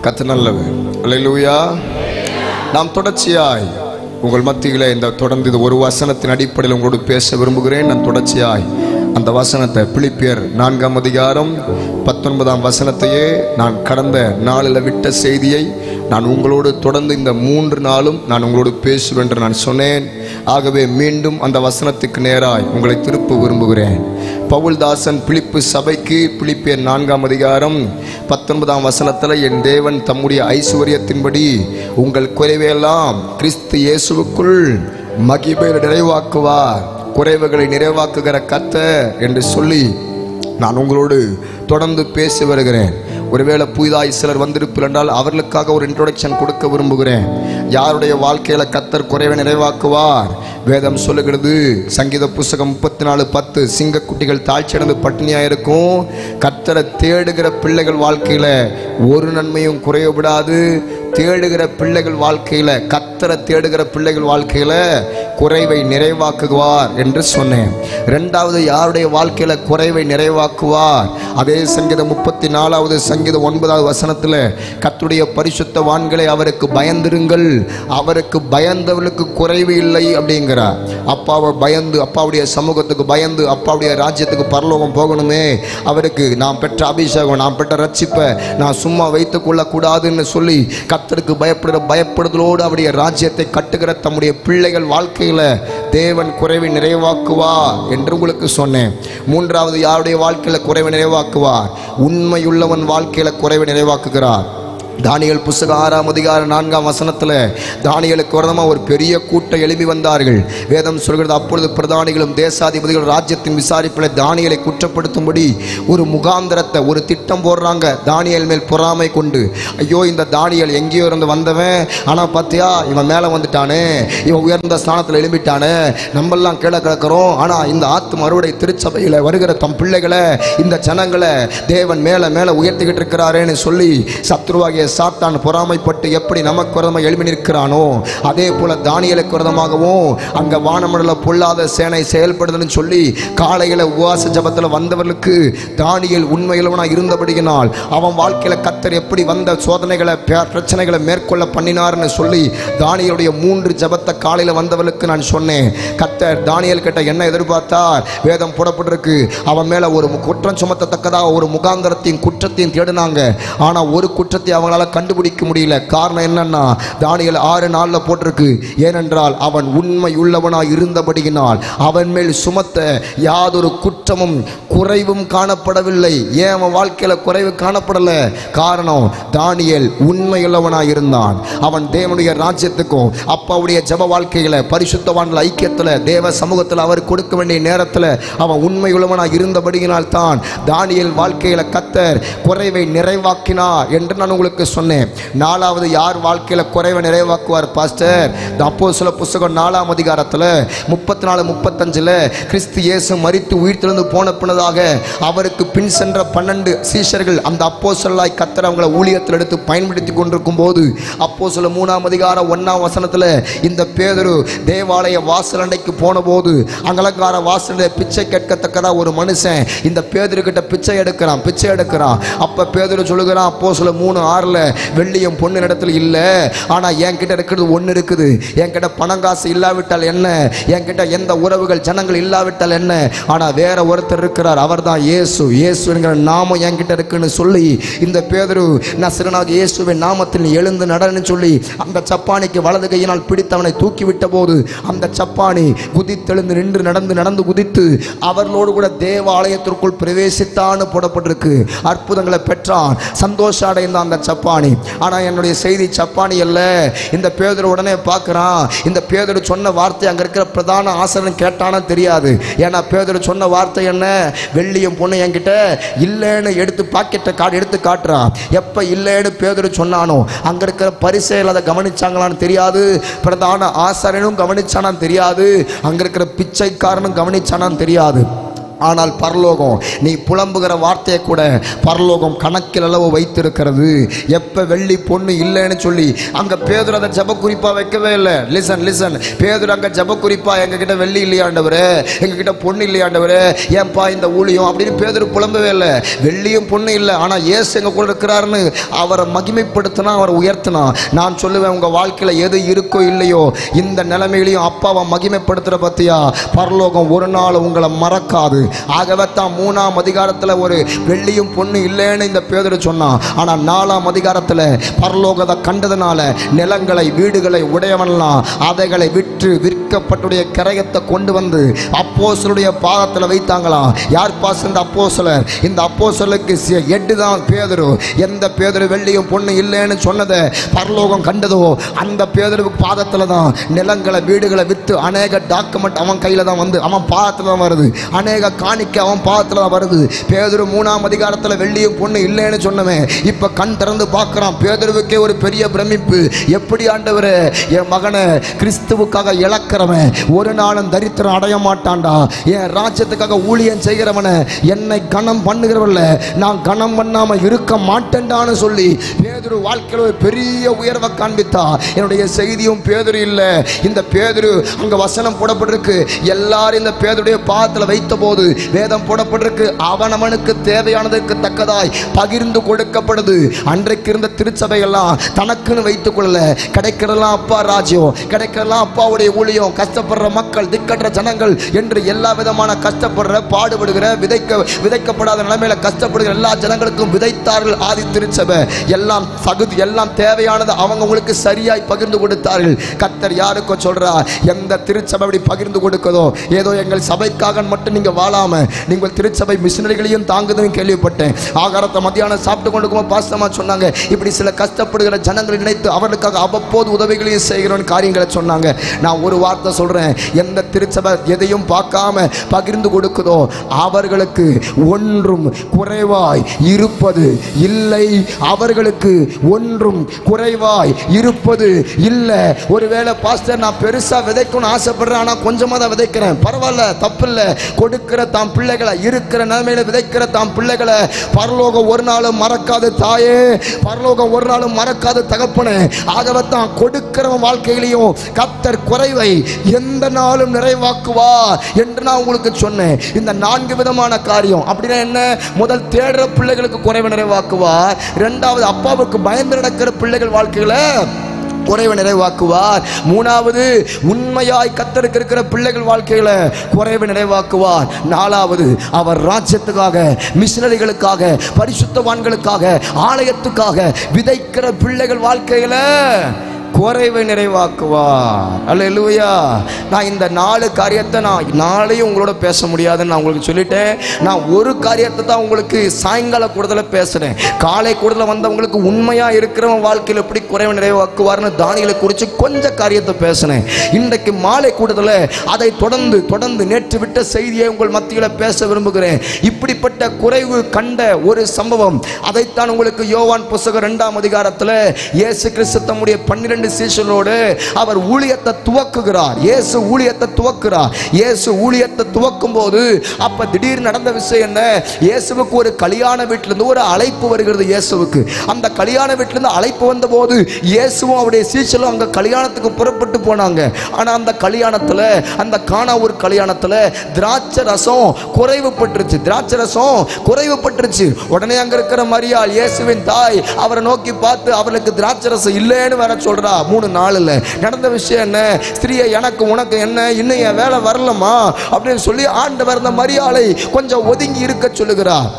கர்த்தர் நல்லவர். அல்லேலூயா. நாம் தொடர்ச்சியாய் உங்கள் மத்தியிலே தொடர்ந்து இது ஒரு வசனத்தின் அடிப்படையில் உங்களோடு பேச விரும்புகிறேன். நான் தொடர்ச்சியாய் அந்த வசனத்தை பிலிப்பியர் 4ஆம் அதிகாரம் 19ஆம் வசனத்தையே நான் கடந்த நாளில் விட்ட செய்தியை நான் உங்களோடு தொடர்ந்து இந்த 3 நாளும் நான் உங்களோடு பேசுவேன் என்று நான் சொன்னேன். ஆகவே மீண்டும் அந்த வசனத்துக்கு நேராய் உங்களை திருப்ப விரும்புகிறேன். பவுல்தாசன் பிலிப்பு சபைக்கு பிலிப்பியர் 4ஆம் அதிகாரம் 19ஆம் வசனத்தில், என் தேவன் தம்முடைய ஐசுவரியத்தின்படி உங்கள் குறைவையெல்லாம் கிறிஸ்து இயேசுவுக்குள் மகிமையில் நிறைவாக்குவார், குறைவுகளை நிறைவாக்குகிற கர்த்தர் என்று சொல்லி நான் உங்களோடு தொடர்ந்து பேசி வருகிறேன். ஒருவேளை புதிதாய் சிலர் வந்திருப்பில் என்றால் அவர்களுக்காக ஒரு இன்ட்ரோடக்ஷன் கொடுக்க விரும்புகிறேன். யாருடைய வாழ்க்கையில கர்த்தர் குறைவை நிறைவாக்குவார்? வேதம் சொல்லுகிறது, சங்கீத புஸ்தகம் 34:10, சிங்கக்குட்டிகள் தாழ்ச்சியடைந்து பட்டினியாக இருக்கும், கர்த்தரை தேடுகிற பிள்ளைகள் வாழ்க்கையில ஒரு நன்மையும் குறையப்படாது. தேடுகிற பிள்ளைகள் வாழ்க்கையில, கர்த்தரை தேடுகிற பிள்ளைகள் வாழ்க்கையில குறைவை நிறைவாக்குவார் என்று சொன்னேன். இரண்டாவது, யாருடைய வாழ்க்கையில குறைவை நிறைவாக்குவார்? அதே சங்கீதம் 34வது சங்கீதம் 9வது வசனத்தில், கர்த்தருடைய பரிசுத்தவான்களை அவருக்கு பயந்திருங்கள், அவருக்கு பயந்தவர்களுக்கு குறைவு இல்லை அப்படிங்கிறார். அப்பாவை பயந்து, அப்பாவுடைய சமூகத்துக்கு பயந்து, அப்பாவுடைய ராஜ்யத்துக்கு பரலோகம் போகணுமே, அவருக்கு நாம் பெற்ற அபிஷேகம், நாம் பெற்ற ரட்சிப்பை நான் சும்மா வைத்துக் கொள்ளக்கூடாதுன்னு சொல்லி கர்த்தருக்கு பயப்படுதலோடு அவருடைய ராஜ்யத்தை கட்டுகிற தம்முடைய பிள்ளைகள் வாழ்க்கையில தேவன் குறைவை நிறைவாக்குவார் என்று உங்களுக்கு சொன்னேன். மூன்றாவது, யாருடைய வாழ்க்கையில குறைவை நிறைவாக்குவார்? உண்மையுள்ளவன் வாழ்க்கையில குறைவை நிறைவாக்குகிறார். தானியேல் புஸ்தகம் 6ஆம் அதிகாரம் 4ஆம் வசனத்தில், தானியேலுக்கு விரோதமாக ஒரு பெரிய கூட்டம் எழுப்பி வந்தார்கள். வேதம் சொல்கிறது, அப்பொழுது பிரதானிகளும் தேசாதிபதிகள் ராஜ்யத்தின் விசாரிப்பில் தானியேலை குற்றப்படுத்தும்படி ஒரு முகாந்திரத்தை, ஒரு திட்டம் போடுறாங்க. தானியேல் மேல் பொறாமை கொண்டு, ஐயோ இந்த தானியேல் எங்கேயோ இருந்து வந்தவன், ஆனால் பார்த்தியா இவன் மேலே வந்துட்டானே, இவன் உயர்ந்த ஸ்தானத்தில் எழும்பிட்டானே, நம்மெல்லாம் கீழே கிடக்கிறோம், ஆனால் இந்த ஆத்து மறுவடை திருச்சபையில் வருகிற தம் பிள்ளைகளை, இந்த ஜனங்களை தேவன் மேலே மேலே உயர்த்திக்கிட்டு இருக்கிறாரேன்னு சொல்லி சத்ருவாகிய சாத்தான் பொறாமைப்பட்டு எப்படி நமக்கு விரோதமாக எழுப்பி நிற்கிறானோ, அதே போல தானியேலுக்கு விரோதமாகவும் அங்க வானமண்டல பொல்லாத சேனை செயல்படுதுன்னு சொல்லி காலையில உபவாச ஜபத்தில் வந்தவர்களுக்கு தானியேல் உண்மையுள்ளவனாக இருந்தபடியினால் அவன் வாழ்க்கையில கர்த்தர் எப்படி வந்த சோதனைகளை பிரச்சனைகளை மேற்கொள்ள பண்ணினார்னு சொல்லி தானியேலுடைய 3 ஜபத்தை காலையில வந்தவர்களுக்கு நான் சொன்னேன். கர்த்தர் தானியேல் கிட்ட என்ன எதிர்பார்த்தார்? வேதம் போடப்பட்டிருக்கு, அவன் மேல ஒரு குற்றம் சுமத்தத்தக்கதாக ஒரு முகாந்திரத்தையும் குற்றத்தையும் தேடினாங்க. ஆனா ஒரு குற்றத்தை அவங்களால கண்டுபிடிக்க முடியல. காரணம் என்னன்னா, தானியேல் 6:4 போட்டிருக்கு, ஏனென்றால் அவன் உண்மை உள்ளவனாய் இருந்தபடியினால் அவன் மேல் சுமத்த யாதொரு குற்றமும் குறைவும் காணப்படவில்லை. ஏன் அவன் வாழ்க்கையில குறைவு காணப்படல? காரணம், தானியேல் உண்மையுள்ளவனாய் இருந்தான். அவன் தேவனுடைய ராஜ்யத்துக்கும் அப்பாவுடைய ஜப வாழ்க்கையில பரிசுத்தவான்கள் ஐக்கியத்தில் தேவ சமூகத்தில் அவர் கொடுக்க வேண்டிய நேரத்தில் அவன் உண்மையுள்ளவனாய் இருந்தபடியினால் தான் தானியேல் வாழ்க்கையில கர்த்தர் குறைவை நிறைவாக்கினார் என்று நான் உங்களுக்கு சொன்னேன். நாலாவது, யார் வாழ்க்கையில குறைவை நிறைவாக்குவார் பாஸ்டர்? அப்போஸ்தலர் புத்தகம் 4ஆம் அதிகாரத்தில் 34-35 கிறிஸ்து இயேசு மரித்து உயிர்த்தெழுந்து போன பின்னதாக அவருக்கு பின் சென்ற 12 சீஷர்கள் அந்த அப்போஸ்தலராய் கர்த்தர் அவங்களை ஊழியத்தில் எடுத்து பயன்படுத்தி கொண்டிருக்கும் போது, அப்போஸ்தலர் 3ஆம் அதிகாரம் 1ஆம் வசனத்தில், இந்த பேதுரு தேவாலய வாசல் அண்டைக்கு போன போது அங்கலங்கார வாசல பிச்சை கேட்கத்தக்கதா ஒரு மனுஷன் இந்த பேதுரு கிட்ட பிச்சை எடுக்கிறான். அப்ப பேதுரு சொல்லுகிறான், அப்போஸ்தலர் 3:6, வெள்ளியும் பொண்ணு இடத்துல இல்ல, ஆனா என்கிட்ட இருக்கிறது ஒண்ணு இருக்குது. என்கிட்ட பணம் காசு இல்லாவிட்டால் என்ன, என்கிட்ட எந்த உறவுகள் ஜனங்கள் இல்லாவிட்டால் என்ன, ஆனா வேற ஒருத்தர் இருக்கிறார், அவர் தான் இயேசு. இயேசு என்கிற நாமம் என்கிட்ட இருக்குன்னு சொல்லி இந்த பேதுரு நசரேயனாகிய இயேசுவின் நாமத்தில் எழுந்து நடன்னு சொல்லி அந்த சப்பானிக்கு வலது கையினால் பிடித்தவனை தூக்கி விட்ட போது அந்த சப்பானி குதித்தெழுந்து நின்று நடந்து குதித்து அவர்களோடு கூட தேவாலயத்திற்குள் பிரவேசித்தான்னு போடப்பட்டிருக்கு. அற்புதங்களை பெற்றான், சந்தோஷம் அடைந்த அந்த சப்பானி. ஆனா என்னுடைய செய்தி சப்பானி அல்ல. இந்த பேதுரு உடனே பார்க்கிறான், இந்த பேதுரு சொன்ன வார்த்தை அங்க இருக்கிற பிரதான ஆசிரியன் கேட்டானா தெரியாது. ஏன்னா பேதுரு சொன்ன வார்த்தை என்ன? வெள்ளியும் பொண்ணு என்கிட்ட இல்லைன்னு எடுத்து பாக்கெட்டை எடுத்து காட்டுறான். எப்ப இல்லைன்னு பேதுரு சொன்னானோ அங்க இருக்கிற பரிசேயர்கள் அதை கவனிச்சாங்களான்னு தெரியாது, பிரதான ஆசாரியனும் கவனிச்சானான்னு தெரியாது, அங்க இருக்கிற பிச்சைக்காரனும் கவனிச்சானான்னு தெரியாது. ஆனால் பரலோகம் நீ புலம்புகிற வார்த்தையை கூட பரலோகம் கணக்கில் அளவு வைத்திருக்கிறது. எப்போ வெள்ளி பொண்ணு இல்லைன்னு சொல்லி அங்கே பேதுரு அதை ஜப குறிப்பாக வைக்கவே இல்லை. லிசன் பேதுரு அங்கே ஜப குறிப்பாக எங்ககிட்ட வெள்ளி இல்லையாண்டவரே, எங்ககிட்ட பொண்ணு இல்லையாண்டவரே, ஏன்பா இந்த ஊழியம் அப்படின்னு பேதுரு புலம்பவே இல்லை. வெள்ளியும் பொண்ணு இல்லை, ஆனால் இயேசு எங்க கூட இருக்கிறாருன்னு அவரை மகிமைப்படுத்தினா, அவரை உயர்த்தினா. நான் சொல்லுவேன், உங்கள் வாழ்க்கையில் எது இருக்கோ இல்லையோ இந்த நிலைமையிலையும் அப்பாவை மகிமைப்படுத்துகிற பற்றியா பரலோகம் ஒரு நாள் உங்களை மறக்காது. ஆகவே தான் 3ஆம் அதிகாரத்தில் ஒரு வெள்ளியும் பொண்ணு இல்லைன்னு இந்த பேதுரு சொன்னான். ஆனால் 4ஆம் அதிகாரத்தில் பரலோகத்தை கண்டதுனால நிலங்களை வீடுகளை உடையவன்லாம் அதைகளை விற்று விற்கப்பட்டுடைய கிரயத்தை கொண்டு வந்து அப்போஸ்தலருடைய பாதத்தில் வைத்தாங்களாம். யார் பாஸ் இந்த அப்போஸ்தலர்? இந்த அப்போஸ்தலருக்கு எட்டு தான் பேதுரு. எந்த பேதுரு வெள்ளியும் பொண்ணு இல்லைன்னு சொன்னதை பரலோகம் கண்டதோ அந்த பேதுருவுக்கு பாதத்தில் தான் நிலங்களை வீடுகளை விற்று அநேக டாக்குமெண்ட் அவன் கையில் தான் வந்து அவன் பாதத்தில் தான் வருது. அநேக காணிக்க அவன் பாதத்தில் தான் வருது. பேதுரு 3ஆம் அதிகாரத்தில் வெள்ளியும் பொண்ணு இல்லைன்னு சொன்னவன் இப்ப கண் திறந்து பார்க்கிறான். பேதுருவுக்கே ஒரு பெரிய பிரமிப்பு. எப்படி ஆண்டவரே, என் மகனை கிறிஸ்துவுக்காக இழக்கிறவன் ஒரு நாளும் தரித்திரம் அடைய மாட்டான்டா. என் ராஜ்யத்துக்காக ஊழியம் செய்கிறவனை என்னை கனம் பண்ணுகிறவல்ல நான் கனம் பண்ணாம இருக்க மாட்டேன்டான்னு சொல்லி பேதுரு வாழ்க்கையில் ஒரு பெரிய உயர்வை காண்பித்தா. என்னுடைய செய்தியும் பேதுரு இல்லை. இந்த பேதுரு அங்க வசனம் போடப்பட்டிருக்கு. எல்லாரும் இந்த பேதுருடைய பாதத்தில் வைத்த போது வேதம் போடப்பட்டிருக்கு, அவனவனுக்கு தேவையானதற்கு தக்கதாய் பகிர்ந்து கொடுக்கப்படுது. அன்றைக்கு இருந்த திருச்சபை எல்லாம் தனக்குன்னு வைத்துக் கொள்ளல. கிடைக்கிறதெல்லாம் அப்பா ராஜ்யம், கிடைக்கிறதெல்லாம் அப்பாவுடைய ஊழியம், கஷ்டப்படுற மக்கள், திக்கற்ற ஜனங்கள் என்று எல்லா விதமான கஷ்டப்படுற பாடுபடுகிற விதைக்கப்படாத நிலைமையில கஷ்டப்படுகிற எல்லா ஜனங்களுக்கும் விதைத்தார்கள் ஆதி திருச்சபை. எல்லாம் தகுதி எல்லாம் தேவையானது அவங்களுக்கு சரியாய் பகிர்ந்து கொடுத்தார்கள். கர்த்தர் யாருக்கும் சொல்றா, எந்த திருச்சபை அப்படி பகிர்ந்து கொடுக்கதோ, ஏதோ எங்கள் சபைக்காக மட்டும் நீங்க வாழாம நீங்கள் திருச்சபை மிஷனரிகளையும் தாங்குதுன்னு கேள்விப்பட்டேன். ஆகாரத்தை மத்தியானம் சாப்பிட்டு கொண்டு பாஸ்டமா சொன்னாங்க, இப்படி சில கஷ்டப்படுகிற ஜனங்களை நினைத்து அவர்களுக்காக அவ்வப்போது உதவிகளையும் செய்கிறோம் காரியங்களை சொன்னாங்க. நான் ஒரு வார்த்தை சொல்றேன், எந்த திருச்சபை எதையும் பார்க்காம பகிர்ந்து கொடுக்குதோ அவர்களுக்கு ஒன்றும் குறைவாய் இருப்பது இல்லை. அவர்களுக்கு ஒன்றும் குறைவாய் இருப்பது இல்லை. ஒருவேளை பாஸ்டர் நான் பெருசா விதைக்கணும்னு ஆசைப்படுறேன், ஆனா கொஞ்சமா தான் விதைக்கிறேன், பரவாயில்ல, தப்பில்லை. கொடுக்கிற தாம் பிள்ளைகளை, இருக்கிற நிலைமையில விதைக்கிற தாம் பிள்ளைகளை பரலோகம் ஒரு நாளும் மறக்காது தாயே, பரலோகம் ஒரு நாளும் மறக்காது தகப்பனே. ஆகவே தான் கொடுக்கிறவன் வாழ்க்கையிலையும் கர்த்தர் குறைவை எந்த நாளும் நிறைவாக்குவார் என்று நான் உங்களுக்கு சொன்னேன். இந்த 4 விதமான காரியம் அப்படின்னா என்ன? முதல், தேடுற பிள்ளைகளுக்கு குறைவை நிறைவாக்குவார். 2வது, அப்பாவுக்கு பயந்து நடக்கிற பிள்ளைகள் வாழ்க்கையில குறைவை நிறைவாக்குவார். 3வது, உண்மையாய் கர்த்தருக்கு இருக்கிற பிள்ளைகள் வாழ்க்கையில குறைவை நிறைவாக்குவார். 4வது, அவர் ராஜ்யத்துக்காக, மிஷனரிகளுக்காக, பரிசுத்தவான்களுக்காக, ஆலயத்துக்காக விதைக்கிற பிள்ளைகள் வாழ்க்கையில குறைவை நிறைவாக்குவார். அல்லேலூயா. நான் இந்த 4 காரியத்தை நான் நாளையும் உங்களோட பேச முடியாதுன்னு நான் உங்களுக்கு சொல்லிட்டேன். நான் ஒரு காரியத்தை தான் உங்களுக்கு சாயங்கால கூடுதல பேசுறேன். காலை கூடுதல வந்தவங்களுக்கு உண்மையா இருக்கிறவன் வாழ்க்கையில் எப்படி குறைவை நிறைவாக்குவார்னு தானியேலை குறித்து கொஞ்சம் காரியத்தை பேசினேன். இன்றைக்கு மாலை கூடுதல அதை தொடர்ந்து நேற்று விட்ட செய்தியை உங்கள் மத்தியில் பேச விரும்புகிறேன். இப்படிப்பட்ட குறைவு கண்ட ஒரு சம்பவம், அதைத்தான் உங்களுக்கு யோவான் புத்தகம் 2ஆம் அதிகாரத்தில் இயேசு கிறிஸ்து தம்முடைய 12 சீஷர்களோடு அவர் ஊழியத்தை துவக்குகிறார். இயேசு ஊழியத்தை துவக்குகிறார். இயேசு ஊழியத்தை துவக்கும் போது அப்ப திடீர் நடந்த விஷயம் என்ன? இயேசுவுக்கு ஒரு கல்யாண வீட்டிலிருந்து ஒரு அழைப்பு வருகிறது. இயேசுவுக்கு அந்த கல்யாண வீட்டிலிருந்து அழைப்பு வந்த போது இயேசுவும் அவருடைய சீஷர்களும் அங்க கல்யாணத்துக்கு புறப்பட்டு போனாங்க. ஆனா அந்த கல்யாணத்துல, அந்த கானா ஒரு கல்யாணத்துல திராட்சை ரசம் குறைவுபட்டுருச்சு. திராட்சை ரசம் குறைவுபட்டுருச்சு. உடனே அங்க இருக்கிற மரியாள், இயேசுவின் தாய், அவரை நோக்கி பார்த்து அவளுக்கு திராட்சை ரசம் இல்லைன்னு வேற சொல்றா. 3 நாள்ல நடந்த விஷயம் என்ன? ஸ்திரீயை, எனக்கு உனக்கு என்ன, இன்னும் என் வேலை வரலமா அப்படின்னு சொல்லி ஆண்டவர் அந்த மரியாளை கொஞ்சம் ஒதுங்கி இருக்க சொல்லுகிறார்.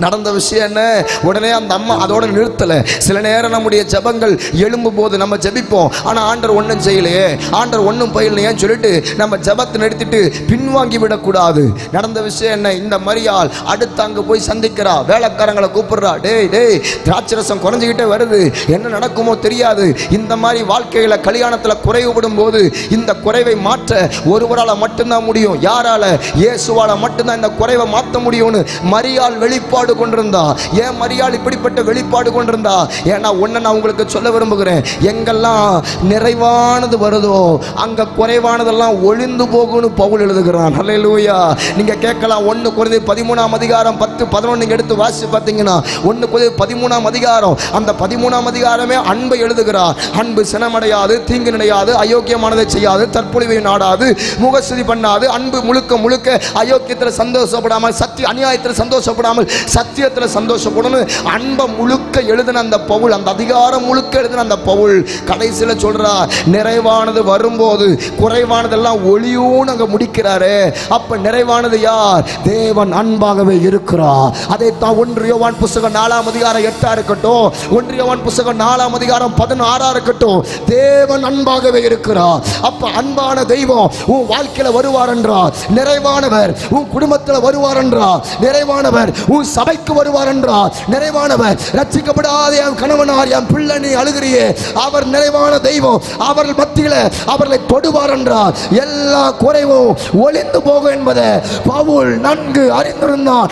நடந்த விஷயம் என்ன? உடனே அந்த அம்மா அதோட நிறுத்தல. சில நேரம் நம்முடைய ஜபங்கள் எழும்பும் போது நம்ம ஜபிப்போம், ஆனா ஆண்டவர் ஒன்றும் செய்யலையே, ஆண்டவர் ஒன்றும் பயிலையேன்னு சொல்லிட்டு நம்ம ஜபத்தை நிறுத்திட்டு பின்வாங்கி விடக்கூடாது. நடந்த விஷயம் என்ன? இந்த மரியாள் அடுத்து அங்க போய் சந்திக்கிறா. வேலைக்காரங்களை கூப்பிடுறா, டேய் திராட்சரசம் குறைஞ்சிக்கிட்டே வருது, என்ன நடக்குமோ தெரியாது. இந்த மாதிரி வாழ்க்கையில கல்யாணத்துல குறைவுபடும் போது இந்த குறைவை மாற்ற ஒருவரால் மட்டும்தான் முடியும். யாரால? இயேசுவால மட்டும்தான் இந்த குறைவை மாற்ற முடியும்னு மரியாள் வெளிப்பாடு வெளிப்பாடு கொண்டிருந்தா. ஏன் மரியாள் இப்படிப்பட்ட வெளிப்பாடு கொண்டிருந்தா? ஏன்னா ஒன்ன நான் உங்களுக்கு சொல்ல விரும்புகிறேன், எங்கெல்லாம் நிறைவானது வருதோ அங்க குறைவானதெல்லாம் ஒளிந்து போகும்னு பவுல் எழுதுகிறான். ஹல்லேலூயா. நீங்க கேட்கலாம், 1 கொரிந்தியர் 13ஆம் அதிகாரம் 10, 11 நீங்க எடுத்து வாசிச்சு பார்த்தீங்கன்னா 1 கொரிந்தியர் 13ஆம் அதிகாரம், அந்த 13ஆம் அதிகாரமே அன்பை எழுதுகிறார். அன்பு சினமடையாது, தீங்கு நினையாது, அயோக்கியமானதை செய்யாது, தற்பொழிவை நாடாது, முகஸ்துதி பண்ணாது, அன்பு முழுக்க முழுக்க அயோக்கியத்தில் சந்தோஷப்படாமல், அநியாயத்தில் சந்தோஷப்படாமல் சத்தியத்தில் சந்தோஷப்படணும். அன்பை முழுக்க எழுதின அந்த பவுல், அந்த அதிகாரம் முழுக்க எழுதின அந்த பவுல் கடைசியில் சொல்றார், நிறைவானது வரும்போது குறைவானதெல்லாம் ஒளியோடு அங்க முடிக்கிறாரு. அப்ப நிறைவானது யார்? தேவன் அன்பாகவே இருக்கிறார். அதைத்தான் 1 யோவான் புத்தகம் 4ஆம் அதிகாரம் 8 இருக்கட்டும், 1 யோவான் புத்தகம் 4ஆம் அதிகாரம் 16 இருக்கட்டும், தேவன் அன்பாகவே இருக்கிறார். அப்ப அன்பான தெய்வம் உன் வாழ்க்கையில வருவார் என்றார், நிறைவானவர் உன் குடும்பத்தில் வருவார் என்றார், நிறைவானவர் உன் சபைக்கு வருவார் என்றார், நிறைவானவர் ரட்சிக்கப்படாத என் கணவனார் என் பிள்ளை நீ அழுகிறியே, அவர் நிறைவான தெய்வம், அவர்கள் மத்தியில் அவர்களை தொடுவார் என்றார். எல்லா குறைவும் ஒளிந்து போகும் என்பதை பவுல் நன்கு அறிந்திருந்தான்.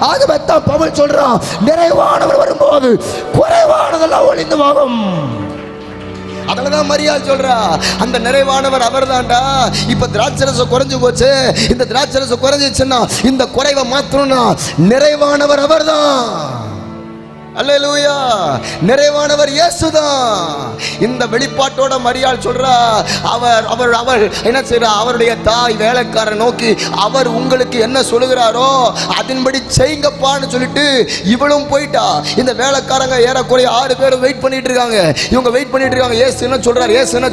ஆகவே தான் பவுல் சொல்றான், நிறைவானவர் வரும்போது குறைவானதெல்லாம் ஒளிந்து போகும். அதனாலதான் மரியாள் சொல்றா, அந்த நிறைவானவர் அவர் தான்டா. இப்ப திராட்சரசம் குறைஞ்சு போச்சு, இந்த திராட்சரசம் குறைஞ்சிச்சுன்னா இந்த குறைவை மாற்றணும்னா நிறைவானவர் அவர் தான். அல்லேலூயா. நிறைவானவர் இயேசுதான். இந்த வெளிப்பாட்டோட மரியாள் சொல்றா, அவர் என்ன செய்றா, அவருடைய தாய் வேலைக்காரரை நோக்கி அவர் உங்களுக்கு என்ன சொல்லுகிறாரோ அதன்படி செய்யுங்கப்பான்னு சொல்லிட்டு இவளும் போயிட்டா. இந்த வேலைக்காரங்க ஏறக்குறைய 6 பேர் வெயிட் பண்ணிட்டு இருக்காங்க. இவங்க வெயிட் பண்ணிட்டு இருக்காங்க, இயேசு என்ன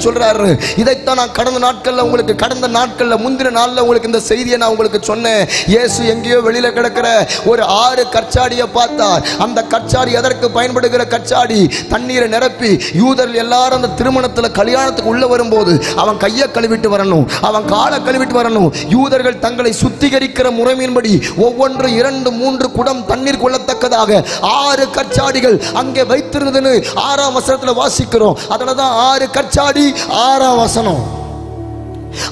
சொல்றாரு. இதைத்தான் நான் கடந்த நாட்கள்ல முந்தின நாள்ல உங்களுக்கு இந்த செய்தியை நான் உங்களுக்கு சொன்னேன். இயேசு எங்கேயோ வெளியில கிடக்கிற ஒரு 6 கற்சாடியை பார்த்தார். அந்த கற்சாடி எதற்கு பயன்படுகிற கச்சாடி? தண்ணீரை நிரப்பி யூதர்கள் எல்லாரும் அந்த திருமணத்தில் கல்யாணத்துக்கு உள்ள வரும்போது அவன் கையை கழுவிட்டு வரணும், அவன் காலை கழுவிட்டு வரணும். யூதர்கள் தங்களை சுத்திகரிக்கிற முறைமையின்படி ஒவ்வொன்று 2, 3 குடம் தண்ணீர் கொள்ளத்தக்கதாக 6 கச்சாடிகள் அங்கே வைத்திருந்ததுன்னு 6ஆம் வசனத்தில் வாசிக்கிறோம். அதனாலதான் 6 கச்சாடி 6ஆம் வசனம்.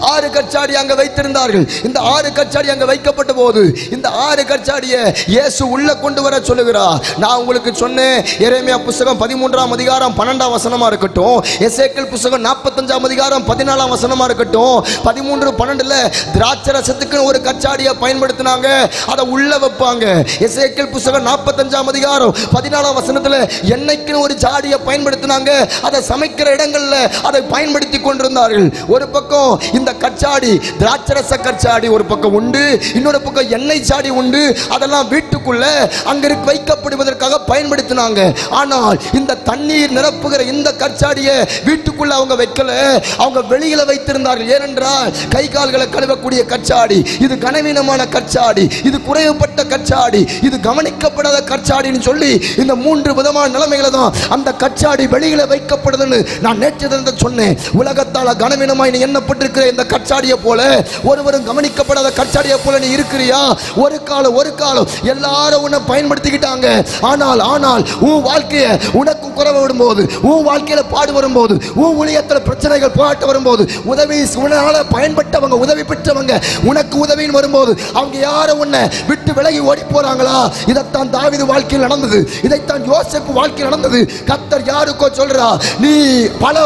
6 கச்சாடி அங்க வைத்திருந்தார்கள். இந்த 6 கச்சாடி அங்க வைக்கப்பட்ட போது இந்த 6 கச்சாடியை இயேசு உள்ள கொண்டு வர சொல்லுகிறார். நான் உங்களுக்கு சொன்னேன், எரேமியா புத்தகம் 13ஆம் அதிகாரம் 12ஆம் வசனமா இருக்கட்டும், எசேக்கியேல் புத்தகம் 45ஆம் அதிகாரம் 14ஆம் வசனமா இருக்கட்டும், 13:12ல திராட்சரசத்துக்கு ஒரு கச்சாடியை பயன்படுத்தினாங்க, அதை உள்ள வைப்பாங்க. எசேக்கியேல் புத்தகம் 45ஆம் அதிகாரம் 14ஆம் வசனத்துல எண்ணெய்க்கு ஒரு ஜாடியை பயன்படுத்தினாங்க, அதை சமைக்கிற இடங்கள்ல அதை பயன்படுத்தி கொண்டிருந்தார்கள். ஒரு பக்கம் இந்த கச்சாடி திராட்சரச கச்சாடி ஒரு பக்கம் உண்டு, இன்னொரு பக்கம் எண்ணெய் சாடி உண்டு. அதெல்லாம் வீட்டுக்குள்ள அங்க வைக்கப்படுவதற்காக பயன்படுத்தினாங்க. ஆனால் இந்த தண்ணீர் நிரப்புகிற இந்த கச்சாடியை வீட்டுக்குள்ள அவங்க வைக்கல, அவங்க வெளியில வைத்திருந்தார்கள். ஏனென்றால் கை கால்களை கழுவக்கூடிய கச்சாடி, இது கனவீனமான கச்சாடி, இது குறைவுபட்ட கச்சாடி, இது கவனிக்கப்படாத கச்சாடின்னு சொல்லி இந்த 3 விதமான நிலைமைகளை தான் அந்த கச்சாடி வெளியில வைக்கப்படுதுன்னு நான் நேற்று சொன்னேன். உலகத்தால் கனவீனமாய் நீ எண்ணப்பட்டிருக்கிற இந்த கச்சாடியை போல, ஒருவரும் கவனிக்கப்படாத கச்சாடியை போல நீ இருக்கிறியா? ஒரு காலம் எல்லாரும் உன்னை பயன்படுத்திக்கிட்டாங்க. ஆனால் உன் வாழ்க்கையை உனக்கு குறைவு வரும்போது, உன் வாழ்க்கையில பாடு வரும்போது, உன் ஊழியத்தில் பிரச்சனைகள் போராட்டம் வரும்போது, உதவி உன்னால பயன்பட்டவங்க, உதவி பெற்றவங்க உனக்கு உதவின்னு வரும்போது அவங்க யாரும் உன்னை விட்டு விலகி ஓடி போறாங்களா? இதைத்தான் தாவீது வாழ்க்கையில் நடந்தது, இதைத்தான் யோசேப்பு வாழ்க்கையில் நடந்தது. கர்த்தர் யாருக்கோ சொல்றா, நீ பல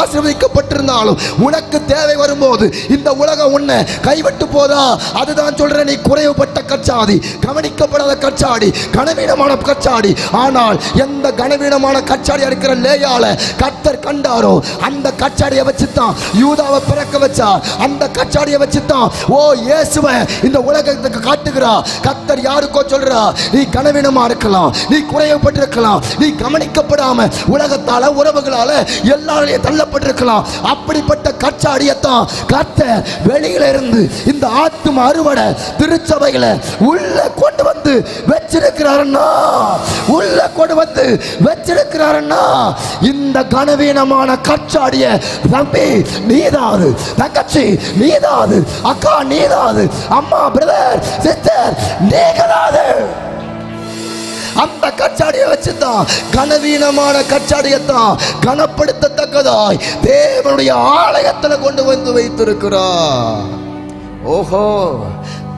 ஆசீர்வதிக்கப்பட்டிருந்தாலும் உனக்கு தேவை வரும்போது இந்த உலகம் உன்னை கைவிட்டு போதா? அதுதான் சொல்ற, நீ குறைவுபட்ட கச்சாடி, கவனிக்கப்படாத கச்சாடி, கனவீனமான கச்சாடி. ஆனால் எந்த கனவீனமான கச்சாடியா இருக்கிற லேயால கர்த்தர் கண்டாரோ அந்த கச்சாடியை வச்சுதான் யூதாவை பிறக்க வச்சார். அந்த கச்சாடியை வச்சுதான் இயேசுவை இந்த உலகத்துக்கு காட்டுகிறா. கர்த்தர் யாருக்கோ சொல்றா, நீ கனவீனமா இருக்கலாம், நீ குறைவுபட்டிருக்கலாம், நீ கவனிக்கப்படாம உலகத்தால உறவுகளால எல்லாரையும் தள்ளப்பட்டிருக்கலாம். அப்படிப்பட்ட கச்சாடியத்தான் கர்த்தர் வெளியில இருந்து இந்த ஆத்தும அறுவடை திருச்சபையில உள்ள கொண்டு வந்து வச்சிருக்கிறாருன்னா, இந்த கனவீனமான கச்சாடிய தம்பி நீதாது, தங்கச்சி நீதாது, அக்கா நீதாது, அம்மா பிரதர் சிஸ்டர் நீங்களாது. அந்த கச்சாடியை வச்சுதான், கனவீனமான கச்சாடியத்தான் கனப்படுத்தத்தக்கதாய் தேவனுடைய ஆலயத்தில் கொண்டு வந்து வைத்திருக்கிறார். ஓஹோ,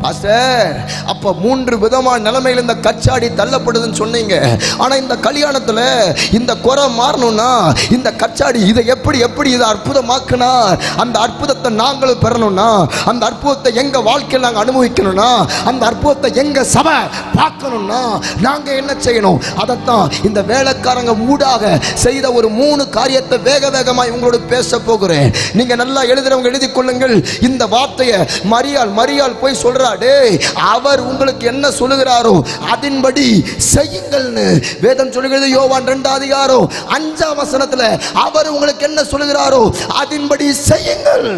பாஸ்டர், அப்ப 3 விதமான நிலைமையில் இந்த கச்சாடி தள்ளப்படுதுன்னு சொன்னீங்க. ஆனா இந்த கல்யாணத்துல இந்த குறை மாறணும்னா இந்த கச்சாடி இதை எப்படி இதை அற்புதமாக்குனா, அந்த அற்புதத்தை நாங்களும் பெறணும்னா, அந்த அற்புதத்தை எங்க வாழ்க்கையில் நாங்கள் அனுபவிக்கணும்னா, அந்த அற்புதத்தை எங்க சபை பார்க்கணும்னா நாங்க என்ன செய்யணும்? அதைத்தான் இந்த வேலைக்காரங்க மூடாக செய்த ஒரு 3 காரியத்தை வேக வேகமாய் உங்களோட பேச போகிறேன். நீங்க நல்லா எழுதுறவங்க எழுதி கொள்ளுங்கள். இந்த வார்த்தையை மரியாள் போய் சொல்றாரு, அவர் உங்களுக்கு என்ன சொல்லுகிறாரோ அதன்படி செய்யுங்கள்னு வேதம் சொல்லுகிறது. யோவான் 2 அதிகாரம் 5ஆம் வசனத்துல அவர் உங்களுக்கு என்ன சொல்லுகிறாரோ அதன்படி செய்யுங்கள்.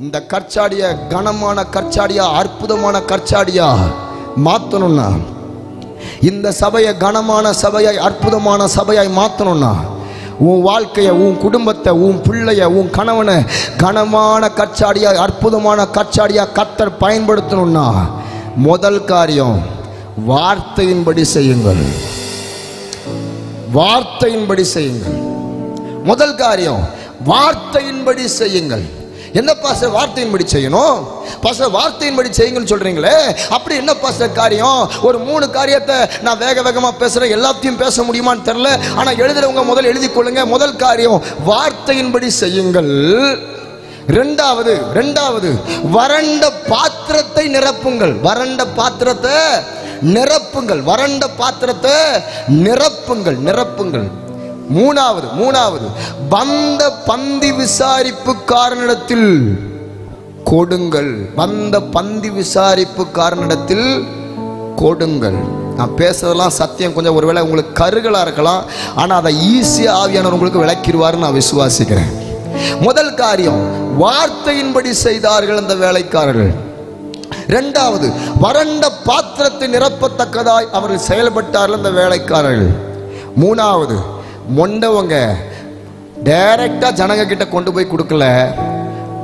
இந்த கற்சாடிய கனமான கற்சாடியா, அற்புதமான கற்சாடியா மாத்தணும்னா, இந்த சபையை கனமான சபையாய், அற்புதமான சபையாய் மாத்தணும்னா, உன் வாழ்க்கையை, உன் குடும்பத்தை, உன் பிள்ளைய, உன் கணவனை கனமான கச்சாடியா, அற்புதமான கச்சாடியா கர்த்தர் பயன்படுத்தணும்னா முதல் காரியம் வார்த்தையின்படி செய்யுங்கள். வார்த்தையின்படி செய்யுங்கள். முதல் காரியம் வார்த்தையின்படி செய்யுங்கள். என்ன பாஸ்டர் வார்த்தையின்படி செய்யணும்? பாஸ்டர் வார்த்தையின்படி செய்யுங்கன்னு சொல்றீங்களே, அப்படி என்ன பாஸ்டர் காரியம்? ஒரு 3 காரியத்தை நான் வேக வேகமா பேசுறேன், எல்லாத்தையும் பேச முடியுமான்னு தெரியல. ஆனா எழுதுறவங்க முதல்ல எழுதி கொள்ளுங்க. முதல் காரியம் வார்த்தையின்படி செய்யுங்கள். ரெண்டாவது வறண்ட பாத்திரத்தை நிரப்புங்கள். வறண்ட பாத்திரத்தை நிரப்புங்கள். வறண்ட பாத்திரத்தை நிரப்புங்கள். மூணாவது வந்த பந்தி விசாரிப்புக்காரனிடத்தில் கொடுங்கள். வந்த பந்தி விசாரிப்புக்காரனிடத்தில் கொடுங்கள். நான் பேசுறதெல்லாம் சத்தியம், கொஞ்சம் ஒருவேளை உங்களுக்கு கருகளா இருக்கலாம், ஆனா அதை ஈஸியா ஆவியானவர் உங்களுக்கு விளக்கிடுவார்னு நான் விசுவாசிக்கிறேன். முதல் காரியம் வார்த்தையின்படி செய்தார்கள் அந்த வேலைக்காரர்கள். இரண்டாவது வறண்ட பாத்திரத்தை நிரப்பத்தக்கதாய் அவர்கள் செயல்பட்டார்கள் அந்த வேலைக்காரர்கள். மூணாவது மொண்டவங்க டைரக்டா ஜனங்க கிட்ட கொண்டு போய் கொடுக்கல,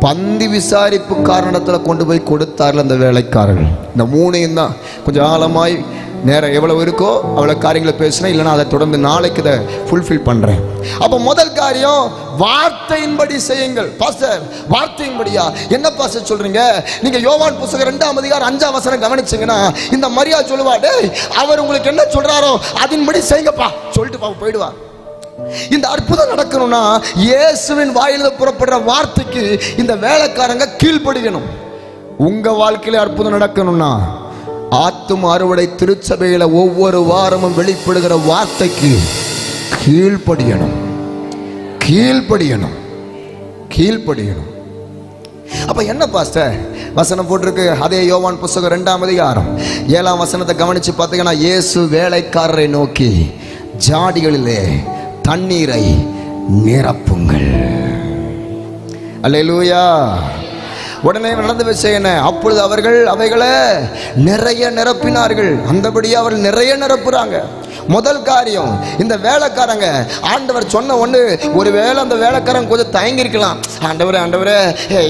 பந்தி விசாரிப்பு காரணத்தில் கொண்டு போய் கொடுத்தார்கள் அந்த வேலைக்காரர்கள். இந்த 3ஐயும் தான் கொஞ்சம் ஆழமாய் நேரம் எவ்வளவு இருக்கோ அவ்வளோ காரியங்களை பேசுகிறேன், இல்லைனா அதை தொடர்ந்து நாளைக்கு இதை ஃபுல்ஃபில் பண்ணுறேன். அப்போ முதல் காரியம் வார்த்தையின்படி செய்யுங்கள். பாஸ்டர் வார்த்தையின்படியா என்ன பாஸ்டர் சொல்றீங்க? நீங்க யோவான் புத்தகம் 2ஆம் அதிகாரம் 5ஆம் வசனம் கவனிச்சீங்கன்னா இந்த மரியா சொல்லுவா, டேய் அவர் உங்களுக்கு என்ன சொல்றாரோ அதன்படி செய்யுங்கப்பா சொல்லிட்டு போயிடுவா. இந்த அற்புதம் நடக்கணும்னா இயேசுவின் வாயிலிருந்து புறப்படுற வார்த்தைக்கு இந்த வேலைக்காரங்க கீழ்ப்படியணும். உங்க வாழ்க்கையில அற்புதம் நடக்கணும்னா ஆத்தும அறுவடை திருச்சபையில ஒவ்வொரு வாரமும் வெளிப்படுகிற வார்த்தைக்கு கீழ்ப்படியணும். அப்ப என்ன பாஸ்டர் வசனம் போட்டிருக்கு? அதே யோவான் புத்தகம் 2ஆம் அதிகாரம் 7ஆம் வசனத்தை கவனிச்சு பார்த்தீங்கன்னா, இயேசு வேலைக்காரரை நோக்கி ஜாடிகளிலே தண்ணீரை நிரப்புங்கள். அல்லேலூயா. உடனே நடந்த விஷயம் என்ன? அப்பொழுது அவர்கள் அவைகளை நிறைய நிரப்பினார்கள். அந்தபடியே அவர்கள் நிறைய நிரப்புறாங்க. முதல் காரியம் இந்த வேலைக்காரங்க ஆண்டவர் சொன்ன ஒன்று, ஒருவேளை அந்த வேலைக்காரங்க கொஞ்சம் தயங்கி இருக்கலாம். ஆண்டவரே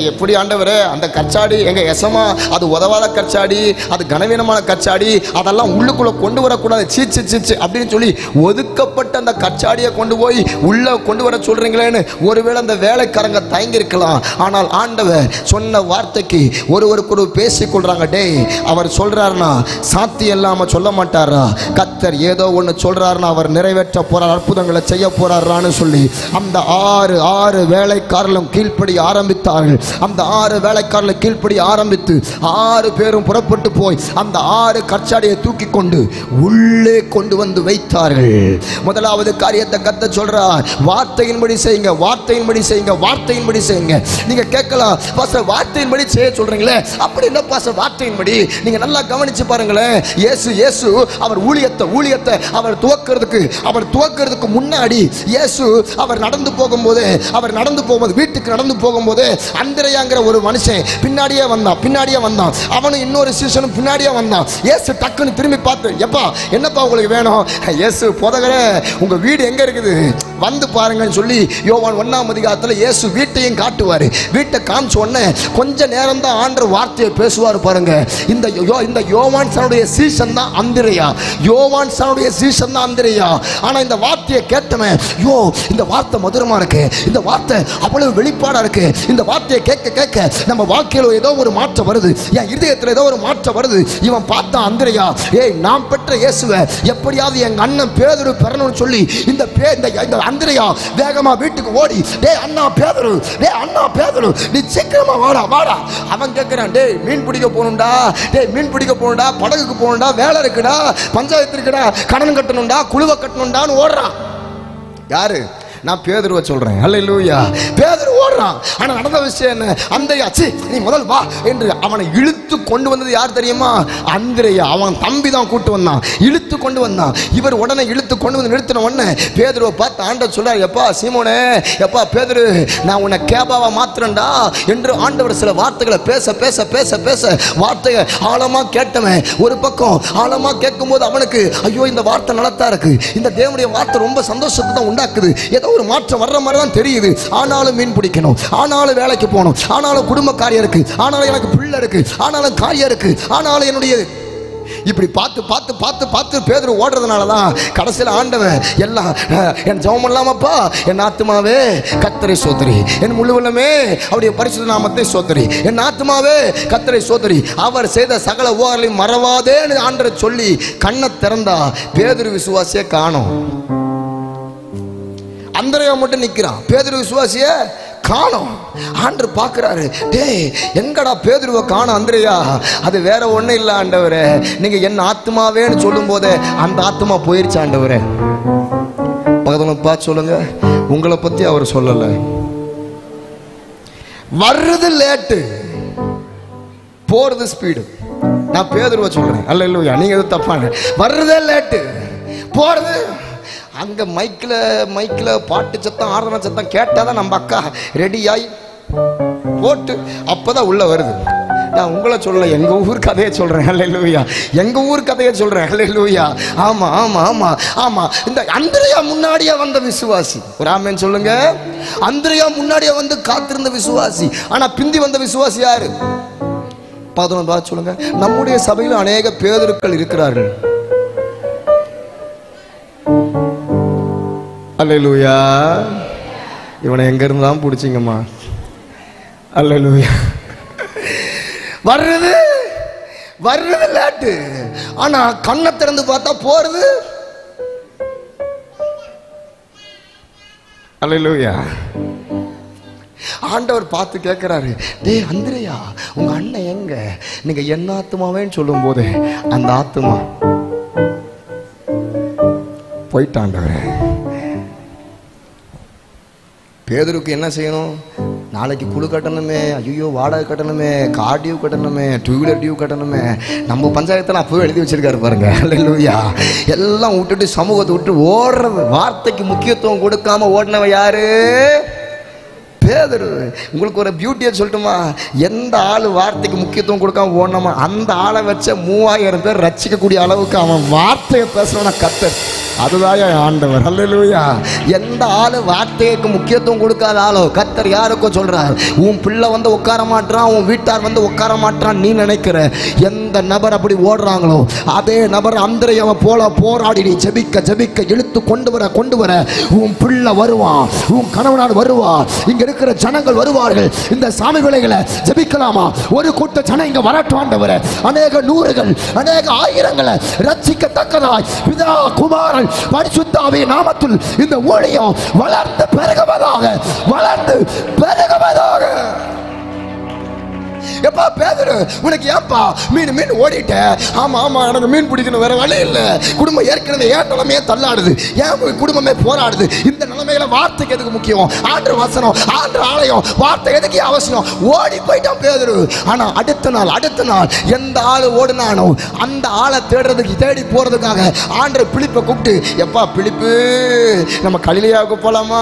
எப்படி ஆண்டவரே, அந்த கச்சாடி எங்க எசமா அது உதவாத கச்சாடி, அது கனவீனமான கச்சாடி, அதெல்லாம் உள்ளுக்குள்ள கொண்டு வரக்கூடாது, சீச்சு அப்படின்னு சொல்லி ஒதுக்கப்பட்ட அந்த கச்சாடியை கொண்டு போய் உள்ள கொண்டு வர சொல்றீங்களேன்னு ஒருவேளை அந்த வேலைக்காரங்க தயங்கி இருக்கலாம். ஆனால் ஆண்டவர் சொன்ன வார்த்தைக்கு ஒருவருக்கு பேசிக்கொள்றாங்க. டேய் அவர் சொல்றாருன்னா சாத்தியம் இல்லாம சொல்ல மாட்டாரா? கர்த்தர் ஏதோ ஒன்று சொல்றாருன்னா அவர் நிறைவேற்ற போறார், அற்புதங்களை செய்ய போறாருன்னு சொல்லி அந்த 6 வேலைக்காரர்களும் கீழ்ப்படி ஆரம்பித்தார்கள். அந்த 6 வேலைக்காரர்கள் கீழ்ப்படி ஆரம்பித்து 6 பேரும் புறப்பட்டு போய் அந்த 6 கற்சாடியை தூக்கி கொண்டு உள்ளே கொண்டு வந்து வைத்தார்கள். முதலாவது காரியத்தை கர்த்தர் சொல்றார், வார்த்தையின்படி செய்யுங்க, வார்த்தையின்படி செய்யுங்க, வார்த்தையின்படி செய்யுங்க. நீங்க கேட்கலாம், பாஸ்டர் வார்த்தையின்படி செய்ய சொல்றீங்களே, அப்படி என்ன பாஸ்டர் வார்த்தையின்படி? நீங்க நல்லா கவனிச்சு பாருங்களேன். இயேசு அவர் ஊழியத்தை அவர் துவக்கிறதுக்கு முன்னாடி இயேசு அவர் நடந்து போகும்போது வீட்டுக்கு நடந்து போகும்போது அந்திரேயாங்கிற ஒரு மனுஷன் பின்னாடியே வந்தான். அவனும் இன்னொரு சீசனும் பின்னாடியே வந்தான். இயேசு டக்குன்னு திரும்பி பார்த்து, எப்பா என்னப்பா உங்களுக்கு வேணும்? இயேசு போதகரே உங்க வீடு எங்க இருக்குது? வந்து பாருங்கன்னு சொல்லி யோவான் 1ஆம் அதிகாரத்தில் இயேசு வீட்டையும் காட்டுவார். வீட்டை காமிச்ச உடனே கொஞ்ச நேரம் தான் ஆண்டவர் வார்த்தையை பேசுவார் பாருங்க. இந்த யோவான் சனுடைய சீசன் தான் அந்திரேயா. யோவான் சனுடைய சீசன் தான் அந்திரேயா. ஆனா இந்த வார்த்தையை கேட்டவன், இந்த வார்த்தை மதுரமா இருக்கு, இந்த வார்த்தை அவ்வளவு வெளிப்பாடா இருக்கு, இந்த வார்த்தையை கேட்க கேட்க நம்ம வாழ்க்கையில ஏதோ ஒரு மாற்றம் வருது, என் இதயத்தில் ஏதோ ஒரு மாற்றம் வருது. இவன் பார்த்தா அந்திரேயா, நாம் பெற்ற இயேசுவை எப்படியாவது எங்க அண்ணன் பேதுரு பெறணும்னு சொல்லி இந்த அந்திரேயா வேகமா வீட்டுக்கு ஓடி, அண்ணா பேதுரு நீ சீக்கிரமா வாடா வாடா. அவன் கேட்கிறான், மீன் பிடிக்க போகணும்டா, மீன் பிடிக்க போகணும்டா, படகுக்கு போகணும்டா, வேலை இருக்குடா, பஞ்சாயத்து இருக்குடா, கடன் கட்டணும்டா, குழுவை கட்டணும்டான்னு ஓடுறான். யாரு? நான் பேதுருவை சொல்றேன். அல்லேலூயா. பேதுரு ஓடுறான். ஆனா நடந்த விஷயம் என்ன? அந்திரேயா, நீ முதல் வா என்று அவனை இழுத்து கொண்டு வந்தது யார் தெரியுமா? அந்திரேயா. அவன் தம்பி தான் கூட்டு வந்தான், இழுத்து கொண்டு வந்தான். இவர் உடனே இழுத்து கொண்டு வந்து நிறுத்தின உடனே பேதுருவை பார்த்து ஆண்டவர் சொல்றார், எப்பா சீமோனே, எப்பா பேதுரு, நான் உன்னை கேபாவா மாத்திரண்டா என்று ஆண்டவர் சில வார்த்தைகளை பேச பேச பேச பேச வார்த்தையை ஆழமா கேட்டவன் ஒரு பக்கம் ஆழமா கேட்கும் போது அவனுக்கு ஐயோ இந்த வார்த்தை நல்லதா இருக்கு, இந்த தேவனுடைய வார்த்தை ரொம்ப சந்தோஷத்தை தான் உண்டாக்குது, ஏதோ ஒரு மாற்றம் வர்ற மாதிரி தான் தெரியுது. ஆனாலும் மீன் பிடிக்கணும், ஆனாலும் வேலைக்கு போகணும், ஆனாலும் குடும்ப காரியம் இருக்கு, ஆனாலும் எனக்கு பிள்ளை இருக்கு, ஆனாலும் காரியம் இருக்கு, ஆனாலும் என்னுடைய இப்படி பார்த்து பார்த்து பார்த்து பார்த்து பேதுரு ஓடுறதுனால தான் கடைசியில் ஆண்டவன் எல்லாம் என் ஜெபம் இல்லாமப்பா, என் ஆத்துமாவே கர்த்தரை சோதரி, என் முழு உள்ளமே அவருடைய பரிசுத்த நாமத்தை சோதரி, என் ஆத்துமாவே கர்த்தரை சோதரி, அவர் செய்த சகல உபகாரங்களையும் மறவாதேன்னு ஆண்டவர் சொல்லி கண்ணை திறந்தா பேதுரு விசுவாசியை காணோம். அந்திரேயா மட்டும் நிற்கிறான், பேதுரு விசுவாசிய காணோம். ஆண்டவர் பார்க்கிறாரு, எங்கடா பேதுருவை காணோம் அந்திரேயா? அது வேற ஒன்றும் இல்லை ஆண்டவரே, நீங்க என்ன ஆத்மாவேன்னு சொல்லும் போதே அந்த ஆத்மா போயிருச்சு ஆண்டவரே. பக்கத்தில் பார்த்து சொல்லுங்க, உங்களை பத்தி அவர் சொல்லல. வர்றது லேட்டு, போறது ஸ்பீடு. நான் பேதுருவை சொல்றேன். அல்லேலூயா. நீங்க எது தப்பான? வர்றதே லேட்டு, போறது அங்கே மைக்கில் பாட்டு சத்தம் ஆராதனை சத்தம் கேட்டால் தான் நம்ம அக்கா ரெடியாகி போட்டு அப்போ தான் உள்ளே வருது. நான் உங்களை சொல்ல எங்கள் ஊர் கதையை சொல்கிறேன். அல்லேலூயா. எங்கள் ஊர் கதையை சொல்கிறேன். அல்லேலூயா. ஆமாம் ஆமாம் ஆமாம் ஆமாம். இந்த அந்திரேயா முன்னாடியே வந்த விசுவாசி, ஒரு ஆமென் சொல்லுங்க. அந்திரேயா முன்னாடியே வந்து காத்திருந்த விசுவாசி. ஆனால் பிந்தி வந்த விசுவாசி யாரு? 11 சொல்லுங்க. நம்முடைய சபையில் அநேக பேதுருக்கள் இருக்கிறார்கள். அல்லேலூயா. இவனை எங்க இருந்தாலும் பிடிச்சிங்கம்மா. அல்லேலூயா. வர்றது லேட்டு, ஆனா கண்ணை திறந்து பார்த்தா போறது. அல்லேலூயா. ஆண்டவர் பார்த்து கேட்கிறாரு, அந்திரேயா உங்க அண்ணன் எங்க? நீங்க என்ன ஆத்துமாவேன்னு சொல்லும் போது அந்த ஆத்துமா போயிட்டாண்டவரே. பேதுருக்கு என்ன செய்யணும்? நாளைக்கு குழு கட்டணுமே, ஐயோ வாடகை கட்டணுமே, கார் டியூ கட்டணுமே, 2 வீலர் டியூ கட்டணுமே. நம்ம பஞ்சாயத்தில் அப்போவே எழுதி வச்சிருக்காரு பாருங்க. அல்லேலூயா. எல்லாம் விட்டுட்டு சமூகத்தை விட்டு ஓடுறது, வார்த்தைக்கு முக்கியத்துவம் கொடுக்காம ஓடினவன் யாரு? பேதுரு. உங்களுக்கு ஒரு பியூட்டியை சொல்லட்டுமா? எந்த ஆள் வார்த்தைக்கு முக்கியத்துவம் கொடுக்காம ஓடணுமா அந்த ஆளை வச்ச 3000 பேர் ரசிக்கக்கூடிய அளவுக்கு அவன் வார்த்தையை பேசணும்னா கர்த்தர். அதுதான் ஆண்டவர். அல்லேலூயா. எந்த ஆளு வார்த்தைக்கு முக்கியத்துவம் கொடுக்காத ஆளோ கர்த்தர் யாருக்கோ சொல்றார், உன் பிள்ளை வந்து உட்கார மாட்டான், உன் வீட்டார் வந்து உட்கார மாட்டான் நீ நினைக்கிற எந்த நபர் அப்படி ஓடுறாங்களோ அதே நபர் அந்திரேயாவை போல போராடி நீ ஜெபிக்க ஜெபிக்க இழுத்து கொண்டு வர உன் பிள்ளை வருவான், உன் கணவனார் வருவான், இங்க இருக்கிற ஜனங்கள் வருவார்கள். இந்த சாமி விலைகளை ஜெபிக்கலாமா? ஒரு கூட்ட ஜனம் இங்க வரட்டும் ஆண்டவரே. அநேக நூறுகள் அநேக ஆயிரங்களை ரட்சிக்கத்தக்கதாய் பிதா குமாரன் பரிசுத்த ஆவியின் நாமத்தில் இந்த ஊழியம் வளர்ந்து பெருகுவதாக. எப்பா பேதுரு உனக்கு ஏன்பா மீன் ஓடிட்ட? ஆமா ஆமா எனக்கு மீன் பிடிக்கணும், வேற வழி இல்லை. குடும்பம் ஏற்கனவே ஏன் நிலைமையே தள்ளாடுது, ஏன் குடும்பமே போராடுது. இந்த நிலைமையில வார்த்தைக்கு எதுக்கு முக்கியம்? ஆண்டு வசனம், ஆண்டு ஆலயம், வார்த்தை எதுக்கு அவசியம்? ஓடி போயிட்டான் பேதுரு. ஆனா அடுத்த நாள் எந்த ஆளு ஓடினானோ அந்த ஆளை தேடி போறதுக்காக ஆண்டு பிலிப்பை கூப்பிட்டு, எப்பா பிலிப்பு நம்ம கலிலேயாவுக்கு போலாமா?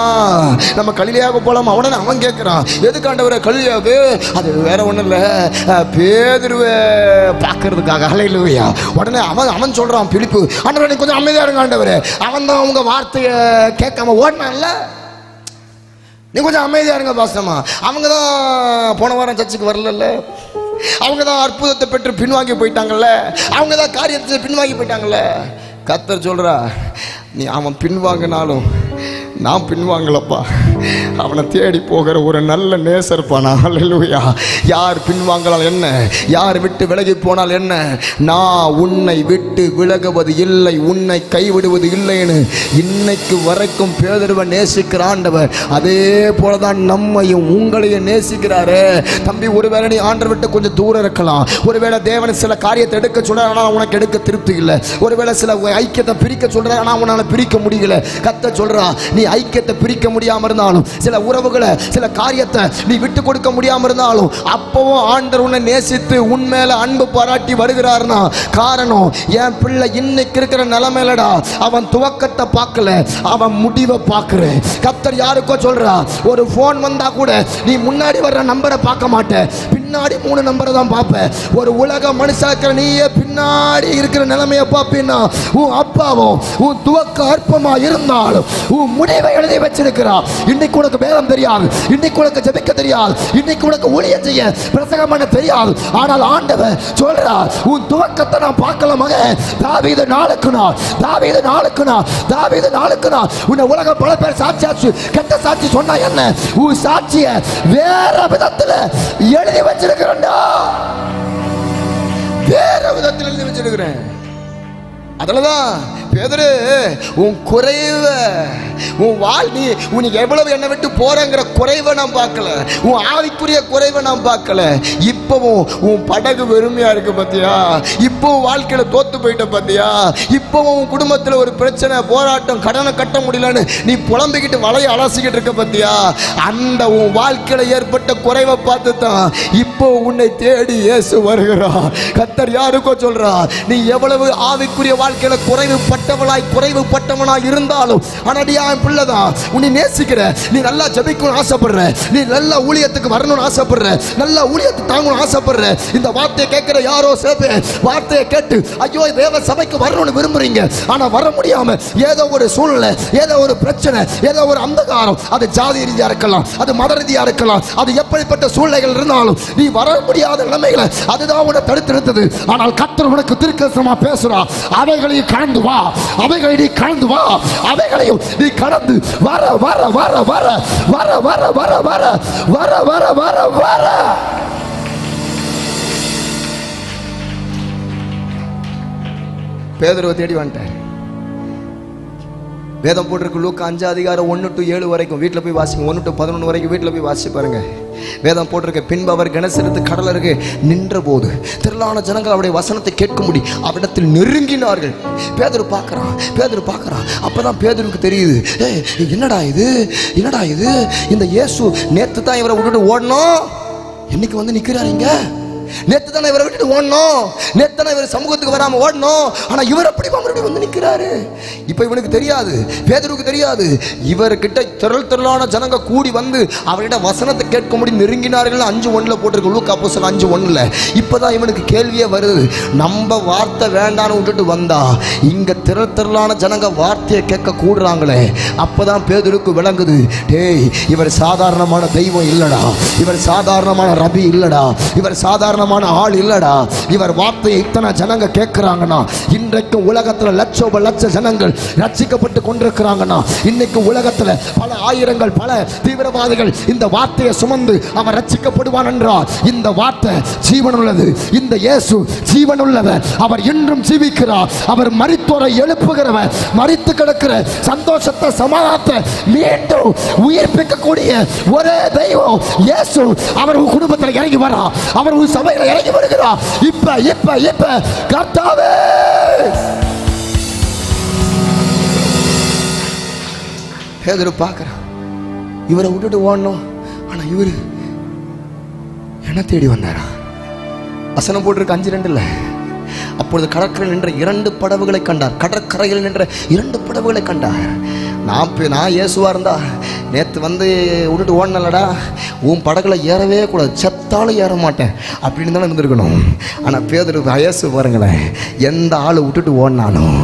உடனே அவன் கேட்கிறான், எதுக்கு ஆண்டவரே கலிலேயாவுக்கு? அது வேற ஒண்ணும் இல்லை, போனாங்கல்ல பேதுருவை பார்க்கறதுக்காக. ஹல்லேலூயா. உடனே அவன் சொல்றான், பிலிப்பு, ஆண்டவரே நீ கொஞ்சம் அமைதியா இருங்க ஆண்டவரே. அவன் தான் அவங்க வார்த்தையை கேட்காம ஓடினான்ல, நீ கொஞ்சம் அமைதியா இருங்க பாஸ்டமா. அவங்க தான் போன வாரம் சர்ச்சுக்கு வரல, அவங்க தான் அற்புதத்தை பெற்று பின்வாங்கி போயிட்டாங்கல்ல, அவங்க தான் காரியத்தை பின்வாங்கி போயிட்டாங்கல்ல. கர்த்தர் சொல்றா, நீ அவன் பின்வாங்கினாலும் நான் பின்வாங்கலப்பா. அவனை தேடி போகிற ஒரு நல்ல நேசர்ப்பானா. ஹல்லேலூயா. யார் பின்வாங்கலாம் என்ன, யார் விட்டு விலகி போனால் என்ன, நான் உன்னை விட்டு விலகுவது இல்லை, உன்னை கைவிடுவது இல்லைன்னு இன்னைக்கு வரைக்கும் பேதுருவை நேசிக்கிற ஆண்டவர் அதே போலதான் நம்மையும் உங்களையும் நேசிக்கிறாரு. தம்பி, ஒருவேளை நீ ஆண்டவர் விட்டு கொஞ்சம் தூரம் இருக்கலாம், ஒருவேளை தேவன் சில காரியத்தை எடுக்க சொல்ற, ஆனால் உனக்கு எடுக்க திருப்தி இல்லை, ஒருவேளை சில ஐக்கியத்தை பிரிக்க சொல்ற, ஆனால் உன்னால பிரிக்க முடியல. கர்த்தர் சொல்றா, நீ ஐக்கியத்தை பிரிக்க முடியாம இருந்தாலும், சில உறவுகளை சில காரியத்தை நீ விட்டு கொடுக்க முடியாம இருந்தாலும், அப்பவும் ஆண்டவர் உன்னை நேசித்து உன் மேல அன்பு பாராட்டி வருகிறார்னா காரணம், என் பிள்ளை இன்னைக்கு இருக்கிற நிலைமையிலடா அவன் துவக்கத்தை பார்க்கல, அவன் முடிவை பார்க்கிறேன். கர்த்தர் யாருக்கோ சொல்றா, ஒரு போன் வந்தா கூட நீ முன்னாடி வர்ற நம்பரை பார்க்க மாட்ட, பின்னாடி 3 நம்பரை தான் பார்ப்ப. ஒரு உலக மனுஷாக்கிற நீயே பின்னாடி இருக்கிற நிலைமையை பார்ப்பீன்னா, உன் அப்பாவோ உன் துவக்க அற்பமா இருந்தாலும் உன் முடிவை எழுதி வச்சிருக்கிறா. இன்னைக்கு உனக்கு வேதம் தெரியாது, இன்னைக்கு உனக்கு ஜெபிக்க தெரியாது, இன்னைக்கு உனக்கு ஊழியம் செய்ய பிரசங்கம் பண்ண தெரியாது, ஆனால் ஆண்டவர் சொல்றா, உன் துவக்கத்தை நான் பார்க்கல மகன். தாவீது நாளுக்கு நாள், தாவீது நாளுக்கு நாள், தாவீது நாளுக்கு நாள் உன்னை உலகம் பல பேர் சாட்சியாச்சு கெட்ட சாட்சி சொன்னா என்ன, உன் சாட்சிய வேற விதத்துல எழுதி வச்சிருக்கிறேன்டா, வேற விதத்தில் எழுதி வச்சிருக்கிறேன். அதுலதான் பேதுரு, உன் குறைவ, உன் நீ உனக்கு எவ்வளவு என்னை விட்டு போறங்கிற குறைவை நான் பார்க்கல, உன் ஆவிக்குரிய குறைவை நான் பார்க்கல. இப்பவும் உன் படகு வெறுமையா இருக்கு பாத்தியா, இப்பவும் வாழ்க்கையில தோத்து போயிட்ட பாத்தியா, இப்பவும் உன் குடும்பத்துல ஒரு பிரச்சனை, போராட்டம், கடனை கட்ட முடியலன்னு நீ புலம்பிக்கிட்டு வலையை அலசிக்கிட்டு இருக்க பாத்தியா, அந்த உன் வாழ்க்கையில ஏற்பட்ட குறைவை பார்த்து தான் இப்போ உன்னை தேடி இயேசு வருகிறார். கர்த்தர் யாருக்கோ சொல்றா, நீ எவ்வளவு ஆவிக்குரிய வாழ்க்கையில குறைவு பட்டவனாய் இருந்தாலும், ஆனாடியா என் பிள்ளைதான், உன்னை நேசிக்கிற, நீ நல்லா ஜெபிக்கணும்னு ஆசைப்படுற, நீ நல்ல ஊழியத்துக்கு வரணும்னு ஆசைப்படுற, நல்ல ஊழியத்தை தாங்கணும்னு ஆசைப்படுற, இந்த வார்த்தையை கேட்கிற யாரோ சேப்பே வார்த்தையை கேட்டு ஐயோ தேவ சபைக்கு வரணும்னு விரும்புறீங்க, ஆனா வர முடியாம ஏதோ ஒரு சூழ்நிலை, ஏதோ ஒரு பிரச்சனை, ஏதோ ஒரு அந்தகாரம், அது ஜாதி ரீதியா இருக்கலாம், அது மத ரீதியா இருக்கலாம், அது எப்படிப்பட்ட சூழ்நிலைகள் இருந்தாலும் நீ வர முடியாத நிலைமைகளை அதுதான் உன்னை தடுத்து நிறுத்தது. ஆனால் கர்த்தர் உனக்கு தீர்க்கதரிசனமா பேசுறா, அவைகளையும் கடந்து வா, அவைகளை நீ கடந்து வா, அவைகளையும் நீ கடந்து வர வர வர வர வர வர வர வர வர வர வர வர. பேதுருவை தேடி வந்துட்டார். வேதம் போட்டிருக்கு, லூக்கா 5 அதிகாரம் 1 to 7 வரைக்கும் வீட்டில் போய் வாசிங்க, 1 to 11 வரைக்கும் வீட்டில் போய் வாசி பாருங்க. வேதம் போட்டிருக்கு, பின்பு அவர் கனசரித்து கடல் அருகே நின்ற போது திரளான ஜனங்கள் அவருடைய வசனத்தை கேட்கும்படி அவரிடத்தில் நெருங்கினார்கள். பேதுரு பார்க்கறான். அப்பதான் பேதுருக்கு தெரியுது, என்னடா இது, இந்த இயேசு நேத்து தான் இவரை விட்டுட்டு ஓடணும், இன்னைக்கு வந்து நிக்கிறாருங்க. நேத்து தானே இவரை விட்டுட்டு ஓடணும், நேத்து தானே இவர் சமூகத்துக்கு வராம ஓடணும், ஆனா இவர் அப்படி மறுபடியும் வந்து நிக்கிறாரு. இப்ப இவனுக்கு தெரியாது, பேதுருக்கு தெரியாது, இவர்கிட்ட திரளான ஜனங்க கூடி வந்து அவர்கிட்ட வசனத்தை கேட்கும்படி நெருங்கினார்கள். 5:1 போட்டிருக்கு, லூக்கா அப்போஸ்தலர் 5:1. இப்பதான் இவனுக்கு கேள்வியே வருது, நம்ம வார்த்தை வேண்டான்னு விட்டுட்டு வந்தா இங்க திரளான ஜனங்க வார்த்தையை கேட்க கூடுறாங்களே. அப்பதான் பேதுருக்கு விளங்குது, டேய் இவர் சாதாரணமான தெய்வம் இல்லடா, இவர் சாதாரணமான ரபி இல்லடா, இவர் சாதாரண ஆள் இல்லடா, இவர் வார்த்தையை இத்தனை ஜனங்க கேட்கிறாங்கன்னா, இன்றைக்கு உலகத்துல லட்ச ஜனங்கள் ரட்சிக்கப்பட்டு கொண்டிருக்கிறாங்கன்னா, இன்னைக்கு உலகத்துல பல ஆயிரங்கள், பல தீவிரவாதிகள் இந்த வார்த்தையை சுமந்து அவன் ரட்சிக்கப்படுவான் என்றால், இந்த வார்த்தை ஜீவனுள்ளது, இந்த இயேசு ஜீவனுள்ளவர், அவர் இன்றும் ஜீவிக்கிறார், அவர் மரித்தோரை எழுப்புகிறவர், மரித்து கிடக்கிற சந்தோஷத்தை சமாதானத்தை மீண்டும் உயிர்ப்பிக்கக்கூடிய ஒரே தெய்வம் இயேசு. அவர் உன் குடும்பத்தில் இறங்கி வரா, அவர் உன் சபையில் இறங்கி வருகிறார். இப்ப கர்த்தாவே, பேதுரு பார்க்கிறான், இவரை விட்டுட்டு ஓடணும், ஆனா இவரு என்ன தேடி வந்தாரா. வசனம் போட்டிருக்கு 5:2. அப்பொழுது கடற்கரையில் நின்ற 2 படகுகளை கண்டார். கடற்கரையில் நின்ற 2 படகுகளை கண்டார். நான் இயேசுவா இருந்தா நேற்று வந்து விட்டுட்டு ஓடனலடா, உன் படகுல ஏறவே கூடாது, செத்தாலும் ஏற மாட்டேன் அப்படின்னு தானே இருந்திருக்கணும். ஆனால் பேதுரு வயசு பாருங்களேன், எந்த ஆள் விட்டுட்டு ஓடினாலும்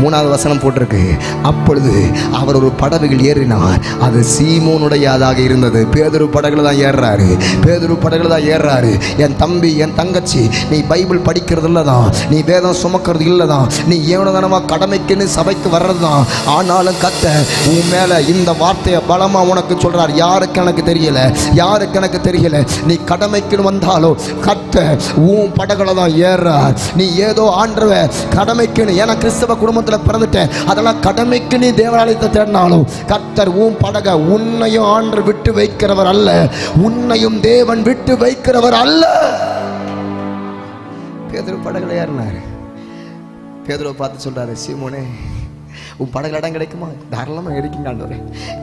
3வது வசனம் போட்டிருக்கு, அப்பொழுது அவர் ஒரு படகுகள் ஏறினார், அது சீமோனுடையதாக இருந்தது. பேதுரு படகுல தான் ஏறுறாரு, பேதுரு படகுல தான் ஏறுறாரு. என் தம்பி, என் தங்கச்சி, நீ பைபிள் படிக்கிறது இல்லதான், நீ வேதம் சுமக்கிறது இல்லதான், நீ ஏனோ கடமைக்குன்னு சபைக்கு வர்றது தான். ஆனாலும் கர்த்தர் உன் மேல இந்த வார்த்தையை பலமா உனக்கு சொல்றார். யாருக்கு எனக்கு தெரியல, யாருக்கு எனக்கு தெரியல, நீ கடமைக்குன்னு வந்தாலும் கர்த்தர் உன் படகுல தான் ஏறுறார். நீ ஏதோ ஆண்டவ கடமைக்குன்னு, ஏன்னா கிறிஸ்தவ குடும்பத்தில் பிறந்துட்டேன், அதெல்லாம் கடமைக்கு நீ தேவாலயத்தை தேடினாலும் கர்த்தர் உன் படகை உன்னையும் ஆண்டு விட்டு வைக்கிறவர் அல்ல, உன்னையும் தேவன் விட்டு வைக்கிறவர் அல்ல. பேதுரு படகுல ஏறினார். பேதுருவை பார்த்து சொல்றாரு, சீமோனே, உன் படகுல இடம் கிடைக்குமா? தாராளமாக இருக்குங்க ஆண்டவரே.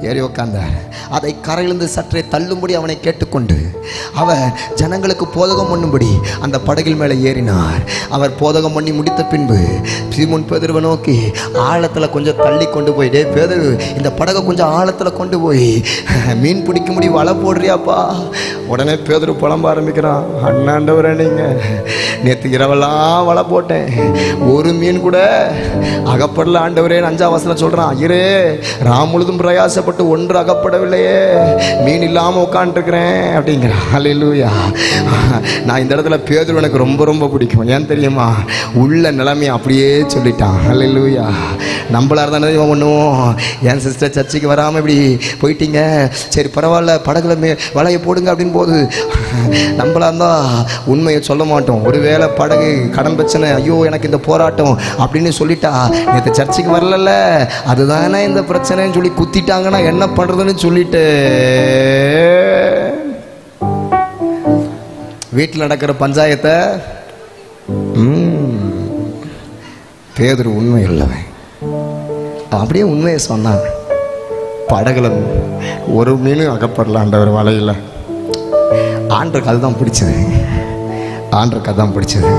ஏறி உட்கார்ந்தார். அதை கரையிலிருந்து சற்றே தள்ளும்படி அவனை கேட்டுக்கொண்டு அவர் ஜனங்களுக்கு போதகம் பண்ணும்படி அந்த படகில் மேலே ஏறினார். அவர் போதகம் பண்ணி முடித்த பின்பு சீமோன் பேதுருவை நோக்கி ஆழத்தில் கொஞ்சம் தள்ளி கொண்டு போய், டே பேதுரு, இந்த படகை கொஞ்சம் ஆழத்தில் கொண்டு போய் மீன் பிடிக்க முடியும், வலை போடுறியாப்பா? உடனே பேதுரு புலம்ப ஆரம்பிக்கிறான், அண்ணாண்டவரே, நீங்கள் நேற்று இரவெல்லாம் வலை போட்டேன், ஒரு மீன் கூட அகப்படல ஆண்டவரே. 5ஆம் வசனம் சொல்றான், ஐயரே, ராம் முழுதும் பிரயாசப்பட்டு ஒன்று அகப்படவில்லையே, மீன் இல்லாமல் உட்காந்துருக்கிறேன் அப்படிங்கிறான். அல்லேலூயா. நான் இந்த இடத்துல பேதுரு எனக்கு ரொம்ப ரொம்ப பிடிக்கும். ஏன் தெரியுமா? உள்ள நிலைமையை அப்படியே சொல்லிட்டான். அல்லேலூயா. நம்மளா இருந்தானே இவன் பண்ணுவோம், என் சிஸ்டர் சர்ச்சைக்கு வராமல் இப்படி போயிட்டீங்க, சரி பரவாயில்ல, படகுல வலையை போடுங்க அப்படின்னு போது நம்மளா இருந்தா உண்மையை சொல்ல மாட்டோம். ஒருவேளை படகு கடன் பிரச்சனை, ஐயோ எனக்கு இந்த போராட்டம் அப்படின்னு சொல்லிட்டா, நேற்று சர்ச்சைக்கு வரல, அதுதானே இந்த பிரச்சனைன்னு சொல்லி குத்திட்டாங்கன்னா என்ன பண்றதுன்னு சொல்லிட்டு வீட்டில் நடக்கிற பஞ்சாயத்தை பேதுரு உண்மை இல்லவன் அப்படியே உண்மையை சொன்னான். படகுல ஒரு மீன் அகப்படல ஆண்டவர் வலையில். ஆண்டருக்கு அதுதான் பிடிச்சது, ஆண்டருக்கு அதுதான் பிடிச்சது.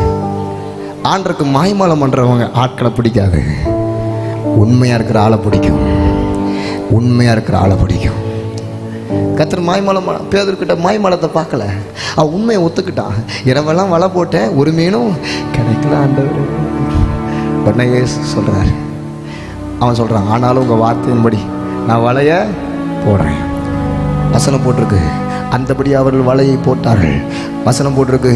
ஆண்டருக்கு மாய்மாலம் பண்ணுறவங்க ஆட்களை பிடிக்காது, உண்மையாக இருக்கிற ஆளை பிடிக்கும், உண்மையாக இருக்கிற ஆளை பிடிக்கும். கர்த்தர் மாய்மாலம் பேதுருக்கிட்ட மாய்மாலத்தை பார்க்கல, அவன் உண்மையை ஒத்துக்கிட்டான். இரவெல்லாம் வலை போட்டேன், ஒரு மீனும் கிடைக்கல ஆண்டவர். உடனே சொல்கிறார், அவன் சொல்கிறான், ஆனாலும் உங்கள் வார்த்தையின்படி நான் வலைய போடுறேன். வசனம் போட்டிருக்கு, அந்தபடி அவர்கள் வலையை போட்டார்கள். வசனம் போட்டிருக்கு,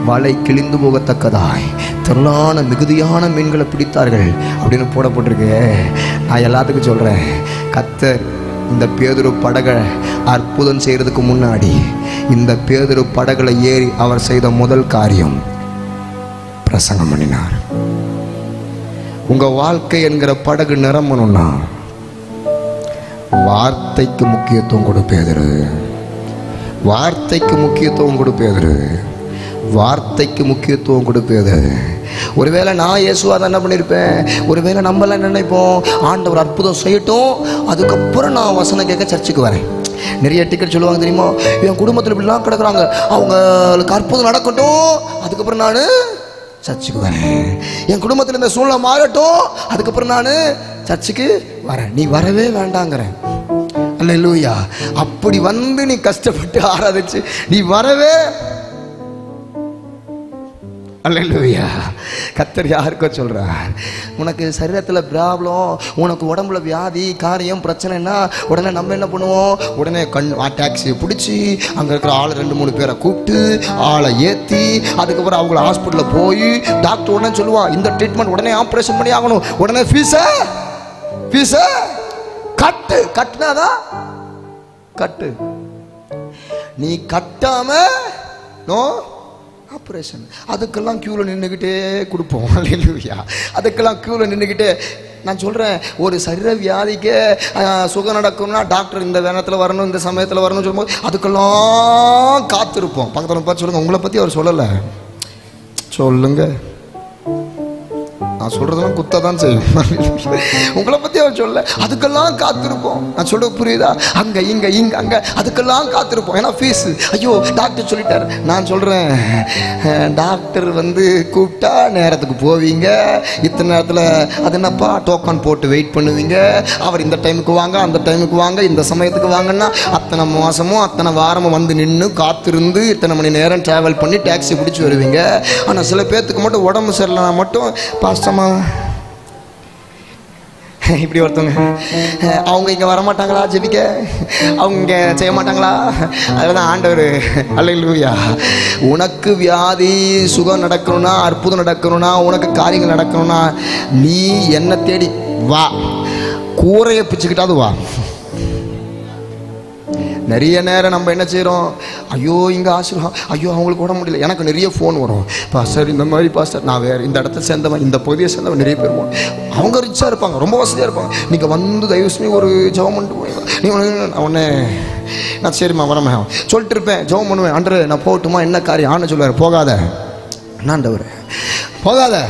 வலை கிழிந்து போகத்தக்கதாய் திரளான மிகுதியான மீன்களை பிடித்தார்கள் அப்படின்னு போடப்பட்டிருக்கு. நான் எல்லாத்துக்கும் சொல்கிறேன், கர்த்தர் இந்த பேதுரு படகை அற்புதம் செய்கிறதுக்கு முன்னாடி இந்த பேதுரு படகுல ஏறி அவர் செய்த முதல் காரியம் பிரசங்கம் பண்ணினார். உங்கள் வாழ்க்கை என்கிற படகு நிரம்பணும்னா வார்த்தைக்கு முக்கியத்துவம் கொடுப்பேதுரு, வார்த்தைக்கு முக்கியத்துவம் கொடுப்பேதுரு, வார்த்தைக்கு முக்கியத்துவம் கொடுப்பேது. ஒருவேளை நான் இயேசுவா தான் என்ன பண்ணியிருப்பேன், ஒருவேளை நம்மளாம் நினைப்போம், ஆண்டவர் அற்புதம் செய்யட்டும், அதுக்கப்புறம் நான் வசனம் கேட்க சர்ச்சுக்கு வரேன். நிறைய டிக்கெட் சொல்லுவாங்க தெரியுமா, என் குடும்பத்தில் இப்படிலாம் கிடக்குறாங்க, அவங்களுக்கு அற்புதம் நடக்கட்டும், அதுக்கப்புறம் நான் சர்ச்சுக்கு வரேன். என் குடும்பத்தில் இந்த சூழ்நிலை மாறட்டும், அதுக்கப்புறம் நான் சர்ச்சுக்கு வரேன். நீ வரவே வேண்டாங்கிறேன். அல்லேலூயா. அப்படி வந்து நீ கஷ்டப்பட்டு ஆராதிச்சு நீ வரவே, அல்லேலூயா. கர்த்தர் யாருக்கோ சொல்றார், உனக்கு சரீரத்தில் ப்ராப்ளம், உனக்கு உடம்புல வியாதி காரியம் பிரச்சனைன்னா உடனே நம்ம என்ன பண்ணுவோம், உடனே டாக்ஸியை பிடிச்சி அங்கே இருக்கிற ஆள் 2-3 பேரை கூப்பிட்டு ஆளை ஏற்றி அதுக்கப்புறம் அவங்கள ஹாஸ்பிட்டலில் போய் டாக்டர் உடனே சொல்லுவான், இந்த ட்ரீட்மெண்ட் உடனே ஆப்ரேஷன் பண்ணி ஆகணும், உடனே ஃபீஸை கட்டு, கட்டுனாதான் கட்டு, நீ கட்டாம நோ ஆப்ரேஷன். அதுக்கெல்லாம் கியூவில் நின்றுக்கிட்டே கொடுப்போம். அல்லேலூயா. அதுக்கெல்லாம் கியூவில் நின்றுக்கிட்டே நான் சொல்கிறேன், ஒரு சரீர வியாதிக்கு சுகம் நடக்கும்னா டாக்டர் இந்த நேரத்தில் வரணும், இந்த சமயத்தில் வரணும்னு சொல்லும்போது அதுக்கெல்லாம் காத்திருப்போம். பக்கத்தில் பார்த்து சொல்லுங்கள், உங்களை பற்றி அவர் சொல்லலை, சொல்லுங்க. நான் சொல்றதெல்லாம் குத்த தான் செய்யும். உங்களை பத்தி அவன் சொல்ல, அதுக்கெல்லாம் காத்திருப்போம். நான் சொல்றது புரியுதா? அங்க இங்க இங்க அங்க அதுக்கெல்லாம் காத்திருப்போம். ஏன்னா ஃபீஸ், ஐயோ டாக்டர் சொல்லிட்டாரு. நான் சொல்றேன், டாக்டர் வந்து கூப்பிட்டா நேரத்துக்கு போவீங்க, இத்தனை நேரத்தில் அது என்னப்பா டோக்கன் போட்டு வெயிட் பண்ணுவீங்க, அவர் இந்த டைமுக்கு வாங்க அந்த டைமுக்கு வாங்க இந்த சமயத்துக்கு வாங்கன்னா அத்தனை மாசமும் அத்தனை வாரமும் வந்து நின்று காத்திருந்து இத்தனை மணி நேரம் டிராவல் பண்ணி டாக்ஸி பிடிச்சி வருவீங்க. ஆனால் சில பேர்த்துக்கு மட்டும் உடம்பு சரியில்லைனா மட்டும் பாஸ்டமா இப்படி ஒருத்தவங்க, அவங்க இங்கே வரமாட்டாங்களா ஜெபிக்க, அவங்க இங்கே செய்ய மாட்டாங்களா? அதுதான் ஆண்டவர் அல்லேலூயா, உனக்கு வியாதி சுகம் நடக்கணும்னா, அற்புதம் நடக்கணும்னா, உனக்கு காரியங்கள் நடக்கணும்னா நீ என்ன தேடி வா, கூரையை பிச்சுக்கிட்டாது வா. நிறைய நேரம் நம்ம என்ன செய்கிறோம், ஐயோ இங்கே ஆசீர்வாதம், ஐயோ அவங்களுக்கு உட முடியல. எனக்கு நிறைய ஃபோன் வரும், பாஸ்டர் இந்த மாதிரி பாஸ்டர் நான் வேறு இந்த இடத்த சேர்ந்தவன், இந்த பகுதியை சேர்ந்தவன் நிறைய பேர் போகணும். அவங்க ரிச்சாக இருப்பாங்க, ரொம்ப வசதியாக இருப்பாங்க. நீங்கள் வந்து தயவு செஞ்சு ஒரு ஜெபம் பண்ணிட்டு போய் நீ உடனே நான் சரிம்மா வரமே சொல்லிட்டு இருப்பேன், ஜெபம் பண்ணுவேன். அன்று நான் போகட்டுமா, என்ன காரியம் ஆன்னு சொல்லுவார். போகாத என்னாண்டவர், போகாத.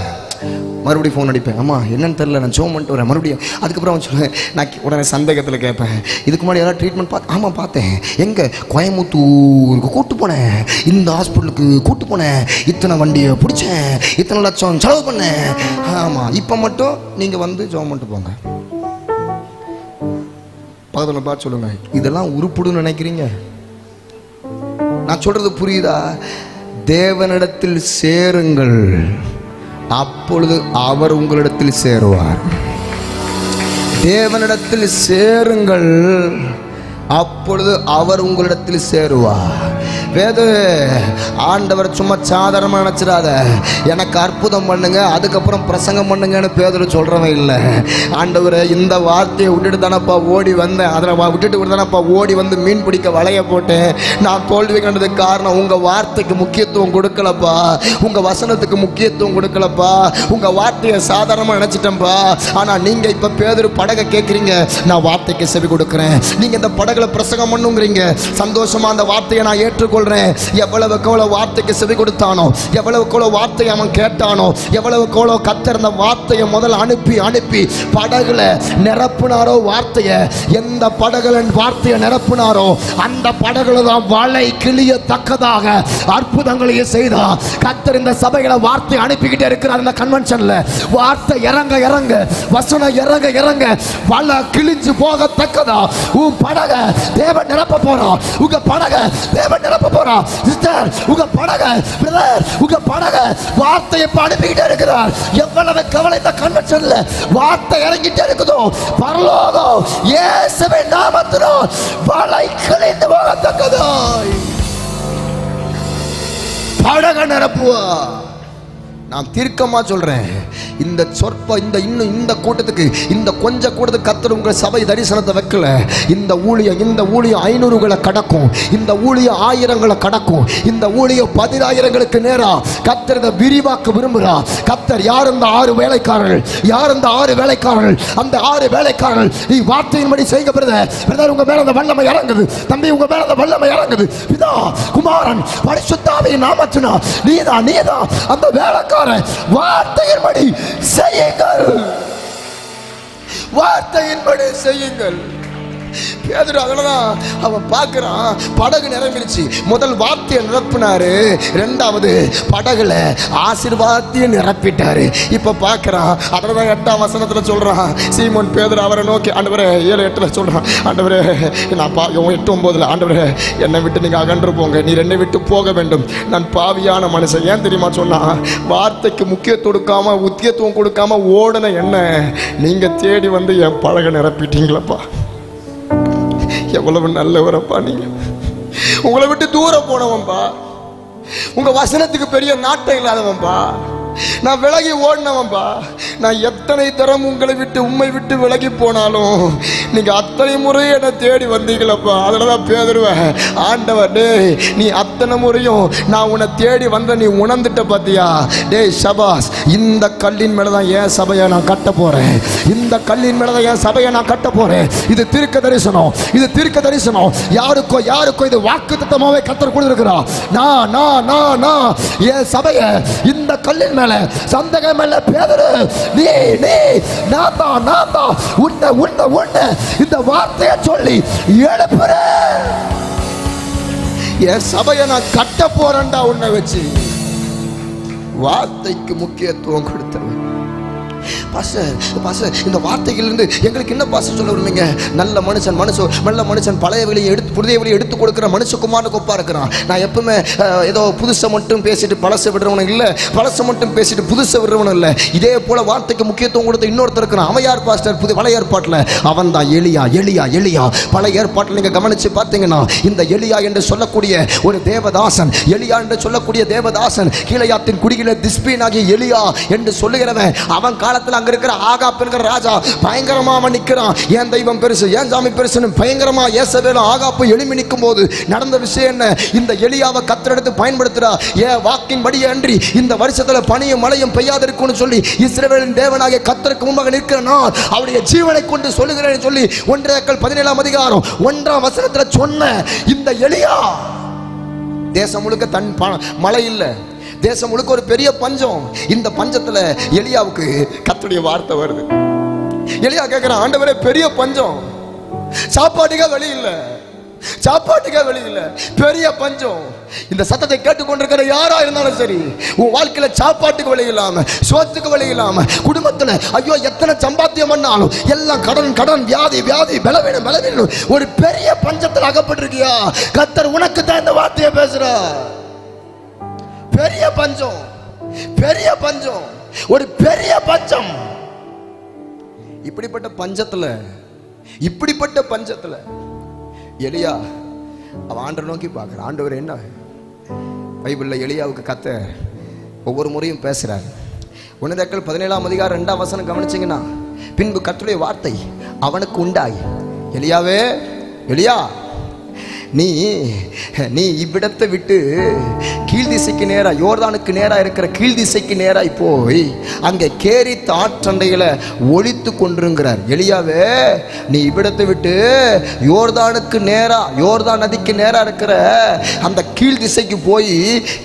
மறுபடியும் ஃபோன் அடிப்பேன், அம்மா என்னன்னு தெரில, நான் ஜோம் பண்ணிட்டு வரேன் மறுபடியும். அதுக்கப்புறம் அவன் சொல்லுவேன், நான் உடனே சந்தேகத்தில் கேட்பேன், இதுக்கு முன்னாடி யாராவது ட்ரீட்மெண்ட் பார்த்து? ஆமாம் பார்த்தேன். எங்கே? கோயம்புத்தூருக்கு கூப்பிட்டு போனேன், இந்த ஹாஸ்பிட்டலுக்கு கூப்பிட்டு போனேன், இத்தனை வண்டியை பிடிச்சேன், இத்தனை லட்சம் செலவு பண்ணேன். ஆமாம், இப்போ மட்டும் நீங்கள் வந்து ஜோம் பண்ணிட்டு போங்க. பக்கத்தில் பார்த்து சொல்லுங்க, இதெல்லாம் உருப்புடுன்னு நினைக்கிறீங்க? நான் சொல்கிறது புரியுதா? தேவனிடத்தில் சேருங்கள், அப்பொழுது அவர் உங்களிடத்தில் சேருவார். தேவனிடத்தில் சேருங்கள், அப்பொழுது அவர் உங்களிடத்தில் சேருவார். வேத ஆண்டவர் சும்மா சாதாரணமாக நினச்சிடாத, எனக்கு அற்புதம் பண்ணுங்க அதுக்கப்புறம் பிரசங்கம் பண்ணுங்கன்னு பேதுரு சொல்கிறவன் இல்லை. ஆண்டவரை இந்த வார்த்தையை விட்டுட்டு தானப்பா ஓடி வந்தேன், அதில் விட்டுட்டு தானப்பா ஓடி வந்து மீன் பிடிக்க வலைய போட்டேன். நான் தோல்வி கண்டதுக்கு காரணம் உங்கள் வார்த்தைக்கு முக்கியத்துவம் கொடுக்கலப்பா, உங்கள் வசனத்துக்கு முக்கியத்துவம் கொடுக்கலப்பா, உங்கள் வார்த்தையை சாதாரணமாக நினச்சிட்டேன்ப்பா. ஆனால் நீங்கள் இப்போ பேதுரு படகை கேட்குறீங்க, நான் வார்த்தைக்கு செவி கொடுக்குறேன். நீங்கள் இந்த படகுல பிரசங்கம் பண்ணுங்கிறீங்க, சந்தோஷமாக அந்த வார்த்தையை நான் ஏற்றுக்கொள்கிறேன். எவ்வளவுக்கு எவ்வளவு வார்த்தைக்கு செவி கொடுத்தானோ, எவ்வளவுக்கு எவ்வளவு வார்த்தையை அவன் கேட்டானோ, எவ்வளவுக்கு எவ்வளவு கர்த்தர் அந்த வார்த்தையை முதல் அனுப்பி அனுப்பி படகுல நிரப்புனாரோ, வார்த்தையை எந்த படகுல வார்த்தையை நிரப்புனாரோ அந்த படகுல தான் வலை கிளியத்தக்கதாக அற்புதங்களையே செய்தார் கர்த்தர். இந்த சபைகளை வார்த்தை அனுப்பிக்கிட்டே இருக்கிறார். இந்த கன்வென்ஷன்ல வார்த்தை இறங்க இறங்க, வசனம் இறங்க இறங்க, வலை கிழிஞ்சு போகத்தக்கதா உன் படக தேவன் நிரப்ப போறான். உங்க படக தேவன் நிரப்ப போறான். சிஸ்டர் உங்க படக, பிரதர் உங்க படக வார்த்தையை அனுப்பிக்கிட்டே இருக்கிறார். எவ்வளவு கவலை இந்த கன்வென்ஷன்ல வார்த்தை இறங்கிட்டே இருக்குதோ, பரலோகம் இயேசுவின் நாமத்தினால் வலை கிழிந்து போகத்தக்கதா படக நிரப்புவா. நான் தீர்க்கமா சொல்றேன், இந்த சொற்ப இந்த கூட்டத்துக்கு, இந்த கொஞ்ச கூட்டத்துக்கு கர்த்தர் உங்கள் சபை தரிசனத்தை வைக்கல. இந்த ஊழியம் 500களை கடக்கும், இந்த ஊழியம் 1000களை கடக்கும், இந்த ஊழியம் 10,000களுக்கு நேரா கர்த்தர் இதை விரிவாக்க விரும்புகிறார். கர்த்தர் யார் இந்த 6 வேலைக்காரர்கள், யார் இந்த 6 வேலைக்காரர்கள்? அந்த 6 வேலைக்காரர்கள் நீ வார்த்தையின்படி செய்ய பிரதர், உங்க மேல அந்த வல்லமை இறங்குது. தம்பி உங்க மேல அந்த வல்லமை இறங்குது. பிதா குமாரன் பரிசுத்தாவியின் நாமத்தினால் நீதான் அந்த வேலைக்காரன். வார்த்தையின்படி செய்யுங்கள், வார்த்தையின்படி செய்யுங்கள். பேதுரு அதனாலதான் அவன் பார்க்கிறான், படகு நிரம்பிடுச்சு. முதல் வார்த்தையை நிரப்பினாரு, 2வது படகுல ஆசீர்வாதத்தையே நிரப்பிட்டாரு. இப்ப பார்க்கிறான், அதனாலதான் 8ஆம் வசனத்துல சொல்றான், சீமோன் பேதுரு அவரை நோக்கி, ஆண்டவரே 7:8 சொல்றான், ஆண்டவரே நான் 8:9 ஆண்டவரே என்னை விட்டு நீங்க அகன்று போங்க, நீர் என்னை விட்டு போக வேண்டும், நான் பாவியான மனுஷன். ஏன் தெரியுமா சொன்னான்? வார்த்தைக்கு முக்கியத்துவம் கொடுக்காம ஓடன என்ன நீங்க தேடி வந்து என் படகை நிரப்பிட்டீங்களப்பா. எவ்வளவு நல்லவரப்பா நீங்க. உங்களை விட்டு தூரம் போனவன்பா, உங்க வசனத்துக்கு பெரிய நாட்டம் இல்லாதவன்பா, நான் விலகி ஓடினவன்பா. நான் எத்தனை தரம் உங்களை விட்டு உண்மை விட்டு விலகி போனாலும் நீங்க அத்தனை முறை என்னை தேடி வந்தீங்களப்பா. அதனாலதான் பேதுருவேன், ஆண்டவர் டே நீ அத்தனை முறையும் நான் உன்னை தேடி வந்த நீ உணர்ந்துட்ட பாத்தியா? டே சபாஸ், இந்த கல்லின் மேலதான் என் சபையை நான் கட்ட போறேன், இந்த கல்லின் மேலதான் என் சபையை நான் கட்ட போறேன். இது தீர்க்க தரிசனம், இது தீர்க்க தரிசனம். யாருக்கோ இது வாக்குத்தத்தமாவே கர்த்தர் கொடுத்திருக்கிறார். நான் என் சபையை இந்த கல்லின் மேல சந்தேகம் இல்ல பேதுரு, நீ நீ நான் தான் உன்னை இந்த வார்த்தையை சொல்லி எழுப்புற. என் சபையை நான் கட்ட போறேன்டா உன்னை வச்சு. வார்த்தைக்கு முக்கியத்துவம் கொடுத்தவன். இந்த வார்த்தைகளிலிருந்து எங்களுக்கு என்ன பாச சொல்ல விரும்புங்க? நல்ல மனுஷன் பழைய வழியை எடுத்து புதிய வழியை எடுத்து கொடுக்குற மனுஷகுமாரனுக்கு ஒப்பா இருக்கிறான். நான் எப்பவுமே ஏதோ புதுசை மட்டும் பேசிட்டு பழசை விடுறவனும் இல்லை, பழசை மட்டும் பேசிட்டு புதுசை விடுறவனும் இல்லை. இதே போல வார்த்தைக்கு முக்கியத்துவம் கொடுத்த இன்னொருத்தர் இருக்கிறான். அவன் யார் பாஸ்டர்? பழைய ஏற்பாட்டில் அவன் தான் எலியா. பழைய ஏற்பாட்டில் நீங்க கவனிச்சு பார்த்தீங்கன்னா இந்த எலியா என்று சொல்லக்கூடிய ஒரு தேவதாசன், எலியா என்று சொல்லக்கூடிய தேவதாசன் கீழையாத்தின் குடியில திஸ்பீன் ஆகிய எலியா என்று சொல்லுகிறவன், அவன் காலத்தில் அங்க இருக்கிற ஆகாப் என்கிற ராஜா பயங்கரமா நிற்கிறான். ஏன் தெய்வம் பெருசு, ஏன் சாமி பெருசுன்னு பயங்கரமா ஏசபேலும் ஆகாப்பு எழுமி நிற்கும் போது நடந்த விஷயம் என்ன? இந்த எலியாவை கர்த்தர் எடுத்து பயன்படுத்துறா. ஏன் வாக்கின் படியே அன்றி இந்த வருஷத்துல பனியும் மழையும் பெய்யாதிருக்கும்னு சொல்லி இஸ்ரவேலின் தேவனாகிய கர்த்தருக்கு முன்பாக நிற்கிற நான் அவருடைய ஜீவனை கொண்டு சொல்லுகிறேன் சொல்லி 1 17 அதிகாரம் 1 வசனத்துல சொன்ன இந்த எலியா, தேசம் முழுக்க மழை இல்லை, தேசம் முழுக்க ஒரு பெரிய பஞ்சம். இந்த பஞ்சத்துல எலியாவுக்கு கர்த்தருடைய வார்த்தை வருது. எலியா கேட்கிறான், ஆண்டவரே பெரிய பஞ்சம், சாப்பாட்டுக்கே வழி இல்லை, பெரிய பஞ்சம். இந்த சத்தத்தை கேட்டுக்கொண்டிருக்கிற யாரா இருந்தாலும் சரி, உன் வாழ்க்கையில சாப்பாட்டுக்கு வழி இல்லாம, சோத்துக்கு வழி இல்லாம, குடும்பத்துல ஐயோ எத்தனை சம்பாத்தியம் பண்ணாலும் எல்லாம் கடன், வியாதி, பலவீனம், ஒரு பெரிய பஞ்சத்தில் அகப்பட்டிருக்கியா? கர்த்தர் உனக்கு தான் இந்த வார்த்தையை பேசுறா. பெரிய பஞ்சம், ஒரு பெரிய பஞ்சம். இப்படிப்பட்ட பஞ்சத்துல எலியா அவன் ஆண்டவரை நோக்கி பார்க்கிறான். ஆண்டவர் என்ன? பைபிள்ல எலியாவுக்கு கர்த்தர் ஒவ்வொரு முறையும் பேசுறாரு. 1 17 அதிகாரம் 2 வசனம் கவனிச்சீங்கன்னா, பின்பு கர்த்தருடைய வார்த்தை அவனுக்கு உண்டாய், எலியா நீ இவ்விடத்தை விட்டு கீழ்திசைக்கு நேராக, யோர்தானுக்கு நேராக இருக்கிற கீழ்திசைக்கு நேராய் போய் அங்கே கேரித் ஆற்றண்டைகளை ஒழித்து கொண்டிருக்கிறார். எலியாவே நீ இவ்விடத்தை விட்டு யோர்தானுக்கு நேராக, யோர்தான் நதிக்கு நேராக இருக்கிற அந்த கீழ்திசைக்கு போய்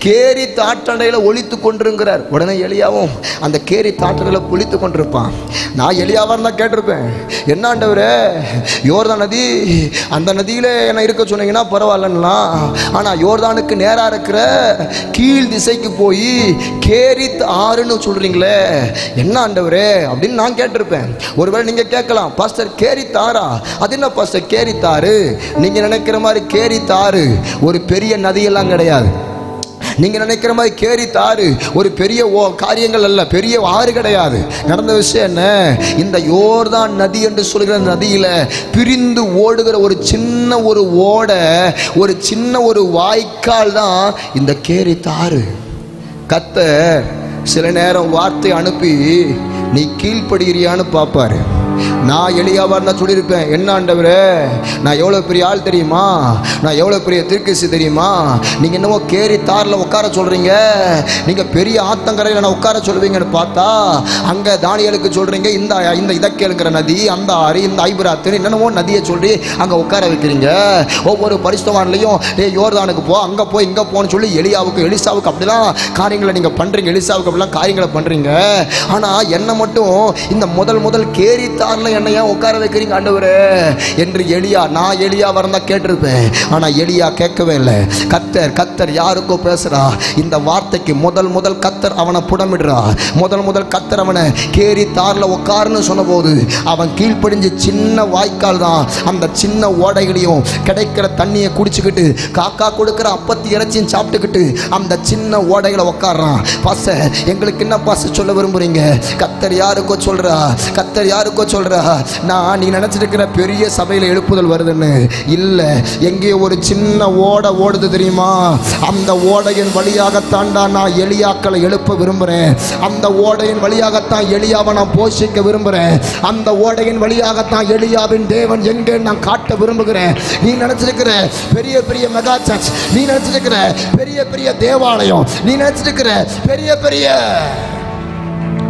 கேரித் ஆற்றண்டைகளை ஒழித்து கொண்டிருக்கிறார். உடனே எலியாவும் அந்த கேரித் ஆற்றண்டைகளை ஒழித்து கொண்டிருப்பான். நான் எலியாவாக தான் கேட்டிருப்பேன், என்ன ஆண்டவரே யோர்தான் நதி, அந்த நதியில என்ன இருக்க சொன்னீங்கன்னா பரவாயில்லலாம், ஆனா யோர்தானுக்கு நேரா இருக்கிற கீழ் திசைக்கு போய் கேரித் ஆறுன்னு சொல்றீங்களே, என்ன ஆண்டவரே அப்படின்னு நான் கேட்டிருப்பேன். ஒருவேளை நீங்க கேட்கலாம், பாஸ்டர் கேரித் ஆறா? அது என்ன பாஸ்டர் கேரித் ஆறு? நீங்க நினைக்கிற மாதிரி கேரித் ஆறு ஒரு பெரிய நதியெல்லாம் கிடையாது. நீங்க நினைக்கிற மாதிரி கேரித் ஆறு ஒரு பெரிய காரியங்கள் அல்ல, பெரிய ஆறு கிடையாது. நடந்த விஷயம் என்ன? இந்த யோர்தான் நதி என்று சொல்கிற நதியில பிரிந்து ஓடுகிற ஒரு சின்ன ஒரு ஓடை, ஒரு சின்ன ஒரு வாய்க்கால் தான் இந்த கேரித் ஆறு. கர்த்தர் சில நேரம் வார்த்தை அனுப்பி நீ கீழ்ப்படுகிறியான்னு பார்ப்பாரு. நான் எலியாவா இருந்தா சொல்லியிருப்பேன், என்ன ஆண்டவரே நான் எவ்வளவு பெரிய ஆள் தெரியுமா, நான் எவ்வளவு பெரிய தீர்க்கதரிசி தெரியுமா, நீங்க என்னமோ கேரித் ஆறுல உட்கார சொல்றீங்க, நீங்க பெரிய ஆத்தங்கரையில நான் உட்கார சொல்லுவீங்கன்னு பார்த்தா அங்க தானியேலுக்கு சொல்றீங்க இந்த இதக்கேலுங்கிற நதி, அந்த ஆறு, இந்த ஐபிராத்து என்னென்னமோ நதியை சொல்லி அங்க உட்கார வைக்கிறீங்க. ஒவ்வொரு பரிசுத்தவான்லையும் யோர்தானுக்கு போ, அங்க போய் இங்க போன்னு சொல்லி எலிசாவுக்கு அப்படிலாம் காரியங்களை நீங்க பண்றீங்க, எலிசாவுக்கு அப்படிலாம் காரியங்களை பண்றீங்க. ஆனா என்ன மட்டும் இந்த முதல் கேரித் ஆறுல என்ன ஏன் உட்கார வைக்கிறீங்க ஆண்டவரே என்று நான் எலியாவா இருந்தா கேட்டிருப்பேன். ஆனா எலியா கேட்கவே இல்லை. கர்த்தர் யாருக்கோ பேசுறா. இந்த வார்த்தைக்கு முதல் கர்த்தர் அவனை புடமிடுறா. முதல் கர்த்தர் அவனை கேரித் ஆறுல உட்காருன்னு சொன்ன போது அவன் கீழ்ப்படிஞ்சு சின்ன வாய்க்கால் தான், அந்த சின்ன ஓடைகளையும் கிடைக்கிற தண்ணியை குடிச்சுக்கிட்டு காக்கா கொடுக்கிற அப்பத்தி இறைச்சியும் சாப்பிட்டுக்கிட்டு அந்த சின்ன ஓடைகளை உட்காடுறான். பாச எங்களுக்கு என்ன பாச சொல்ல விரும்புறீங்க? கர்த்தர் யாருக்கோ சொல்றா, நான் நீ நினைச்சிருக்கிற பெரிய சபையில எழுப்புதல் வருதுன்னு இல்ல, எங்கே ஒரு சின்ன ஓடை ஓடுது தெரியுமா? அந்த ஓடையின் வழியாகத்தாண்டா நான் எலியாக்களை எழுப்ப விரும்புறேன். அந்த ஓடையின் வழியாகத்தான் எலியாவை நான் போஷிக்க விரும்புறேன். அந்த ஓடையின் வழியாகத்தான் எலியாவின் தேவன் எங்கே நான் காட்ட விரும்புகிறேன். நீ நினைச்சிருக்கிற பெரிய மெகா சர்ச், நீ நினைச்சிருக்கிற பெரிய தேவாலயம், நீ நினைச்சிருக்கிற பெரிய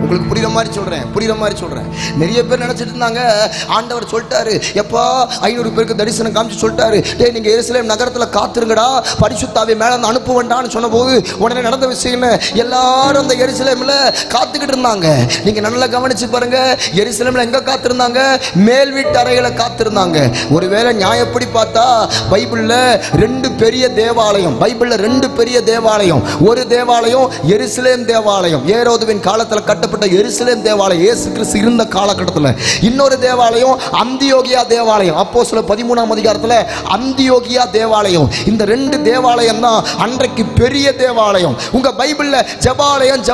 உங்களுக்கு புரியுற மாதிரி சொல்றேன். நிறைய பேர் நினைச்சிட்டு இருந்தாங்க, ஆண்டவர் சொல்லிட்டாரு, எப்பா 500 பேருக்கு தரிசனம் காமிச்சு சொல்லிட்டாரு, டேய் நீங்க எருசலேம் நகரத்துல காத்துருங்கடா, பரிசுத்தாவி மேல இருந்து அனுப்புவேண்டான்னு சொன்ன போது உடனே நடந்த விஷயம் எல்லாரும் அந்த எருசலேம்ல காத்துக்கிட்டு இருந்தாங்க. நீங்க நல்லா கவனிச்சு பாருங்க, எருசலேம்ல எங்க காத்திருந்தாங்க? மேல் வீட்டு அறையில காத்திருந்தாங்க. ஒருவேளை நியாயப்படி பார்த்தா பைபிள்ல 2 பெரிய தேவாலயம், ஒரு தேவாலயம் எருசலேம் தேவாலயம், ஏரோதுவின் காலத்துல கட்டப்பட்ட எருசலேம் தேவாலயம், இயேசு கிறிஸ்து இருந்த காலகட்டத்தில். இன்னொரு தேவாலயம் அந்தியோகியா தேவாலயம், அப்போஸ்தலர் 13ஆம் அதிகாரத்தில் அந்தியோகியா தேவாலயம். இந்த 2 தேவாலயம் தான் அன்றைக்கு பெரிய தேவாலயம். உங்க பைபிள்ல ஜபாலயம்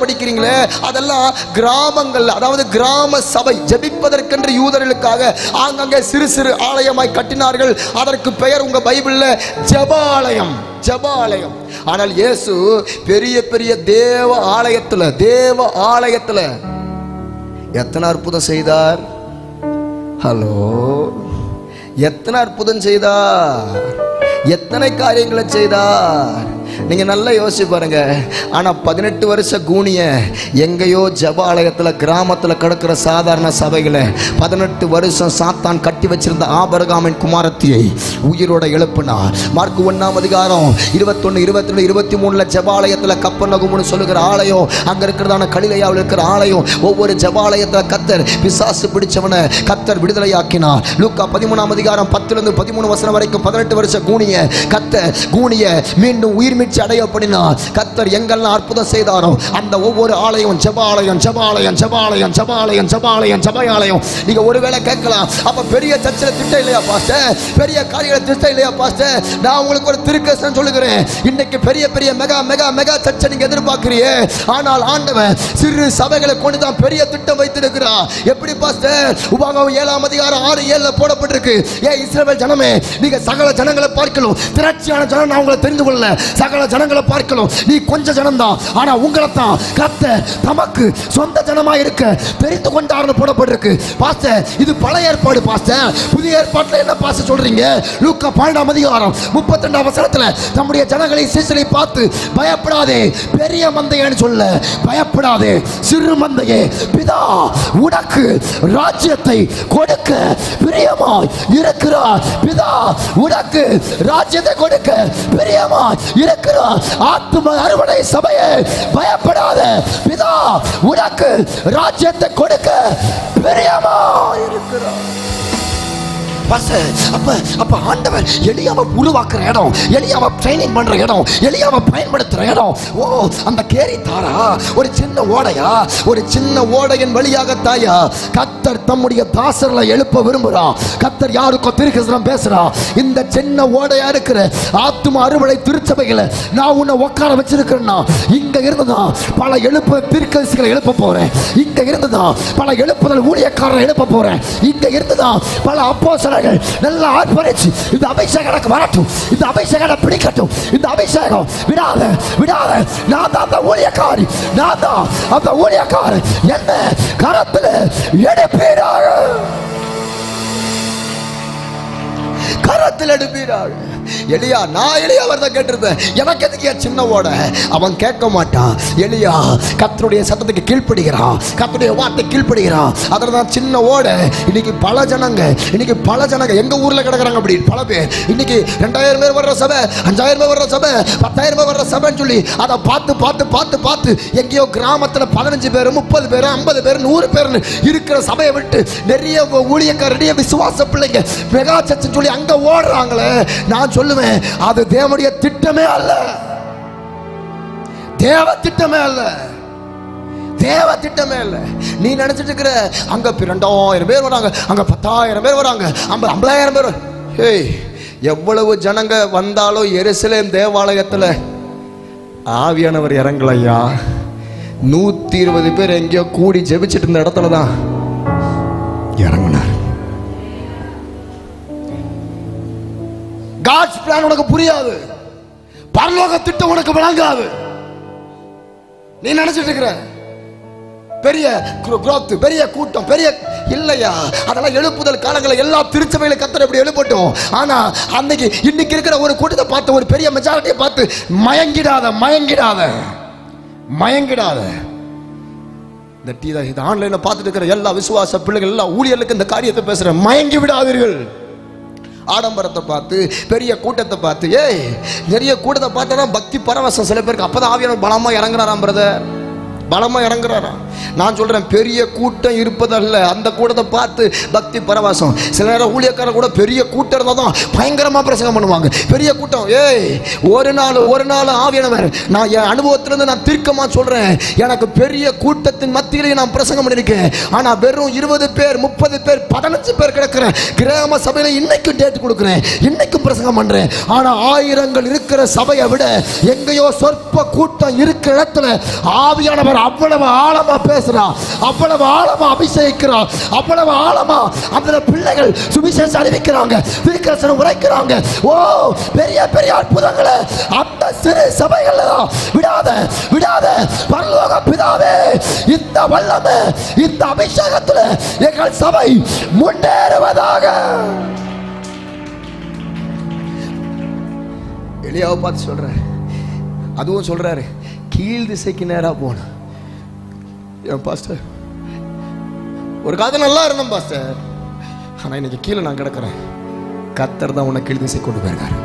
படிக்கிறீங்களே, அதெல்லாம் கிராமங்கள், அதாவது கிராம சபை, ஜெபிப்பதற்கென்று யூதர்களுக்காக ஆங்காங்கே சிறு சிறு ஆலயமாய் கட்டினார்கள். அதற்கு பெயர் உங்க பைபிள்ல ஜபாலயம். ஆனால் இயேசு பெரிய பெரிய தேவ ஆலயத்துல எத்தனை அற்புதம் செய்தார்? ஹலோ, எத்தனை அற்புதம் செய்தார், எத்தனை காரியங்களை செய்தார். நீங்க நல்லா யோசிச்சு பாருங்க. ஆனா 18 வருஷ கூனிய எங்கேயோ ஜபாலயத்துல கிராமத்துல கிடக்கிற சாதாரண சபைகளை 18 வருஷம் சாத்தான் கட்டி வச்சிருந்த ஆபிரகாமின் குமாரத்தியை உயிரோட எழுப்பினார். மார்க் 1ஆம் அதிகாரம் 21, 22, 23 ஜபாலயத்துல கப்பர்நகூம்னு சொல்லுகிற ஆலயம், அங்க இருக்கிறதான கலிலேயாவில் இருக்கிற ஆலயம், ஒவ்வொரு ஜபாலயத்துல கர்த்தர் பிசாசு பிடிச்சவனை கர்த்தர் விடுதலையாக்கினார். லூக்கா 13ஆம் அதிகாரம் 10-13 வசனம் வரைக்கும் 18 வருஷ கூனிய மீண்டும் உயிர் அடைய பண்ணினார். கர்த்தர் எங்கெல்லாம் அற்புதம் செய்தாரோ அந்த ஒவ்வொரு ஆலயம் ஜபாலயம். நீங்க ஒருவேளை கேட்கலாம், அப்ப பெரிய சர்ச்சில் திட்டம் இல்லையா பாஸ்டர், பெரிய காரியங்களை திட்டம் இல்லையா பாஸ்டர்? நான் உங்களுக்கு ஒரு திருக்கசனம் சொல்லுகிறேன். இன்னைக்கு பெரிய பெரிய மெகா சர்ச்சை நீங்க எதிர்பார்க்கிறீங்க. ஆனால் ஆண்டவன் சிறு சபைகளை கொண்டு தான் பெரிய திட்டம் வைத்திருக்கிறார். எப்படி பாஸ்டர்? உபாகமம் 7ஆம் அதிகாரம் 6-7 போடப்பட்டிருக்கு. இஸ்ரவேல் ஜனமே, நீங்க சகல ஜனங்களை பார்க்கலாம், திரட்சியான ஜனம் நான் உங்களை தெரிந்து கொள்ளல, சகல ஜனங்களை பார்க்கலாம், நீ கொஞ்சம் ஜனம்தான், ஆனா உங்களை தான் கர்த்தர் தமக்கு சொந்த ஜனமா இருக்க தெரிந்து கொண்டார்னு போடப்பட்டிருக்கு. பாஸ்டர், இது பழைய ஏற்பாடு பாஸ்டர், புதிய ஏற்பாட்டுல என்ன பாஸ்டர் சொல்றீங்க? லூக்கா 12ஆம் அதிகாரம் 32ஆம் வசனத்துல நம்முடைய ஜனங்களை சீசரை பார்த்து, பயப்படாதே பெரிய மந்தையன்னு சொல்ல, பயப்படாதே சிறு மந்தையே, பிதா உனக்கு ராஜ்யத்தை கொடுக்க பிரியமாய் இருக்கிறார். பிதா உனக்கு ராஜ்யத்தை கொடுக்க பிரியமாய் இருக்கிறார். ஆத்தும அறுவடை சபையே, பயப்படாத, பிதா உனக்கு ராஜ்யத்தை கொடுக்க பிரியமாய் இருக்கிறார். அப்ப ஆண்டவர் எலியாவை உருவாக்குற இடம், எலியாவை ட்ரைனிங் பண்ற இடம், எலியாவை பயன்படுத்துற இடம். ஓ, அந்த கேரி தாரா ஒரு சின்ன ஓடையா? ஒரு சின்ன ஓடையின் வழியாக தாயா கர்த்தர் தம்முடைய தாசர்களை எழுப்ப விரும்புறான். கர்த்தர் யாருக்கோ திருக்கசனம் பேசுறான். இந்த சின்ன ஓடையா இருக்கிற ஆத்தும அறுவடை திருச்சபைகளை நான் உன்னை உட்கார வச்சிருக்கிறேன்னா, இங்க இருந்துதான் பல எழுப்பு திருக்கசிகளை எழுப்ப போறேன். இங்க இருந்துதான் பல எழுப்புதல் ஊழியக்காரரை எழுப்ப போறேன். இங்க இருந்துதான் பல அப்போஸ்தலர்கள் நல்லா ஆர்ப்பரிச்சு இந்த அபிஷேகம் எனக்கு வரட்டும், இந்த அபிஷேகம் பிடிக்கட்டும், இந்த அபிஷேகம் விடாத. நான் தான் அந்த ஊழியக்காரி, நான் தான் அந்த ஊழியக்காரன், என்ன கரத்தில் எடுப்பீராக, கரத்தில் எடுப்பீராக. எலியா, நான் எலியாவர்தான் கேட்டிருந்தேன், எனக்கு எதுக்கு சின்ன ஓட? அவன் கேட்க மாட்டான். எலியா கர்த்தருடைய சத்தத்துக்கு கீழ்ப்படுகிறான், கர்த்தருடைய வார்த்தை கீழ்ப்படுகிறான். அதில் தான் சின்ன ஓட. இன்னைக்கு பல ஜனங்க எங்க ஊர்ல கிடக்குறாங்க. அப்படி பல பேர் இன்னைக்கு 2000 பேர் வர்ற சபை, 5000 பேர் வர்ற சபை, 10,000 பேர் வர்ற சபைன்னு சொல்லி அதை பார்த்து எங்கேயோ கிராமத்துல 15 பேர், 30 பேர், 50 பேர், 100 பேர் இருக்கிற சபையை விட்டு நிறைய ஊழியக்கார, நிறைய விசுவாச பிள்ளைங்க மெகா சர்ச்சுன்னு சொல்லி அங்க ஓடுறாங்களே. நான் சொல்லுவேன், அது தேவனுடைய திட்டமே அல்ல, தேவ திட்டமே அல்ல. நீ நினைச்சிட்டு இருக்கிற அங்க 2000 பேர் வராங்க, அங்க 10,000 பேர் வராங்க, 50,000 பேர். எவ்வளவு ஜனங்க வந்தாலும் எருசலேம் தேவாலயத்துல ஆவியானவர் இறங்கலையா? 120 பேர் எங்கேயோ கூடி ஜெபிச்சிட்டு இருந்த இடத்துல தான் இறங்கினார். காட்ஸ் பிளான் உனக்கு புரியாது, பரலோக திட்டம் உனக்கு விளங்காது. நீ நினைச்சிட்டு இருக்கிற பெரிய growth, பெரிய கூட்டம், பெரிய இல்லையா? அதெல்லாம் எழுப்புதல் காலங்களை எல்லா திருச்சபையில கர்த்தர் எப்படி எழுப்பட்டும். ஆனா அன்னைக்கு இன்னைக்கு இருக்கிற ஒரு கூட்டத்தை பார்த்து, ஒரு பெரிய மெஜாரிட்டியை பார்த்து மயங்கிடாத. இந்த ஆன்லைன்ல பார்த்துட்டு இருக்கிற எல்லா விசுவாச பிள்ளைகள் எல்லா ஊழியர்களுக்கு இந்த காரியத்தை பேசுறேன். மயங்கி விடாதீர்கள். ஆடம்பரத்தை பார்த்து, பெரிய கூட்டத்தை பார்த்து, நிறைய கூட்டத்தை பார்த்தா தான் பக்தி பரவசம் சில பேருக்கு. அப்பதான் ஆவியானவர் பலமா இறங்குறாராம் பிரதர், பலமா இறங்குறாராம். நான் சொல்றேன், பெரிய கூட்டம் இருப்பதல்ல, அந்த கூட்டத்தை பார்த்து பக்தி பரவசம். சில நேரம் ஊழியக்காரர் கூட பெரிய கூட்டம் இருந்தால் தான் பயங்கரமா பிரசங்கம் பண்ணுவாங்க. பெரிய கூட்டம், ஒரு நாள் ஆவியானவர், நான் என் அனுபவத்திலிருந்து நான் தீர்க்கமா சொல்றேன், எனக்கு பெரிய கூட்டத்தின் மத்தியிலே நான் பிரசங்கம் பண்ணியிருக்கேன். ஆனா வெறும் 20 பேர் 30 பேர் 15 பேர் கிடக்கிறேன் கிராம சபையில. இன்னைக்கும் டேட் கொடுக்குறேன், இன்னைக்கும் பிரசங்கம் பண்றேன். ஆனா ஆயிரங்கள் இருக்கிற சபையை விட எங்கேயோ சொற்ப கூட்டம் இருக்கிற இடத்துல ஆவியானவர் அவ்வளவு ஆழமா பேசுறான், அவ்வளவு ஆழமா அபிஷேகிக்கிறான், அவ்வளவு ஆழமா அந்த பிள்ளைகள் சுவிசேஷம் அறிவிக்கிறாங்க, தீர்க்கதரிசனம் உரைக்கிறாங்க. பெரிய பெரிய அற்புதங்களை அந்த சிறு சபைகள் விடாத பரலோக பிதாவே, இந்த வல்லமை, இந்த அபிஷேகத்தில் எங்கள் சபை முன்னேறுவதாக. எலியாவை பார்த்து சொல்றேன், அதுவும் சொல்றாரு, கீழ் திசைக்கு நேரா போன. என் பாஸ்டர், ஒரு காலத்துல நல்லா இருந்தேன் பாஸ்டர், ஆனா இன்னைக்கு கீழே நான் கிடக்கிறேன். கர்த்தர் தான் உன்னை கீழ் திசை கொண்டு போயிருக்காரு.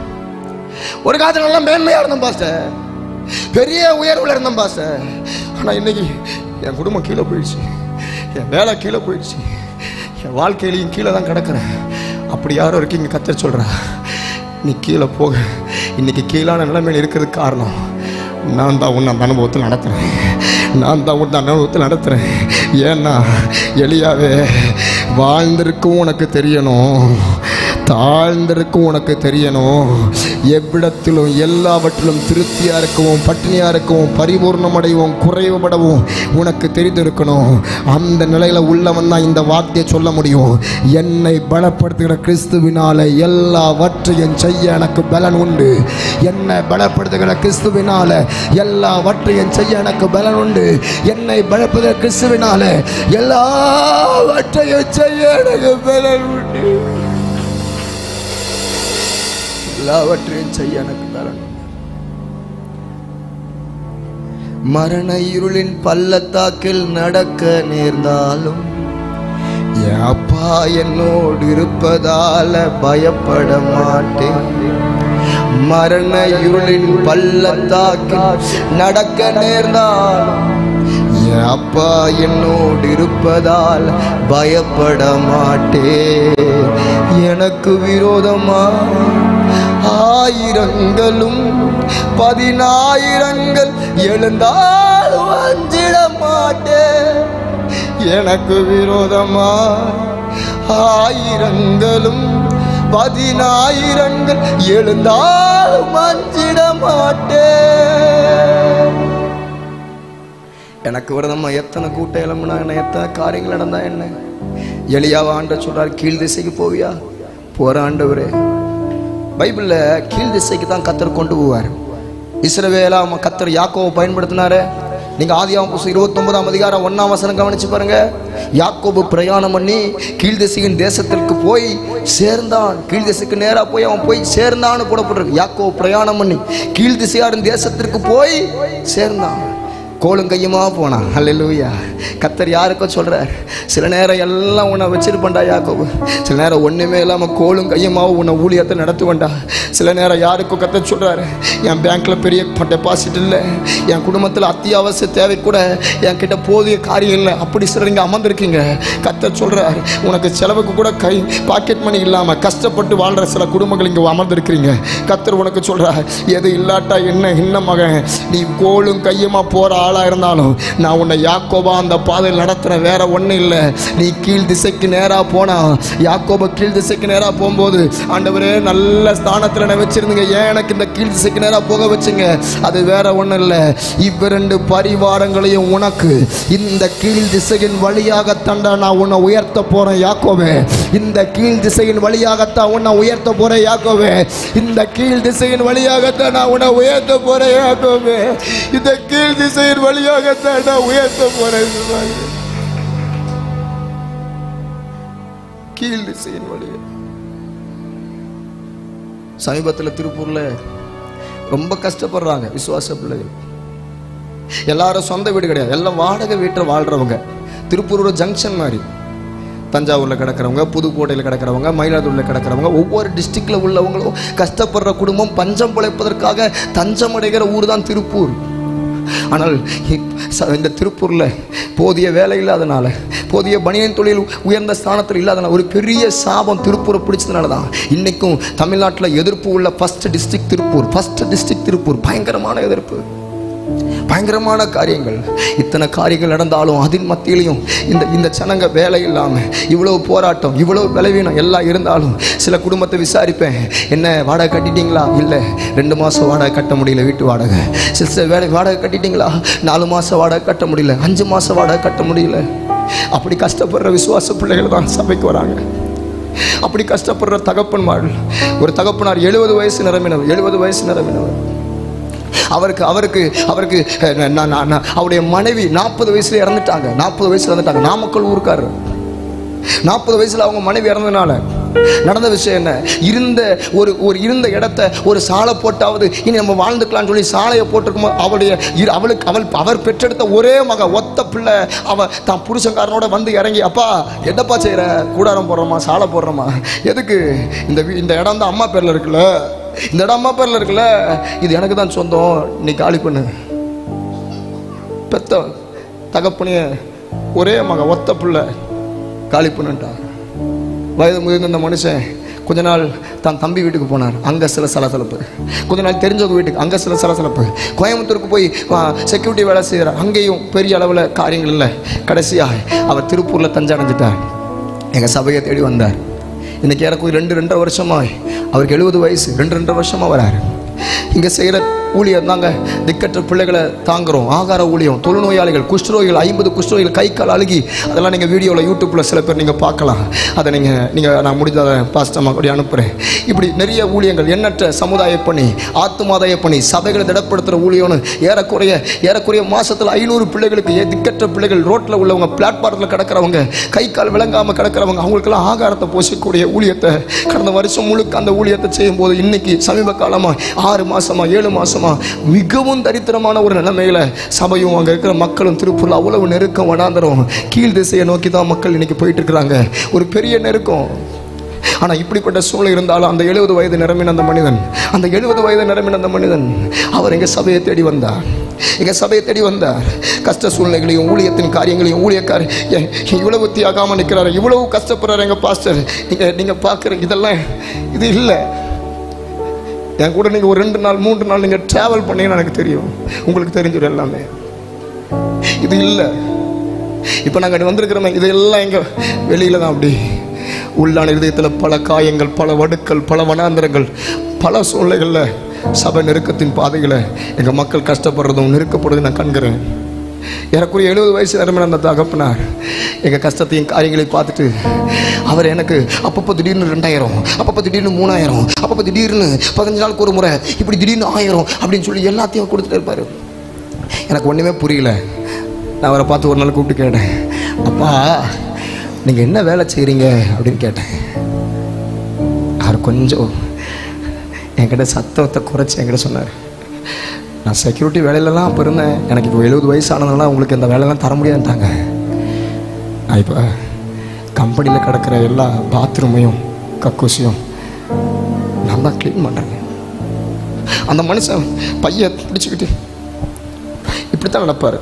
ஒரு காலத்துல நல்லா மேன்மையா இருந்தேன் பாஸ்டர், பெரிய உயர்வுல இருந்தேன் பாஸ்டர், ஆனா இன்னைக்கு என் குடும்பம் கீழே போயிடுச்சு, என் வேலை கீழே போயிடுச்சு, என் வாழ்க்கையிலையும் கீழே தான் கிடக்கிறேன். அப்படி யாரும் இருக்கீங்க, கர்த்தர் சொல்றா, நீ கீழே போக. இன்னைக்கு கீழான நிலைமையில் இருக்கிறதுக்கு காரணம் நான் தான் உன்னை அந்த அனுபவத்தில் நடத்துகிறேன், நான் தான் உன்னை அனுபவத்தில் நடத்துகிறேன். ஏன்னா எலியாவே, வாழ்ந்திருக்கும் உனக்கு தெரியணும், தாழ்ந்திருக்கும் உனக்கு தெரியணும். எவ்விடத்திலும் எல்லாவற்றிலும் திருப்தியாக இருக்கவும், பட்டினியாக இருக்கவும், பரிபூர்ணம் அடையவும், குறைவுபடவும் உனக்கு தெரிந்திருக்கணும். அந்த நிலையில் உள்ளவன் தான் இந்த வார்த்தையை சொல்ல முடியும். என்னை பலப்படுத்துகிற கிறிஸ்துவினால எல்லாவற்றையும் செய்ய எனக்கு பலன் உண்டு. என்னை பலப்படுத்துகிற கிறிஸ்துவினால எல்லாவற்றையும் செய்ய எனக்கு பலன் உண்டு. என்னை பலப்படுத்துகிற கிறிஸ்துவினால எல்லாவற்றையும் செய்ய எனக்கு பலன் உண்டு. எல்லாவற்றையும் செய்ய எனக்கு பலன். மரண இருளின் பள்ளத்தாக்கில் நடக்க நேர்ந்தாலும் என் அப்பா என்னோடு இருப்பதால பயப்பட மாட்டேன். மரண இருளின் பள்ளத்தாக்கில் நடக்க நேர்ந்தாலும் என் அப்பா என்னோடு இருப்பதால் பயப்பட மாட்டேன். எனக்கு விரோதமா ஆயிரங்களும் 10,000 எழுந்தாலும் அஞ்சிட மாட்டேன். எனக்கு விரோதமா ஆயிரங்களும் 10,000 எழுந்தாலும் அஞ்சிட மாட்டேன். எனக்கு விரோதமா எத்தனை கூட்டம் எழும்புனா என்ன, எத்தனை காரியங்கள் நடந்தா என்ன? எலியாவை ஆண்டவர் சொல்றார், கீழ் திசைக்கு போவியா? போற ஆண்டவரே. பைபிள்ல கீழ் திசைக்கு தான் கர்த்தர் கொண்டு போவார். இஸ்ரவேலா கர்த்தர் யாக்கோவை பயன்படுத்தினாரு. நீங்க ஆதியாகமம் 29ஆம் அதிகாரம் 1ஆம் வசனம் கவனிச்சு பாருங்க. யாக்கோபு பிரயாணம் பண்ணி கீழ் திசையின் தேசத்திற்கு போய் சேர்ந்தான். கீழ் திசைக்கு நேரா போய் அவன் போய் சேர்ந்தான்னு போடப்பட்டிருக்கு. யாக்கோபு பிரயாணம் பண்ணி கீழ் திசையாரின் தேசத்திற்கு போய் சேர்ந்தான். கோலும் கையுமா போனான். அல்லேலூயா. கர்த்தர் யாருக்கோ சொல்றார், சில நேரம் எல்லாம் உன்னை வச்சிருப்பண்டா யாக்கோபு, சில நேரம் ஒண்ணுமே இல்லாம கோலும் கையுமாவும் உன்னை ஊழியத்தை நடத்துவேண்டா. சில நேரம் யாருக்கோ கர்த்தர் சொல்றாரு, என் பேங்க்ல பெரிய டெபாசிட் இல்லை, என் குடும்பத்தில் அத்தியாவசிய தேவை கூட என்கிட்ட போதிய காரியம் இல்லை. அப்படி சிலர் இங்கே அமர்ந்திருக்கீங்க. கர்த்தர் சொல்றார், உனக்கு செலவுக்கு கூட பாக்கெட் மணி இல்லாம கஷ்டப்பட்டு வாழ்ற சில குடும்பங்கள் இங்கே அமர்ந்திருக்கிறீங்க. கர்த்தர் உனக்கு சொல்றார், எது இல்லாட்டா என்ன மகன், நீ கோலும் கையுமா போற ஆளா இருந்தாலும் நான் உன்னை யாக்கோபா அந்த பாதையில் நடத்துறேன். வேற ஒன்றும் இல்லை. நீ கீழ் திசைக்கு நேரா போனா, யாக்கோபா கீழ் திசைக்கு நேரா போகும்போது, ஆண்டவரே நல்ல ஸ்தானத்தில் என்ன வச்சிருந்தீங்க, ஏன் எனக்கு இந்த கீழ் திசைக்கு நேரா போக வச்சுங்க? அது வேற ஒன்றும் இல்லை. இவ்விரண்டு பரிவாரங்களையும் உனக்கு இந்த கீழ் திசையின் வழியாகத்தான் நான் உன்னை உயர்த்த போறேன் யாக்கோவே. இந்த கீழ் திசையின் வழியாகத்தான் உன்னை உயர்த்த போறேன் யாக்கோவே. இந்த கீழ் திசையின் வழியாகத்தான் நான் உன்னை உயர்த்த போறேன் யாக்கோவே. இந்த கீழ் திசையின் வழியாகத்தான் நான் உயர்த்த போறேன். கீழ் திசையின் வழியாக. சமீபத்தில் திருப்பூர்ல ரொம்ப கஷ்டப்படுறாங்க விசுவாச பிள்ளைகள். எல்லாரும் சொந்த வீடு கிடையாது, எல்லாம் வாடகை வீட்டில் வாழ்கிறவங்க. திருப்பூரோட ஜங்ஷன் மாதிரி. தஞ்சாவூரில் கிடக்கிறவங்க, புதுக்கோட்டையில் கிடக்கிறவங்க, மயிலாடுதுறையில் கிடக்கிறவங்க, ஒவ்வொரு டிஸ்ட்ரிக்டில் உள்ளவங்களும் கஷ்டப்படுற குடும்பம் பஞ்சம் பிழைப்பதற்காக தஞ்சம் அடைகிற ஊர் தான் திருப்பூர். ஆனால் இந்த திருப்பூரில் போதிய வேலை இல்லாதனால, போதிய பனியன் தொழில் உயர்ந்த ஸ்தானத்தில் இல்லாதனால, ஒரு பெரிய சாபம் திருப்பூரை பிடிச்சதுனால தான் இன்றைக்கும் தமிழ்நாட்டில் எதிர்ப்பு உள்ள ஃபஸ்ட் டிஸ்ட்ரிக்ட் திருப்பூர். பயங்கரமான எதிர்ப்பு, பயங்கரமான காரியங்கள். இத்தனை காரியங்கள் நடந்தாலும் அதின் மத்தியிலையும் இந்த ஜனங்க வேலை இல்லாமல் இவ்வளவு போராட்டம், இவ்வளவு பலவீனம் எல்லாம் இருந்தாலும் சில குடும்பத்தை விசாரிப்பேன், என்ன வாடகை கட்டிட்டீங்களா? இல்லை, 2 மாதம் வாடகை கட்ட முடியல, வீட்டு வாடகை. சில வாடகை கட்டிட்டீங்களா? 4 மாதம் வாடகை கட்ட முடியல, 5 மாதம் வாடகை கட்ட முடியல. அப்படி கஷ்டப்படுற விசுவாச பிள்ளைகள் தான் சபைக்கு வராங்க. அப்படி கஷ்டப்படுற தகப்பன்மார். ஒரு தகப்பனார் 70 வயசு நிரம்பினவர். அவருக்கு அவருடைய மனைவி 40 வயசுல இறந்துட்டாங்க. நாமக்கல் ஊருக்காரு. 40 வயசுல அவங்க மனைவி இறந்ததுனால நடந்த விஷயம் என்ன? இருந்த இடத்த ஒரு சாலை போட்டாவது இனி நம்ம வாழ்ந்துக்கலாம்னு சொல்லி சாலையை போட்டிருக்கும். அவர் பெற்றெடுத்த ஒரே மக, ஒத்த பிள்ளை. தான் புருஷன்காரனோட வந்து இறங்கி, அப்பா என்னப்பா செய்யற? கூடாரம் போடுறோமா, சாலை போடுறோமா? எதுக்கு? இந்த இடம் தான் அம்மா பேர்ல இருக்குல்ல, இந்த இடம் அம்மா பேர்ல இருக்குல்ல, இது எனக்கு தான் சொந்தம், நீ காலி பண்ணு. பெத்த தகப்பனைய ஒரே மக, ஒத்த பிள்ளை, காலி பண்ணுட்டா. வயது முதிர்ந்த அந்த மனுஷன் கொஞ்ச நாள் தான் தம்பி வீட்டுக்கு போனார். அங்கே சில சலசலப்பு. கொஞ்ச நாள் தெரிஞ்சவங்க வீட்டுக்கு, அங்கே சில சலசலப்பு. கோயம்புத்தூருக்கு போய் செக்யூரிட்டி வேலை செய்கிறார். அங்கேயும் பெரிய அளவில் காரியங்கள் இல்லை. கடைசியாக அவர் திருப்பூரில் தஞ்சடைஞ்சிட்டார். எங்கள் சபையை தேடி வந்தார். இன்றைக்கி எனக்கு 2-2.5 வருஷமாக, அவருக்கு 70 வயசு, 2-2.5 வருஷமாக வராரு. இங்கே செய்கிற ஊழியம் தாங்க, திக்கற்ற பிள்ளைகளை தாங்குறோம். ஆகார ஊழியம், தொழுநோயாளிகள், குஷ்டரோகிகள், 50 குஷ்டரோகிகள் கை கால் அழுகி, அதெல்லாம் நீங்கள் வீடியோவில் யூடியூப்பில் சில பேர் நீங்கள் பார்க்கலாம். அதை நீங்கள் நான் முடிஞ்சதை பாஸ்டமாக அப்படி அனுப்புகிறேன். இப்படி நிறைய ஊழியங்கள், எண்ணற்ற சமுதாய பணி, ஆத்துமாதாய பணி, சபைகளை திடப்படுத்துகிற ஊழியம்னு ஏறக்குறைய மாதத்தில் 500 பிள்ளைகளுக்கு, திக்கற்ற பிள்ளைகள், ரோட்டில் உள்ளவங்க, பிளாட்பாரத்தில் கிடக்கிறவங்க, கை கால் விளங்காமல் கிடக்கிறவங்க, அவங்களுக்கெல்லாம் ஆகாரத்தை போஷிக்கக்கூடிய ஊழியத்தை கடந்த வருஷம் முழுக்க அந்த ஊழியத்தை செய்யும்போது இன்னைக்கு சமீப காலமாக 6 மாதமாக 7 மாதமாக மிகவும் தரித்திரமான ஒரு நிலைமையில சபையும் அங்கே இருக்கிற மக்களும் திருப்பூர்ல அவ்வளவு நெருக்கம், வனாந்தரம், கீழ் திசையை நோக்கி தான் மக்கள் இன்னைக்கு போயிட்டு இருக்கிறாங்க. ஒரு பெரிய நெருக்கம். ஆனால் இப்படிப்பட்ட சூழ்நிலை இருந்தாலும் அந்த 70 வயது நிரம்பின அந்த மனிதன் அவர் எங்கள் சபையை தேடி வந்தார். கஷ்ட சூழ்நிலைகளையும் ஊழியத்தின் காரியங்களையும் ஊழியக்கார் இவ்வளவு தியாகாமல் நிற்கிறாரு, இவ்வளவு கஷ்டப்படுறாரு எங்கள் பாஸ்டர். நீங்கள் பார்க்குற இதெல்லாம் இது இல்லை. என் கூட நீங்கள் ஒரு 2 நாள் 3 நாள் நீங்கள் ட்ராவல் பண்ணீங்கன்னு எனக்கு தெரியும், உங்களுக்கு தெரிஞ்சிடும் எல்லாமே. இது இல்லை. இப்போ நாங்கள் வந்திருக்கிறோமே, இதெல்லாம் எங்கள் வெளியில் தான். அப்படி உள்ளான இதயத்தில் பல காயங்கள், பல வடுக்கள், பல வனாந்தரங்கள், பல சூழ்நிலைகளில் சபை நெருக்கத்தின் பாதைகளை எங்கள் மக்கள் கஷ்டப்படுறதும் நெருக்கப்படுறதும் நான் காண்கிறேன். ஏறக்குறைய 70 வயசு நிரம்பின அந்த தகப்பனார் எங்கள் கஷ்டத்தையும் காரியங்களையும் பார்த்துட்டு அவர் எனக்கு அப்பப்போ திடீர்னு 2000, அப்பப்போ திடீர்னு 3000, அப்பப்போ திடீர்னு 15 நாளுக்கு ஒரு முறை, இப்படி திடீர்னு 1000 அப்படின்னு சொல்லி எல்லாத்தையும் கொடுத்துட்டு இருப்பார். எனக்கு ஒன்றுமே புரியல. நான் அவரை பார்த்து ஒரு நாள் கூப்பிட்டு கேட்டேன், அப்பா நீங்கள் என்ன வேலை செய்கிறீங்க அப்படின்னு கேட்டேன். அவர் கொஞ்சம் என்கிட்ட சத்தத்தை குறைச்சி என்கிட்ட சொன்னார், நான் செக்யூரிட்டி வேலையிலலாம் அப்போ இருந்தேன், எனக்கு இப்போ 70 வயசு ஆனதுனால உங்களுக்கு இந்த வேலையெல்லாம் தர முடியாதுட்டாங்க. நான் இப்போ கம்பெனியில் கிடக்கிற எல்லா பாத்ரூமையும் கக்கூசியும் நான் தான் க்ளீன் பண்ணுறேன். அந்த மனுஷன் பையை பிடிச்சிக்கிட்டு இப்படித்தான் நடப்பார்.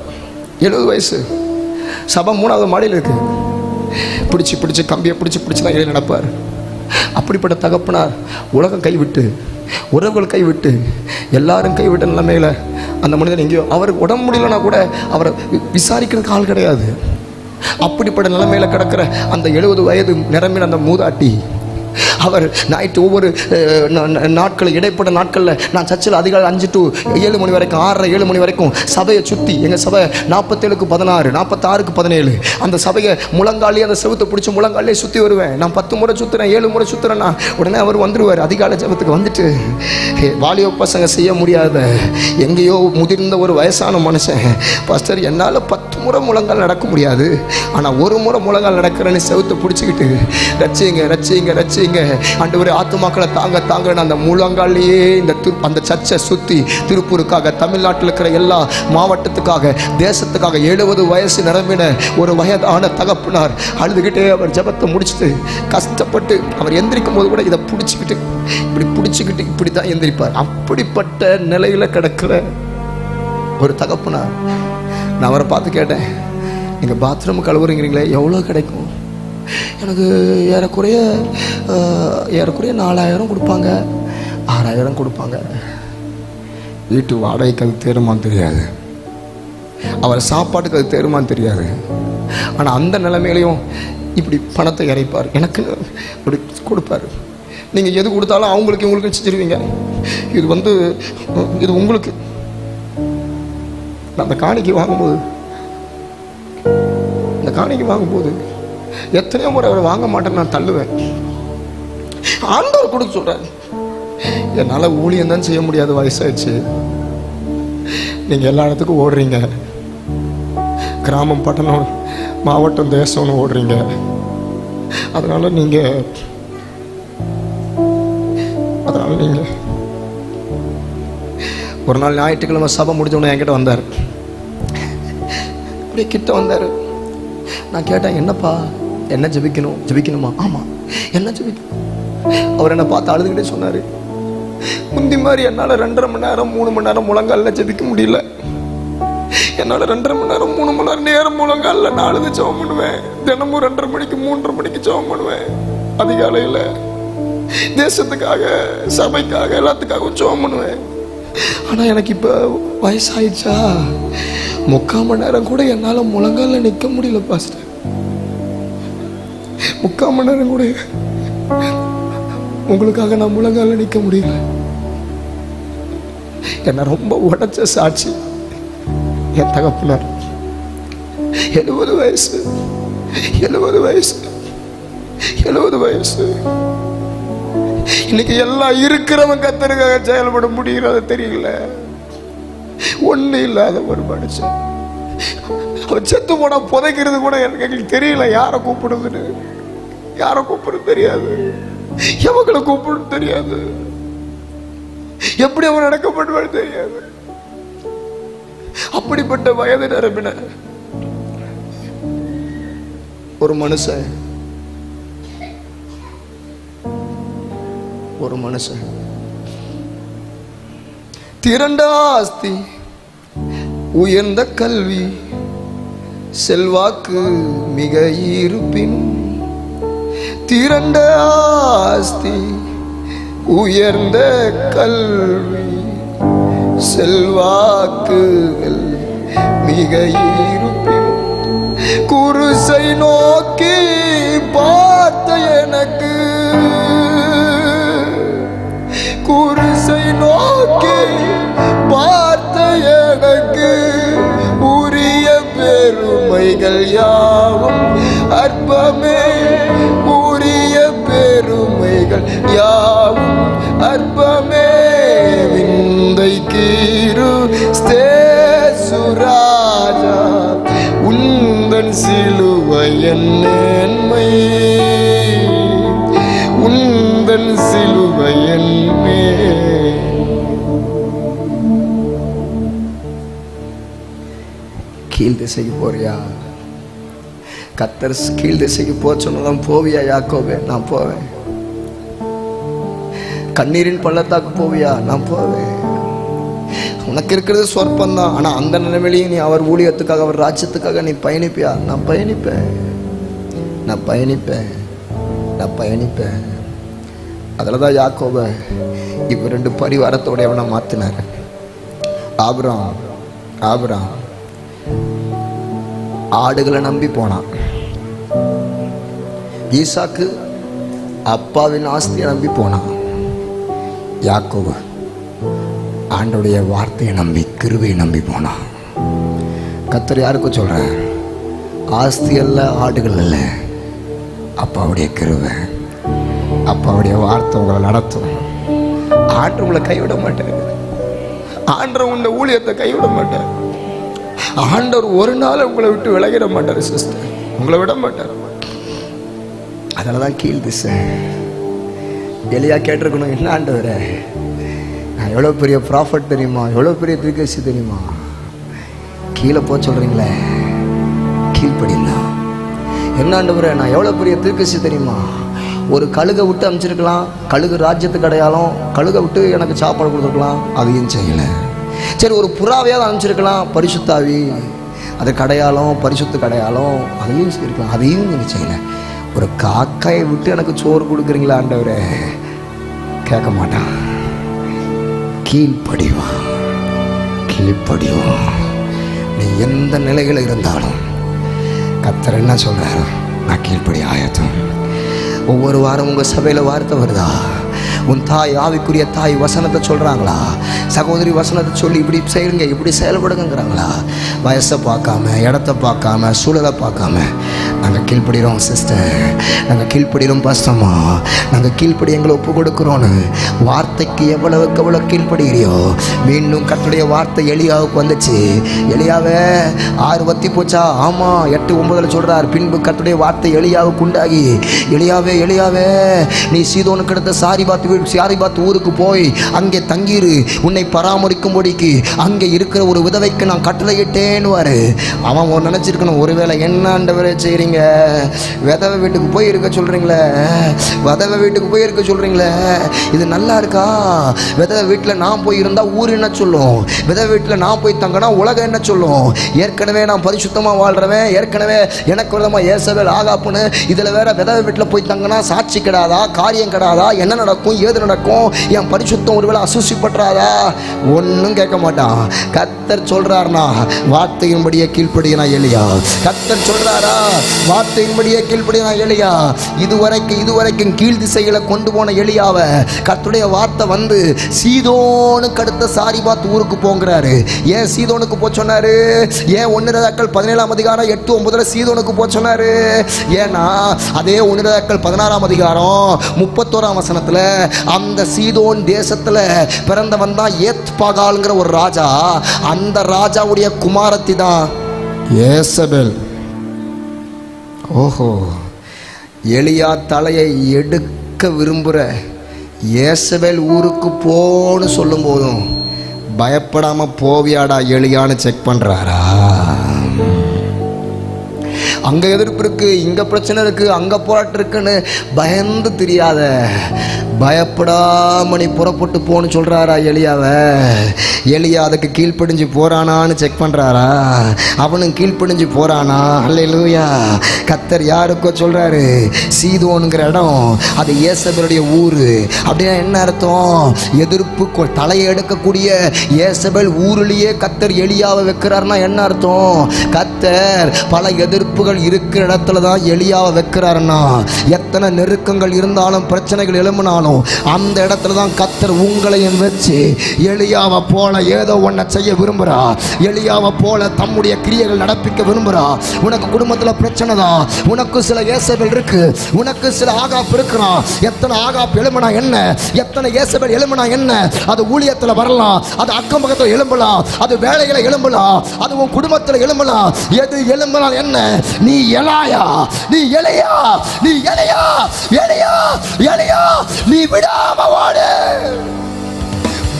70 வயசு, சபை 3வது மாடியில் இருக்கு. பிடிச்சி கம்பியை பிடிச்சி தான் ஏறி நடப்பார். அப்படிப்பட்ட தகப்பனார் உலகம் கைவிட்டு, உறவுகள் கைவிட்டு, எல்லாரும் கைவிட்ட நிலைமையில் அந்த மனிதன் எங்கேயோ, அவருக்கு உடம்பு முடியலன்னா கூட அவரை விசாரிக்கிறதுக்கு ஆள் கிடையாது. அப்படிப்பட்ட நிலைமையில் கிடக்கிற அந்த 70 வயது நிரம்பின அந்த மூதாட்டி, அவர் ஞாயிற்று ஒவ்வொரு நாட்கள், இடைப்பட்ட நாட்களில் நான் சர்ச்சில் அதிகாலை 5 to 7 மணி வரைக்கும், 6:30 7 மணி வரைக்கும் சபையை சுற்றி, எங்கள் சபை 47க்கு 16, 46க்கு 17, அந்த சபையை முழங்காலே, அந்த செவுத்தை பிடிச்சி முழங்காலே சுற்றி வருவேன். நான் 10 முறை சுற்றுறேன், 7 முறை சுற்றுறேன்னா உடனே அவர் வந்துடுவார். அதிகாலை ஜபத்துக்கு வந்துட்டு, வாலிப பசங்க செய்ய முடியாத, எங்கேயோ முதிர்ந்த ஒரு வயசான மனுஷன், பாஸ்டர் என்னால் 10 முறை முழங்கால் நடக்க முடியாது, ஆனால் 1 முறை முழங்கால் நடக்கிறேன்னு செவுத்தை பிடிச்சிக்கிட்டு ரச்சிங்க செய்யுங்க ஆண்டவரே, ஆத்துமாக்களை தாங்க தாங்க. அந்த முழங்காலையே அந்த சர்ச்சை சுற்றி திருப்பூருக்காக, தமிழ்நாட்டில் இருக்கிற எல்லா மாவட்டத்துக்காக, தேசத்துக்காக 70 வயசு நிரம்பின ஒரு வயதான தகப்பனார் அழுதுகிட்டே அவர் ஜெபத்தை முடிச்சுட்டு கஷ்டப்பட்டு அவர் எந்திரிக்கும் போது கூட இதை பிடிச்சிக்கிட்டு இப்படி தான் எந்திரிப்பார். அப்படிப்பட்ட நிலையில கிடக்கிற ஒரு தகப்பனார். நான் அவரை பார்த்து கேட்டேன், நீங்க பாத்ரூம் கழுவுறீங்களே, எவ்வளோ கிடைக்கும்? எனக்கு ஏறக்குறைய 4000 கொடுப்பாங்க, 6000 கொடுப்பாங்க. வீட்டு வாடகைக்கு அது தேருமான்னு தெரியாது, அவர் சாப்பாட்டுக்கு அது தேருமான்னு தெரியாது. ஆனால் அந்த நிலைமையிலையும் இப்படி பணத்தை இறைப்பார், எனக்கு இப்படி கொடுப்பார். நீங்கள் எது கொடுத்தாலும் அவங்களுக்கு இவங்களுக்கு செஞ்சிருவீங்க. இது உங்களுக்கு. நான் அந்த காணிக்கை வாங்கும்போது எத்தனையோ முறை அவரை வாங்க மாட்டேன்னு நான் தள்ளுவேன். ஆண்டவர் கொடுக்க சொல்றாரு. என்னால் ஊழியம் தான் செய்ய முடியாத, வயசாயிடுச்சு. நீங்கள் எல்லா இடத்துக்கும் ஓடுறீங்க, கிராமம், பட்டணம், மாவட்டம், தேசம்னு ஓடுறீங்க. அதனால நீங்கள் ஒரு நாள் ஞாயிற்றுக்கிழமை சபை முடிஞ்சவொடனே என்கிட்ட வந்தார். அப்படியே கிட்ட வந்தார். நான் கேட்டேன், என்னப்பா, என்ன ஜெபிக்கணுமா? ஆமாம், என்ன ஜெபிக்கணும்? அவர் என்னை பார்த்து அழுதுகிட்டே சொன்னார், முந்தி மாதிரி என்னால் 2.5 மணி நேரம் 3 மணி நேரம் முழங்காலில் ஜெபிக்க முடியல. என்னால் 2.5 மணி நேரம் 3 மணி நேரம் முழங்காலில் நான் அழுது ஜெபம் பண்ணுவேன். தினமும் 2:30 மணிக்கு 3:30 மணிக்கு ஜெபம் பண்ணுவேன். அதிகாலையில் தேசத்துக்காக, சபைக்காக, எல்லாத்துக்காகவும் ஜெபம் பண்ணுவேன். ஆனால் எனக்கு இப்போ வயசாயிடுச்சா, 3/4 மணி நேரம் கூட என்னால் முழங்காலில் நிற்க முடியல பாஸ்டர். 3/4 மணி நேரம் கூட உங்களுக்காக நான் முழங்காலில் நிற்க முடியல. என்னை ரொம்ப உடைச்ச சாட்சி என் தகப்பனார். 70 வயசு. இன்னைக்கு எல்லாம் இருக்கிறவன் கர்த்தருக்காக செயல்பட முடிகிறது தெரியல. ஒண்ணு இல்லாத ஒரு மனுஷன், அவன் செத்து போனா புதைக்கிறது கூட எங்களுக்கு தெரியல. யாரை கூப்பிடுறது தெரியாது, எவங்களை கூப்பிடுறது தெரியாது, எப்படி அவன் நடக்கப்படுவான்னு தெரியாது. அப்படிப்பட்ட வயது நிரம்பின ஒரு மனுஷன் திரண்ட ஆஸ்தி, உயர்ந்த கல்வி, செல்வாக்கு மிக இருப்பின். திரண்ட ஆஸ்தி, உயர்ந்த கல்வி, செல்வாக்குகள் மிக இருப்பின். குருசை நோக்கி பார்த்த எனக்கு, குருசை நோக்கி பார்த்த எனக்கு, உரிய பெருமைகள் யாவும் அற்பமே, உரிய பெருமைகள் யாவும் அற்பமே. விந்தை கீரு ஸ்தேசுராஜா, உந்தன் சிலுவை என்னை, உந்தன் சிலுவை என்னை. கீழ் திசைக்கு போறியா? கர்த்தர் கீழ் திசைக்கு போச்சோன்னு போவியா யாக்கோபே? நான் போவேன். கண்ணீரின் பள்ளத்தாக்கு போவியா? நான் போவேன். உனக்கு இருக்கிறது சொற்பந்தான், ஆனா அந்த நிலைமையிலையும் நீ அவர் ஊழியத்துக்காக, அவர் ராஜ்யத்துக்காக நீ பயணிப்பியா? நான் பயணிப்பேன். அதுலதான் யாக்கோப இப்ப 2 பரிவாரத்தோட எவனை மாத்தினார். ஆபிரகாம் ஆடுகளை நம்பி போனான். ஈசாக்கு அப்பாவின் ஆஸ்தியை நம்பி போனான். யாக்கோபு ஆண்டோடைய வார்த்தையை நம்பி, கிருபையை நம்பி போனான். கர்த்தர் யாருக்கும் சொல்ற, ஆஸ்தி அல்ல, ஆடுகள் அல்ல, அப்பாவுடைய கிருபை, அப்பாவுடைய வார்த்தை உங்களை நடத்தும். ஆண்டவர் உங்களை கைவிட மாட்டார். ஆண்டவர் உங்க ஊழியத்தை கைவிட மாட்டார். ஆண்டவர் ஒரு நாள் உங்களை விட்டு விலகிட மாட்டார் சிஸ்டர், உங்களை விட மாட்டார். அதனாலதான் கீழ் திசை. எலியா கேட்டிருக்கணும், என்ன ஆண்டவரே, நான் எவ்வளோ பெரிய ப்ராஃபட் தெரியுமா, எவ்வளோ பெரிய தீர்க்கதரிசி தெரியுமா, கீழே போக சொல்கிறீங்களே, கீழ்ப்படிங்களா? என்ன ஆண்டவரே, நான் எவ்வளோ பெரிய தீர்க்கதரிசி தெரியுமா, ஒரு கழுகை விட்டு அனுப்பிச்சிருக்கலாம், கழுகு ராஜ்யத்துக்கு அடையாளம், கழுகை விட்டு எனக்கு சாப்பாடு கொடுத்துருக்கலாம், அதையும் செய்யலை. சரி, ஒரு புறாவையாவது அனுப்பிச்சிருக்கலாம், பரிசுத்தாவி, அதுக்கு அடையாளம், பரிசுத்துக்கு அடையாளம், அதையும் இருக்கலாம், அதையும் நீங்கள் செய்யலை. ஒரு காக்காயை விட்டு எனக்கு சோறு கொடுக்குறீங்களா ஆண்டவரே? கேட்க மாட்டான், கீழ்ப்படிவான், கீழ்ப்படிவான். நீ எந்த நிலையில் இருந்தாலும் கர்த்தர் என்ன சொல்றாரு, நான் கீழ்ப்படி ஆயத்தம். ஒவ்வொரு வாரம் உங்கள் சபையில் வார்த்தை வருதா? உன் தாய், ஆவிக்குரிய தாய் வசனத்தை சொல்கிறாங்களா? சகோதரி வசனத்தை சொல்லி இப்படி செய்யுங்க, இப்படி செயல்படுங்கிறாங்களா? வயசை பார்க்காம, இடத்த பார்க்காம, சூழலை பார்க்காம நாங்கள் கீழ்ப்படுகிறோம் சிஸ்டர், நாங்கள் கீழ்ப்படுகிறோம் பாஸ்டம்மா, நாங்கள் கீழ்ப்படி எங்களை ஒப்பு கொடுக்குறோன்னு வார்த்தைக்கு எவ்வளவுக்கு எவ்வளோ கீழ்ப்படுகிறியோ. மீண்டும் கர்த்தருடைய வார்த்தை எலியாவுக்கு வந்துச்சு. எலியாவே 6 வத்தி போச்சா? ஆமாம், 8, 9 சொல்கிறார். பின்பு கர்த்தருடைய வார்த்தை எலியாவுக்கு உண்டாகி, எலியாவே எலியாவே, நீ சீதோனுக்கு அடுத்த சாரிபாத் ஊருக்கு போய் அங்கே தங்கிரு, உன்னை பராமரிக்கும்படிக்கு அங்கே இருக்கிற ஒரு விதவைக்கு நான் கட்டளையிட்டேன்னு. அவன் நினச்சிருக்கணும், ஒருவேளை என்ன ஆண்டவரே செய்கிறீங்க, விதவை வீட்டுக்கு போய் இருக்க சொல்கிறீங்களே, விதவை வீட்டுக்கு போய் இருக்க சொல்கிறீங்களே, இது நல்லா இருக்கா? விதவை வீட்டில் நான் போய் இருந்தால் ஊர் என்ன சொல்லும்? விதவை வீட்டில் நான் போய் தங்கினா உலகம் என்ன சொல்லும்? ஏற்கனவே நான் பரிசுத்தமாக வாழ்கிறவன், ஏற்கனவே எனக்கு விதமாக ஏசவேல் ஆகாப்புன்னு, இதில் வேற விதவை வீட்டில் போய் தங்கினா சாட்சி கிடாதா, காரியம் கிடாதா, என்ன நடக்கும், ஏது நடக்கும், என் பரிசுத்தம் ஒருவேளை அசுசிப்பற்றாதா? ஒன்றும் கேட்க மாட்டான். கர்த்தர் சொல்றாருனா வார்த்தையின்படியே கீழ்ப்படினா எலியா. கர்த்தர் சொல்றாரா, வார்த்தையின்படியே கீழ்ப்படினா எலியா. இதுவரைக்கும் கீழ் திசைகளை கொண்டு போன எலியாவை கர்த்தருடைய வார்த்தை வந்து சீதோனுக்கு அடுத்த சாரிபாத் ஊருக்கு போங்கிறாரு. ஏன் சீதோனுக்கு போ சொன்னாரு? ஏன் 1 ராஜாக்கள் 17ஆம் அதிகாரம் 8, 9 சீதோனுக்கு போ சொன்னாரு? ஏன்னா அதே 1 ராஜாக்கள் 16ஆம் அதிகாரம் 31ஆம் வசனத்துல அந்த சீதோன் தேசத்துல பிறந்தவன் தான் ஏத்பாகால்ங்கிற ஒரு ராஜா. அந்த ராஜாவுடைய குமாரத்தி தான் ஏசபேல். ஓஹோ, எலியா தலையை எடுக்க விரும்புகிற ஏசபேல் ஊருக்கு போன்னு சொல்லும் போதும் பயப்படாம போவியாடா எலியான்னு செக் பண்றாரா? அங்க எதிர்ப்பு இருக்கு, இங்க பிரச்சனை இருக்கு, அங்க போராட்டம் இருக்குன்னு பயந்து தெரியாத, பயப்படாம நீ புறப்பட்டு போன்னு சொல்றாரா எலியாவை? எலியா அதுக்கு கீழ்ப்படிஞ்சு போறானான்னு செக் பண்றாரா? அவனும் கீழ்ப்படிஞ்சு போறானா? அல்லேலூயா. கர்த்தர் யாருக்கோ சொல்றாரு, சீதோனுங்கிற இடம் அது ஏசபேலுடைய ஊரு. அப்படின்னா என்ன அர்த்தம்? எதிர்ப்பு தலையை எடுக்கக்கூடிய ஏசபேல் ஊரிலேயே கர்த்தர் எலியாவை வைக்கிறாருன்னா என்ன அர்த்தம்? கர்த்தர் பல எதிர்ப்புகள் இருக்கிற இடத்துல தான் எலியாவை வைக்கிறாருன்னா, எத்தனை நெருக்கங்கள் இருந்தாலும், பிரச்சனைகள் எழும்பினாலும் அந்த இடத்துல தான் கர்த்தர் உங்களையும் வச்சு எலியாவை போல ஏதோ ஒன்றை செய்ய விரும்புறா. எலியாவை போல தம்முடைய கிரியைகள் நடப்பிக்க விரும்புறா. உனக்கு குடும்பத்தில் பிரச்சனை தான், உனக்கு சில ஏசபேல் இருக்கு, உனக்கு சில ஆகாப் இருக்கிறான். எத்தனை ஆகாப் எழும்பினா என்ன, எத்தனை ஏசபேல் எழும்பினா என்ன? அது ஊழியத்தில் வரலாம், அது அக்கம் பக்கத்தில் எழும்பலாம், அது வேலைகளை எழும்பலாம், அது உன் குடும்பத்தில் எழும்பலாம். எது எழும்பினால் என்ன? நீ எலாயா, நீ எலியா, நீ எலியா, எலியா, எலியா, நீ விடாம ஓடு,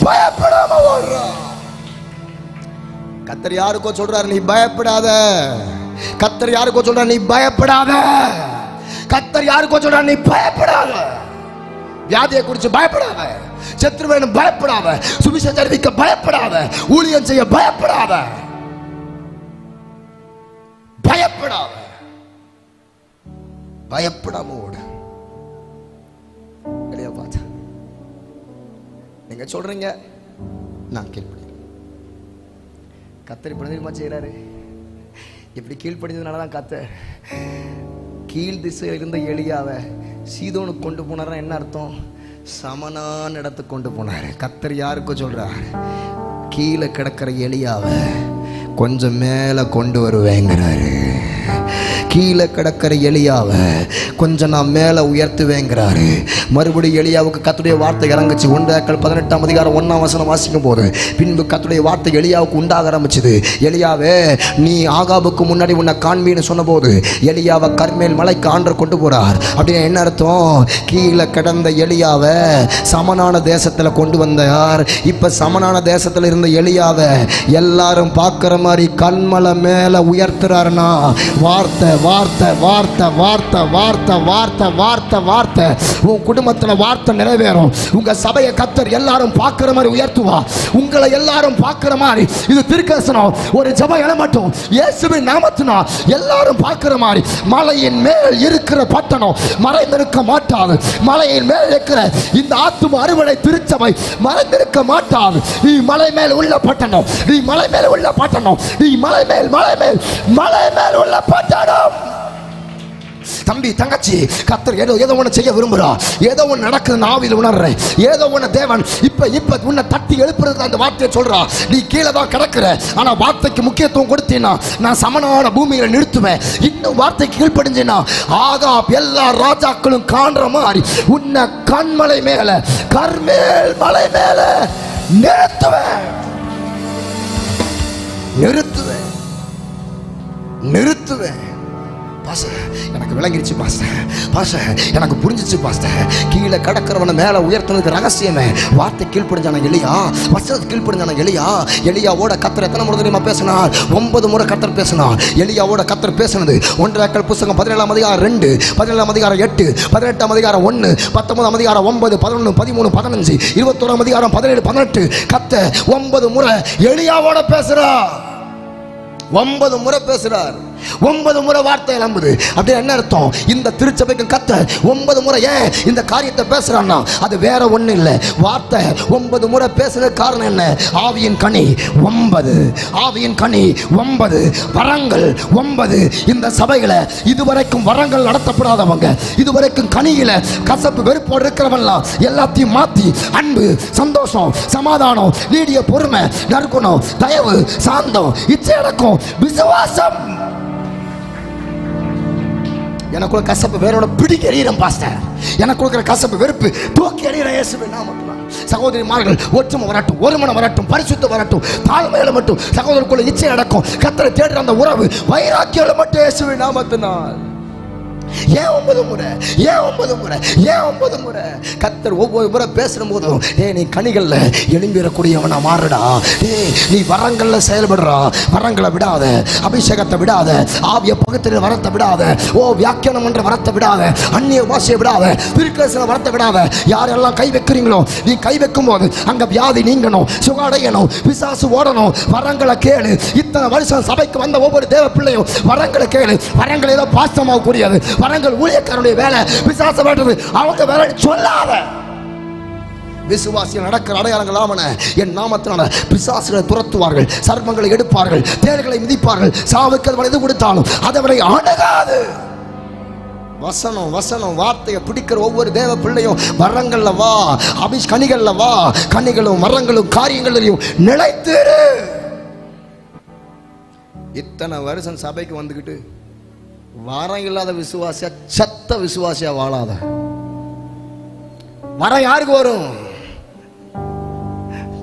பயப்படாம ஓடுற. கர்த்தர் யாருக்கோ சொல்றாரு, நீ பயப்படாத. கர்த்தர் யாருக்கோ சொல்றாரு, நீ பயப்படாத. கர்த்தர் யாருக்கோ சொல்றாரு, நீ பயப்படாத. வியாதியை குறித்து பயப்படாத, சத்துருவேன்னு பயப்படாத, சுவிசேஷம் அறிவிக்க பயப்படாத, ஊழியம் செய்ய பயப்படாத, பயப்படாத, பயப்படாம ஓடு. பார்த்தா நீங்க சொல்றீங்க, நான் கீழ்ப்படிக்கிறேன். கர்த்தர் இப்படி தெரியுமா செய்யறாரு? இப்படி கீழ்ப்படிஞ்சதுனாலதான் கர்த்தர் கீழ் திசையில் இருந்த எலியாவை சீதோனுக்கு கொண்டு போனார். என்ன அர்த்தம்? சமனான இடத்துக்கு கொண்டு போனார். கர்த்தர் யாருக்கோ சொல்றார், கீழே கிடக்கிற எலியாவை கொஞ்சம் மேலே கொண்டு வருவேங்கிறாரு. கீழே கிடக்கிற எலியாவை கொஞ்சம் நான் மேலே உயர்த்துவேங்கிறாரு. மறுபடியும் எலியாவுக்கு கர்த்தருடைய வார்த்தை இறங்குச்சு. 1:18 வாசிக்கும் போது, பின்பு கர்த்தருடைய வார்த்தை எலியாவுக்கு உண்டாக ஆரம்பிச்சது. எலியாவே, நீ ஆகாபுக்கு முன்னாடி உன்னை காண்பீன்னு சொன்னபோது எலியாவை கர்மேல் மலைக்கு ஆண்டவர் கொண்டு போறார். அப்படின்னு என்ன அர்த்தம்? கீழே கிடந்த எலியாவை சமனான தேசத்தில் கொண்டு வந்தார். இப்ப சமனான தேசத்தில் இருந்த எலியாவை எல்லாரும் பார்க்கிற மாதிரி கண்மலை மேல உயர்த்துறாருன்னா, வார்த்தை வார்த்தை வார்த்தை வார்த்தை வார்த்தை வார்த்தை வார்த்தை வார்த்தை உன் குடும்பத்தில் வார்த்தை நிறைவேறும். உங்க சபையை கர்த்தர் எல்லாரும் பார்க்கிற மாதிரி உயர்த்துவா. உங்களை எல்லாரும் பார்க்கிற மாதிரி. இது தீர்க்கதரிசனம். ஒரு ஜெபம் எழமாட்டோம். இயேசுவின் நாமத்தினால் எல்லாரும் பார்க்கிற மாதிரி. மலையின் மேல் இருக்கிற பட்டணம் மறைந்திருக்க மாட்டாது. மலையின் மேல் இருக்கிற இந்த ஆத்தும அறுவடை திருச்சபை மறைந்திருக்க மாட்டாது. நீ மலை மேல் உள்ள பட்டணம், நீ மலை மேல் உள்ள பட்டணம், நீ மலை மேல் மலை மேல் மலை மேல் உள்ள பட்டணம். தம்பி தங்கச்சி, கர்த்தர் ஏதோ ஒன்று செய்ய விரும்புறா. ஏதோ ஒன்று நடக்குது, ஆவியில் உணர்றேன். ஏதோ ஒன்று தேவன் இப்ப உன்னை தட்டி எழுப்புறதுக்கு அந்த வார்த்தையை சொல்றா. நீ கீழே தான் கிடக்குற, ஆனா வார்த்தைக்கு முக்கியத்துவம் கொடுத்தீன்னா நான் சமனான பூமியில நிறுத்துவேன். இன்னும் வார்த்தைக்கு கீழ்ப்படிஞ்சினா ஆகாப் எல்லா ராஜாக்களும் காண்ற மாதிரி உன்னை கண்மலை மேல கர்மேல் மலை மேல நிறுத்துவேன் நிறுத்துவேன் நிறுத்துவேன். எனக்கு விளங்கிருச்சு பாஸ்டர், எனக்கு புரிஞ்சிச்சு பாஸ்டர். கீழே கடக்கிறவனை மேலே உயர்த்தினதுக்கு ரகசியமே வார்த்தை கீழ்ப்படிஞ்சான எலியா, வசனத்தை கீழ்ப்படிஞ்சான எலியா. எலியாவோட கர்த்தர் எத்தனை முறை தெரியுமா பேசினார்? 9 முறை கர்த்தர் பேசினார். எலியாவோட கர்த்தர் பேசினது 1 புத்தகம் 17:2, 17:8, 18:1, 19:9, 11, 13, 15, 21, 17, 18. கர்த்தர் 9 முறை எலியாவோட பேசுறார். 9 முறை பேசுறார். 9 முறை வார்த்தை நம்புது. அப்படி என்ன அர்த்தம்? இந்த திருச்சபைக்கு கர்த்தர் 9 முறை ஏன் இந்த காரியத்தை பேசுறான்னா, அது வேற ஒண்ணு இல்லை. வார்த்தை 9 முறை பேசுறது காரணம் என்ன? ஆவியின் கனி 9, ஆவியின் கனி 9, வரங்கள் 9. இந்த சபைகளை இதுவரைக்கும் வரங்கள் நடத்தப்படாதவங்க, இதுவரைக்கும் கனியில கசப்பு வெறுப்போடு இருக்கிறவங்களாம் எல்லாத்தையும் மாத்தி அன்பு, சந்தோஷம், சமாதானம், நீடிய பொறுமை, நற்குணம், தயவு, சாந்தம், இச்சையடக்கம், விசுவாசம். எனக்குள்ள கசப்பு வேறோட பிடிக்க எறிகிறேன் பாஸ்டர். எனக்கு கொடுக்குற கசப்பு வெறுப்பு தூக்கி எறிகிற இயேசுவின் நாமத்தினால். சகோதரிமார்கள் ஒற்றுமை வரட்டும், ஒருமனம் வரட்டும், பரிசுத்தம் வரட்டும், தாழ்மையில மட்டும் சகோதரருக்குள்ள இச்சை அடக்கும், கர்த்தரை தேடுற அந்த உறவு வைராக்கியம் மட்டும் இயேசுவின் நாமத்தினால். ஏன் 9 முறை? ஏன் 9 முறை? ஏன் 9 முறை? கர்த்தர் ஒவ்வொரு முறை பேசுற போதும், நீ கனிகள்ல எழும்பிடக்கூடியவனா மாறுடா, நீ வரங்கள்ல செயல்படுறா, வரங்களை விடாத, அபிஷேகத்தை விடாத, ஆவிய பகுத்தறிவு வரத்தை விடாத, வியாக்கியானம் என்ற வரத்தை விடாத, அந்நிய பாஷையை விடாத, திருக்கதரிசன வரத்தை விடாத. யாரெல்லாம் கை வைக்கிறீங்களோ, நீ கை வைக்கும் போது அங்க வியாதி நீங்கணும், சுகாடையணும், பிசாசு ஓடணும். வரங்களை கேளு. இத்தனை வருஷம் சபைக்கு வந்த ஒவ்வொரு தேவ பிள்ளையும் வரங்களை கேளு. வரங்கள் ஏதோ பாசமாக கூடியது, வரங்கள் ஊழியக்காரனுடைய வேலை, பிசாசு வேண்டது அவங்க வேலை சொல்லாத. விசுவாசிகள் நடக்கிற அடையாளங்கள் ஆவன. என் நாமத்தினால பிசாசுகளை துரத்துவார்கள், சர்ப்பங்களை எடுப்பார்கள், தேள்களை மிதிப்பார்கள், சாவுக்கு எது கொடுத்தாலும் அதை விட அணுகாது. வசனம் வசனம் வார்த்தையை பிடிக்கிற ஒவ்வொரு தேவ பிள்ளையும் வரங்கள்ல வா, கனிகள்ல வா, கனிகளும் மரங்களும் காரியங்களையும் நிலைத்திரு. இத்தனை வருஷம் சபைக்கு வந்துக்கிட்டு வரம் இல்லாத விசுவாசியா, சத்த விசுவாசியா வாழாத. வரம் யாருக்கு வரும்?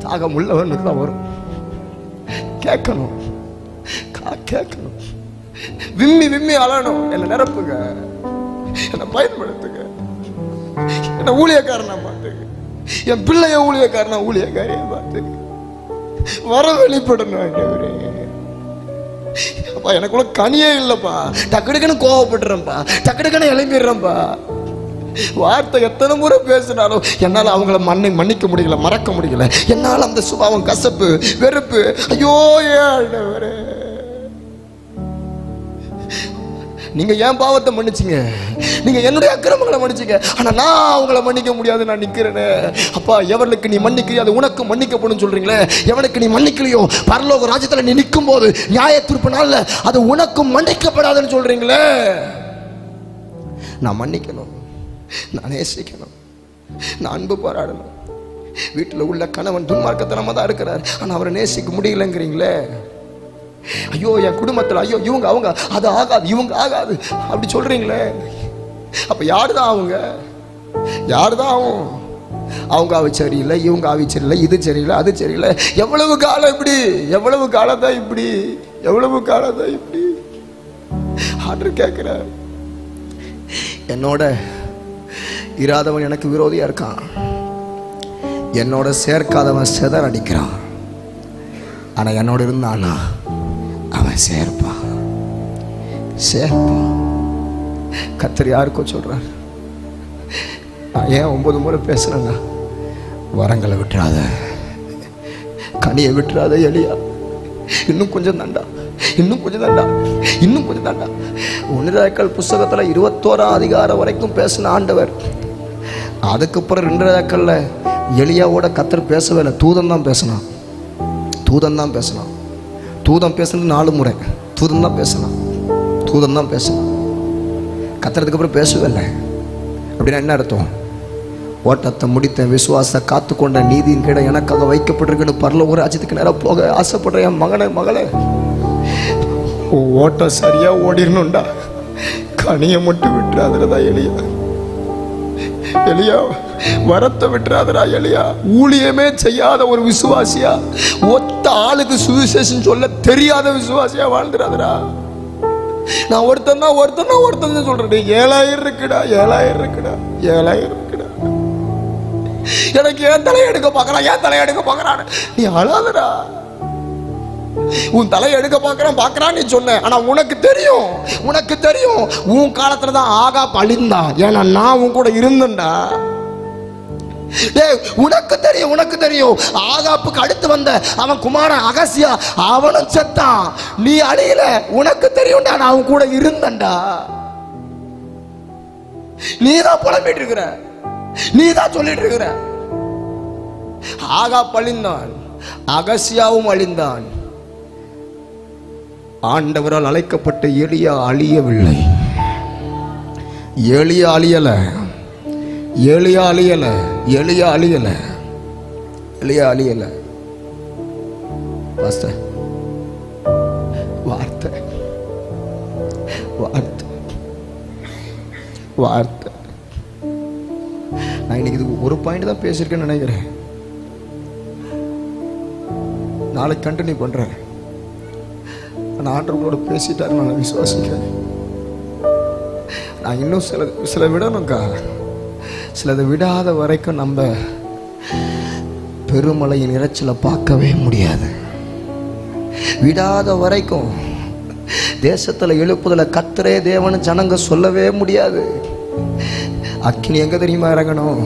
தாகம் உள்ளவனுக்கு தான் வரும். கேட்கணும், கேட்கணும், விம்மி விம்மி அழணும். என்னை நிரப்புங்க, என்னை பயன்படுத்துங்க, என்னை ஊழியக்காரனா பார்த்துங்க, என் பிள்ளைய ஊழியக்காரனா ஊழியக்காரிய பார்த்துங்க. வரம் வெளிப்படணும். அப்பா எனக்குள்ள கனியே இல்லப்பா, டக்குன்னு கோவப்படுறேன்ப்பா, டக்குன்னு எழுப்பிடுறேன்ப்பா. வார்த்தை எத்தனை முறை பேசினாலும் என்னால் அவங்கள மன்னிக்க முடியல, மறக்க முடியல. என்னால் அந்த சுபாவம், கசப்பு, வெறுப்பு, ஐயோ ஏண்டவரே, நீங்க ஏன் பாவத்தை மன்னிச்சிங்க, நீங்க என்னுடைய அக்கிரமங்களை மன்னிச்சிங்க, ஆனா நான் அவங்கள மன்னிக்க முடியாது, நான் நிக்கிறேனே. அப்பா எவனுக்கு நீ மன்னிக்கிறியோ அது உனக்கு மன்னிக்கப்படும் சொல்றீங்களே, எவனுக்கு நீ மன்னிக்கலையோ பரலோக ராஜ்யத்துல நீ நிற்கும் போது நியாய தீர்ப்பு நாள்ல அது உனக்கும் மன்னிக்கப்படாதுன்னு சொல்றீங்களே. நான் மன்னிக்கணும், நான் நேசிக்கணும், நான் அன்பு போராடணும். வீட்டில் உள்ள கணவன் துன்மார்க்கத்தனமா தான் இருக்கிறார், ஆனா அவரை நேசிக்க முடியலங்கிறீங்களே. ஐயோ என் குடும்பத்தில் ஐயோ இவங்க அவங்க அது ஆகாது இவங்க ஆகாது அப்படி சொல்றீங்களே, அப்ப யாருதான் அவங்க? யாருதான் ஆகும்? அவங்க ஆவி சரியில்லை, இவங்க ஆவி சரியில்லை, இது சரியில்லை, அது சரியில்லை. எவ்வளவு காலம் இப்படி? எவ்வளவு காலம்தான் இப்படி? எவ்வளவு காலம்தான் இப்படி? ஆண்டவர் கேட்கிறார், என்னோட இராதவன் எனக்கு விரோதியா இருக்கான், என்னோட சேர்க்காதவன் செதற அடிக்கிறான், ஆனா என்னோட இருந்தானா அவன் சேர்ப்பான். கர்த்தர் யாருக்கோ சொல்றார். ஏன் 9 முறை பேசுறேன்னா, வரங்களை விட்டுறாத, கனியை விட்டுறாத எலியா, இன்னும் கொஞ்சம் தாண்டா, இன்னும் கொஞ்சம் தாண்டா, இன்னும் கொஞ்சம் தாண்டா. 1 ராஜாக்கள் புஸ்தகத்துல 21ஆம் அதிகாரம் வரைக்கும் பேசின ஆண்டவர், அதுக்கப்புறம் 2 ராஜாக்கள்ல எலியாவோட கர்த்தர் பேசவே இல்லை, தூதன் தான் பேசினான். தூதன் தான் பேசினான். தூதன் பேசுனது 4 முறை. தூதன் தான் பேசினான். தூதன் தான் பேசினான். கர்த்தருக்கு அப்புறம் பேசவே இல்லை. அப்படின்னா என்ன அர்த்தம்? ஓட்டத்தை முடித்த விசுவாச காத்துக்கொண்ட நீதியின் கீழே எனக்காக வைக்கப்பட்டிருக்குன்னு பரலோக ராஜ்யத்துக்கு நேரம் போக ஆசைப்படுற என் மகனே மகளே, ஓட்டம் சரியா ஓடிடணும்டா, கனியை மட்டும் விட்டுறாதுடா எலியா. எலியா வரத்தை விட்டுறாதடா எலியா. ஊழியமே செய்யாத ஒரு விசுவாசியா, ஒத்த ஆளுக்கு சுவிசேஷம் சொல்ல தெரியாத விசுவாசியா வாழ்ந்துடாதடா. நான் ஒருத்தன் சொல்றேன், 7000 இருக்குடா, 7000 இருக்குடா, 7000 இருக்குடா. எனக்கு ஏன் தலையெடுக்க பாக்குறான், ஏன் தலையெடுக்க பாக்குறான்? நீ அழாதடா. உன் தலையை எடுக்க பாக்குறான் நீ சொன்ன, ஆனா உனக்கு தெரியும் உன் காலத்துலதான் ஆகாப் அழிந்தான். ஏன்னா நான் உன் கூட இருந்தேன்டா. உனக்கு தெரியும் ஆகாப்புக்கு அடுத்து வந்த அவன் குமாரன் அகசியா, அவனும் செத்தான். நீ அழியல, உனக்கு தெரியும்டா, நான் அவன் கூட இருந்தேன்டா. நீதான் புலம்பிட்டு இருக்கிற, நீதான் சொல்லிட்டு இருக்கிற. ஆகாப் அழிந்தான், அகசியாவும் அழிந்தான். ஆண்டவரால் அழைக்கப்பட்ட எலியா அழியவில்லை. எலியா அழியல, எலியா அழியல, எலியா அழியல, எலியா அழியல. வார்த்தை வார்த்தை வார்த்தை. நான் இன்னைக்கு இது ஒரு பாயிண்ட் தான் பேசியிருக்கேன்னு நினைக்கிறேன். நாளைக்கு கண்டினியூ பண்றேன். நான் ஆண்டவர்களோட பேசிட்டாரு, நான் விசுவாசிக்கிறேன். நான் இன்னும் சில விடணும்க்கா. சிலதை விடாத வரைக்கும் நம்ம பெருமலையின் இறைச்சலை பார்க்கவே முடியாது. விடாத வரைக்கும் தேசத்துல எழுப்புதல கர்த்தரே தேவன் ஜனங்க சொல்லவே முடியாது. அக்கினி எங்க தெரியுமா இறங்கணும்?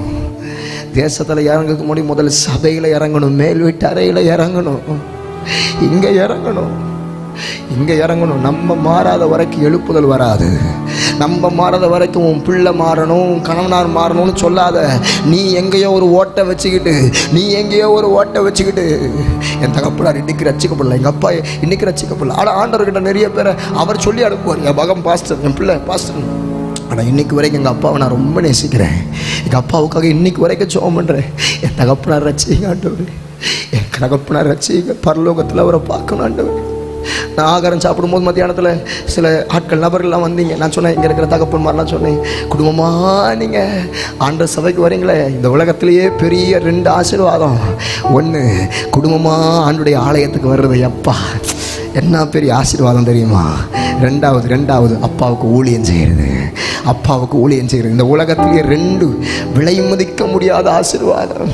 தேசத்துல இறங்க முடியும். முதல்ல சபையில இறங்கணும், மேல் வீட்டு அறையில இறங்கணும், இங்க இறங்கணும், இங்க இறங்கணும். நம்ம மாறாத வரைக்கும் எழுப்புதல் வராது. நம்ம மாறாத வரைக்கும் உன் பிள்ளை மாறணும், உன் கணவனார் மாறணும்னு சொல்லாத. நீ எங்கேயோ ஒரு ஓட்டை வச்சுக்கிட்டு, என் தகப்பனார் இன்னைக்கு ரட்சிக்கப்படல, எங்கள் அப்பா இன்னைக்கு ரட்சிக்கப்படல. ஆனால் ஆண்டவர்கிட்ட நிறைய பேரை அவர் சொல்லி அனுப்புவார், என் மகன் பாஸ்டர், என் பிள்ளை பாஸ்டர். ஆனால் இன்னைக்கு வரைக்கும் எங்கள் அப்பாவை நான் ரொம்ப நேசிக்கிறேன். எங்கள் அப்பாவுக்காக இன்னைக்கு வரைக்கும் ஜெபம் பண்ணுறேன். என் தகப்பனார் ரட்சிங்க ஆண்டவர், என் தகப்பனார் ரட்சிங்க, பரலோகத்தில் அவரை பார்க்கணும் ஆண்டவர். நான் ஆகாரம் சாப்பிடும்போது மத்தியானத்தில் சில நபர்கள்லாம் வந்தீங்க. நான் சொன்னேன், இங்கே இருக்கிற தகப்பன்மாரெலாம் சொன்னேன், குடும்பமாக நீங்கள் ஆண்டவர் சபைக்கு வரீங்களே, இந்த உலகத்திலேயே பெரிய 2 ஆசீர்வாதம். 1, குடும்பமாக ஆண்டுடைய ஆலயத்துக்கு வர்றது, அப்பா என்ன பெரிய ஆசீர்வாதம் தெரியுமா? 2வது அப்பாவுக்கு ஊழியம் செய்கிறது, இந்த உலகத்திலேயே 2 விலை மதிக்க முடியாத ஆசீர்வாதம்.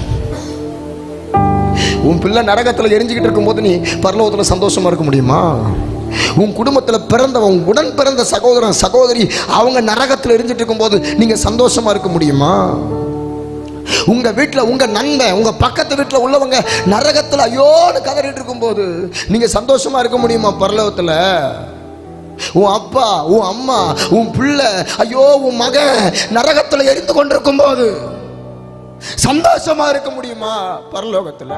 உன் பிள்ளை நரகத்தில் எரிஞ்சுக்கிட்டு இருக்கும்போது நீ பரலோகத்தில் சந்தோஷமா இருக்க முடியுமா? உன் குடும்பத்தில் பிறந்தவன், உடன் பிறந்த சகோதரன் சகோதரி, அவங்க நரகத்தில் எரிஞ்சிட்டு இருக்கும்போது நீங்க சந்தோஷமா இருக்க முடியுமா? உங்க வீட்டில் உங்க நண்பன், உங்க பக்கத்து வீட்டில் உள்ளவங்க நரகத்தில் ஐயோன்னு கதறிட்டு இருக்கும்போது நீங்க சந்தோஷமா இருக்க முடியுமா? பரலோகத்தில் உன் அப்பா, உன் அம்மா, உன் பிள்ளை, ஐயோ உன் மகன் நரகத்தில் எரிந்து கொண்டிருக்கும் போது சந்தோஷமா இருக்க முடியுமா? பரலோகத்துல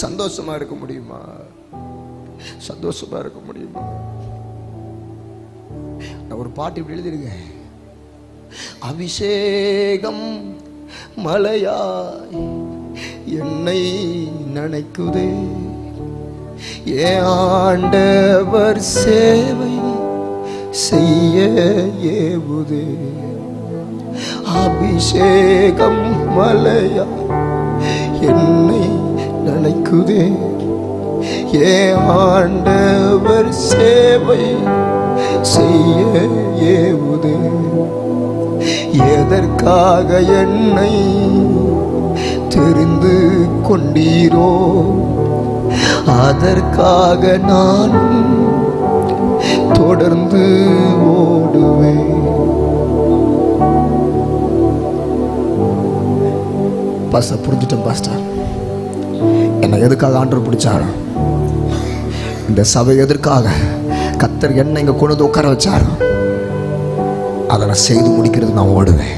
சந்தோஷமா இருக்க முடியுமா? சந்தோஷமா இருக்க முடியுமா? நான் ஒரு பாட்டு இப்படி எழுதிருக்கேன், அபிஷேகம் மலையாய் என்னை நினைக்குதே, என் ஆண்டவர் சேவை செய்ய ஏவுதே. அபிஷேகம் மலையா என்னை நினைக்குதே. என் ஆண்டவர் சேவை செய்ய ஏவுதே. எதற்காக என்னை தெரிந்து கொண்டீரோ அதற்காக நான் தொடர்ந்து ஓடுவேன். பாஸ்டர், புரிஞ்சுட்டேன் பாஸ்டர். என்னை எதுக்காக ஆண்டவர் பிடிச்சாரோ, இந்த சபை எதற்காக கர்த்தர் என்னை இங்கே கொண்டு உட்கார வச்சாரோ அதை நான் செய்து முடிக்கிறது நான் ஓடுவேன்.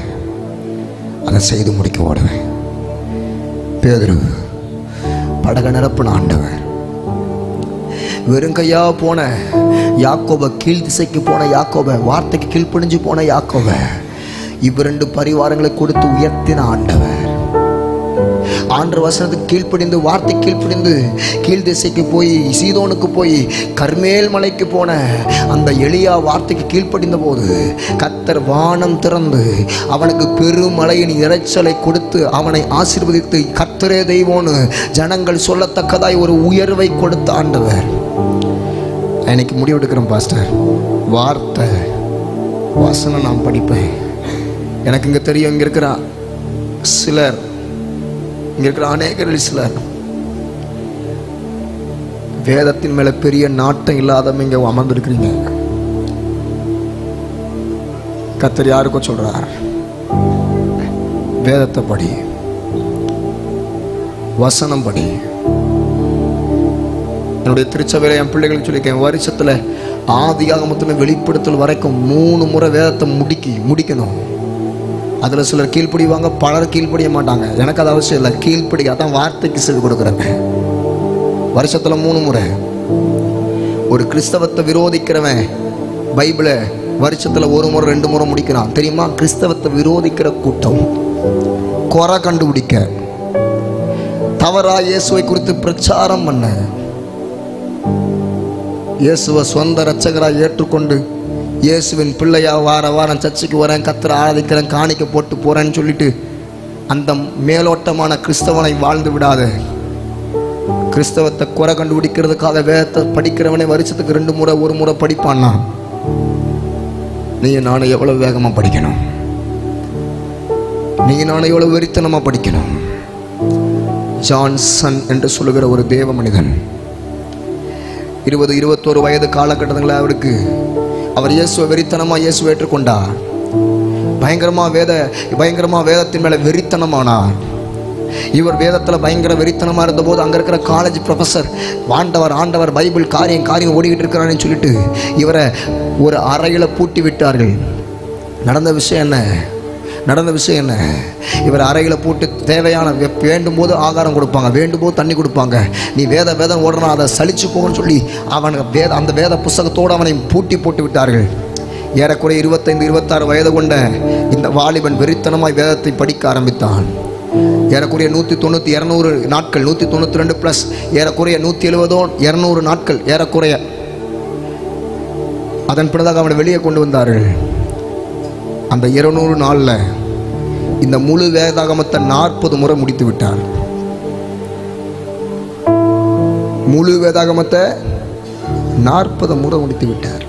அதை செய்து முடிக்க ஓடுவேன். பேதுரு படக நிரப்புன ஆண்டவர். வெறுங்கையா போன யாக்கோப, கீழ் திசைக்கு போன யாக்கோப, வார்த்தைக்கு கீழ்ப்படிஞ்சு போன யாக்கோப இவ்விரண்டு பரிவாரங்களை கொடுத்து உயர்த்தின ஆண்டவர். ஆண்டவர் வசனத்துக்கு கீழ்ப்படிந்து, வார்த்தை கீழ்ப்படிந்து கீழ் திசைக்கு போய் சீதோனுக்கு போய் கர்மேல் மலைக்கு போன அந்த எலியா வார்த்தைக்கு கீழ்ப்படிந்த போது கர்த்தர் வானம் திறந்து அவனுக்கு பெருமழையின் இறைச்சலை கொடுத்து அவனை ஆசீர்வதித்து கர்த்தரே தெய்வம்னு ஜனங்கள் சொல்லத்தக்கதாய் ஒரு உயர்வை கொடுத்த ஆண்டவர். எனக்கு முடிவெடுக்கிறேன் பாஸ்டர். வார்த்தை வசனம் நான் படிப்பேன். எனக்கு இங்கே தெரியும், இங்கே இருக்கிற சிலர், இங்கே இருக்கிற அநேகர்கள் சிலர் வேதத்தின் மேல பெரிய நாட்டம் இல்லாதவங்க இங்கே அமர்ந்திருக்கிறீங்க. கர்த்தர் யாருக்கும் சொல்றார், வேதத்தை படி, வசனம் படி. என்னுடைய திருச்சபையில என் பிள்ளைகளுக்கு சொல்லியிருக்கேன், வருஷத்துல ஆதியாகமத்துல வெளிப்படுத்தல் வரைக்கும் 3 முறை வேதத்தை முடிக்கணும். அதில் சிலர் கீழ்ப்படிவாங்க, பலர் கீழ்ப்படிய மாட்டாங்க. எனக்கு அது அவசியம் இல்லை. கீழ்ப்படிக்க அதான் வார்த்தைக்கு செவி கொடுக்குறேங்க. வருஷத்தில் 3 முறை. ஒரு கிறிஸ்தவத்தை விரோதிக்கிறவன் பைபிளை வருஷத்தில் 1 முறை 2 முறை முடிக்கிறான். தெரியுமா? கிறிஸ்தவத்தை விரோதிக்கிற கூட்டம், குறை கண்டுபிடிக்க, தவறா இயேசுவை குறித்து பிரச்சாரம் பண்ண, இயேசுவை சொந்த இரட்சகராக ஏற்றுக்கொண்டு இயேசுவின் பிள்ளையா வார வாரம் சர்ச்சைக்கு வரேன், கர்த்தரை ஆராதிக்கிறேன், காணிக்க போட்டு போறேன்னு சொல்லிட்டு அந்த மேலோட்டமான கிறிஸ்தவனை வாழ்ந்து விடாத. கிறிஸ்தவத்தை குறை கண்டுபிடிக்கிறதுக்காக வேதத்தை படிக்கிறவனை வருஷத்துக்கு 2 முறை 1 முறை படிப்பான்னா நீ நானும் எவ்வளவு வேகமா படிக்கணும், நீ நானும் எவ்வளவு வெறித்தனமா படிக்கணும். ஜான்சன் என்று சொல்லுகிற ஒரு தேவ மனிதன் 20-21 வயது காலகட்டத்தில் அவர் இயேசுவை வெறித்தனமா இயேசுவை ஏற்றுக்கொண்டார். பயங்கரமா வேதத்தின் மேல வெறித்தனமானார். இவர் வேதத்தில் பயங்கர வெறித்தனமா இருந்த போது அங்க இருக்கிற காலேஜ் ப்ரொஃபஸர் ஆண்டவர் பைபிள் காரியம் ஓடிக்கிட்டு இருக்கிறான்னு சொல்லிட்டு இவரை ஒரு அறையில பூட்டி விட்டார்கள். நடந்த விஷயம் என்ன? இவர் அறையில போட்டு தேவையான வேண்டும் போது ஆகாரம் கொடுப்பாங்க, வேண்டும் போது தண்ணி கொடுப்பாங்க. நீ வேதம் ஓடுறா, அதை சலிச்சு போகணும்னு சொல்லி அந்த வேத புஸ்தகத்தோடு அவனை பூட்டி போட்டு விட்டார்கள். ஏறக்குறைய 25-26 வயது கொண்ட இந்த வாலிபன் வெறித்தனமாய் வேதத்தை படிக்க ஆரம்பித்தான். ஏறக்குறைய 190-200 நாட்கள், 192 பிளஸ், ஏறக்குறைய 170-200 நாட்கள் ஏறக்குறைய. அதன் பிறகு அவனை வெளியே கொண்டு வந்தார்கள். அந்த 200 நாள்ல இந்த முழு வேதாகமத்தை 40 முறை முடித்து விட்டார். முழு வேதாகமத்தை 40 முறை முடித்து விட்டார்.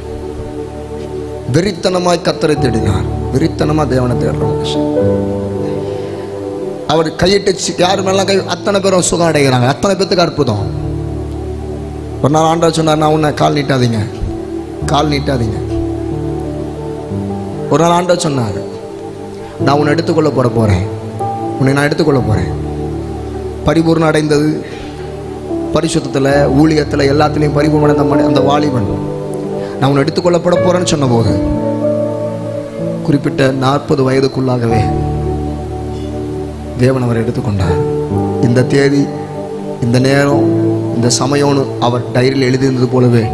வெறித்தனமாய் கர்த்தரை தேடினார். வெறித்தனமா தேவனை தேடுற மனுஷன். அவர் கையிட்டு யார் மேலாம் அத்தனை பேரும் சுகம் அடைகிறாங்க. அத்தனை பேத்துக்கு அற்புதம். ஒரு நாள் ஆண்டவர் சொன்னார், நான் உன்னை கால் நீட்டாதீங்க. ஒரு நாள் ஆண்டவர் சொன்னார், நான் உன்னை எடுத்துக்கொள்ள போறேன். உன்னை நான் எடுத்துக்கொள்ள போறேன். பரிபூர்ணம் அடைந்தது பரிசுத்தத்தில், ஊழியத்தில், எல்லாத்துலேயும் பரிபூர்ணம் அடைந்த அந்த வாலிபன் நான் உன்னை எடுத்துக்கொள்ளப்பட போறேன்னு சொன்னபோது குறிப்பிட்ட 40 வயதுக்குள்ளாகவே தேவன் அவரை எடுத்துக்கொண்டார். இந்த தேதி, இந்த நேரம், இந்த சமயம்னு அவர் டைரியில் எழுதியிருந்தது போலவே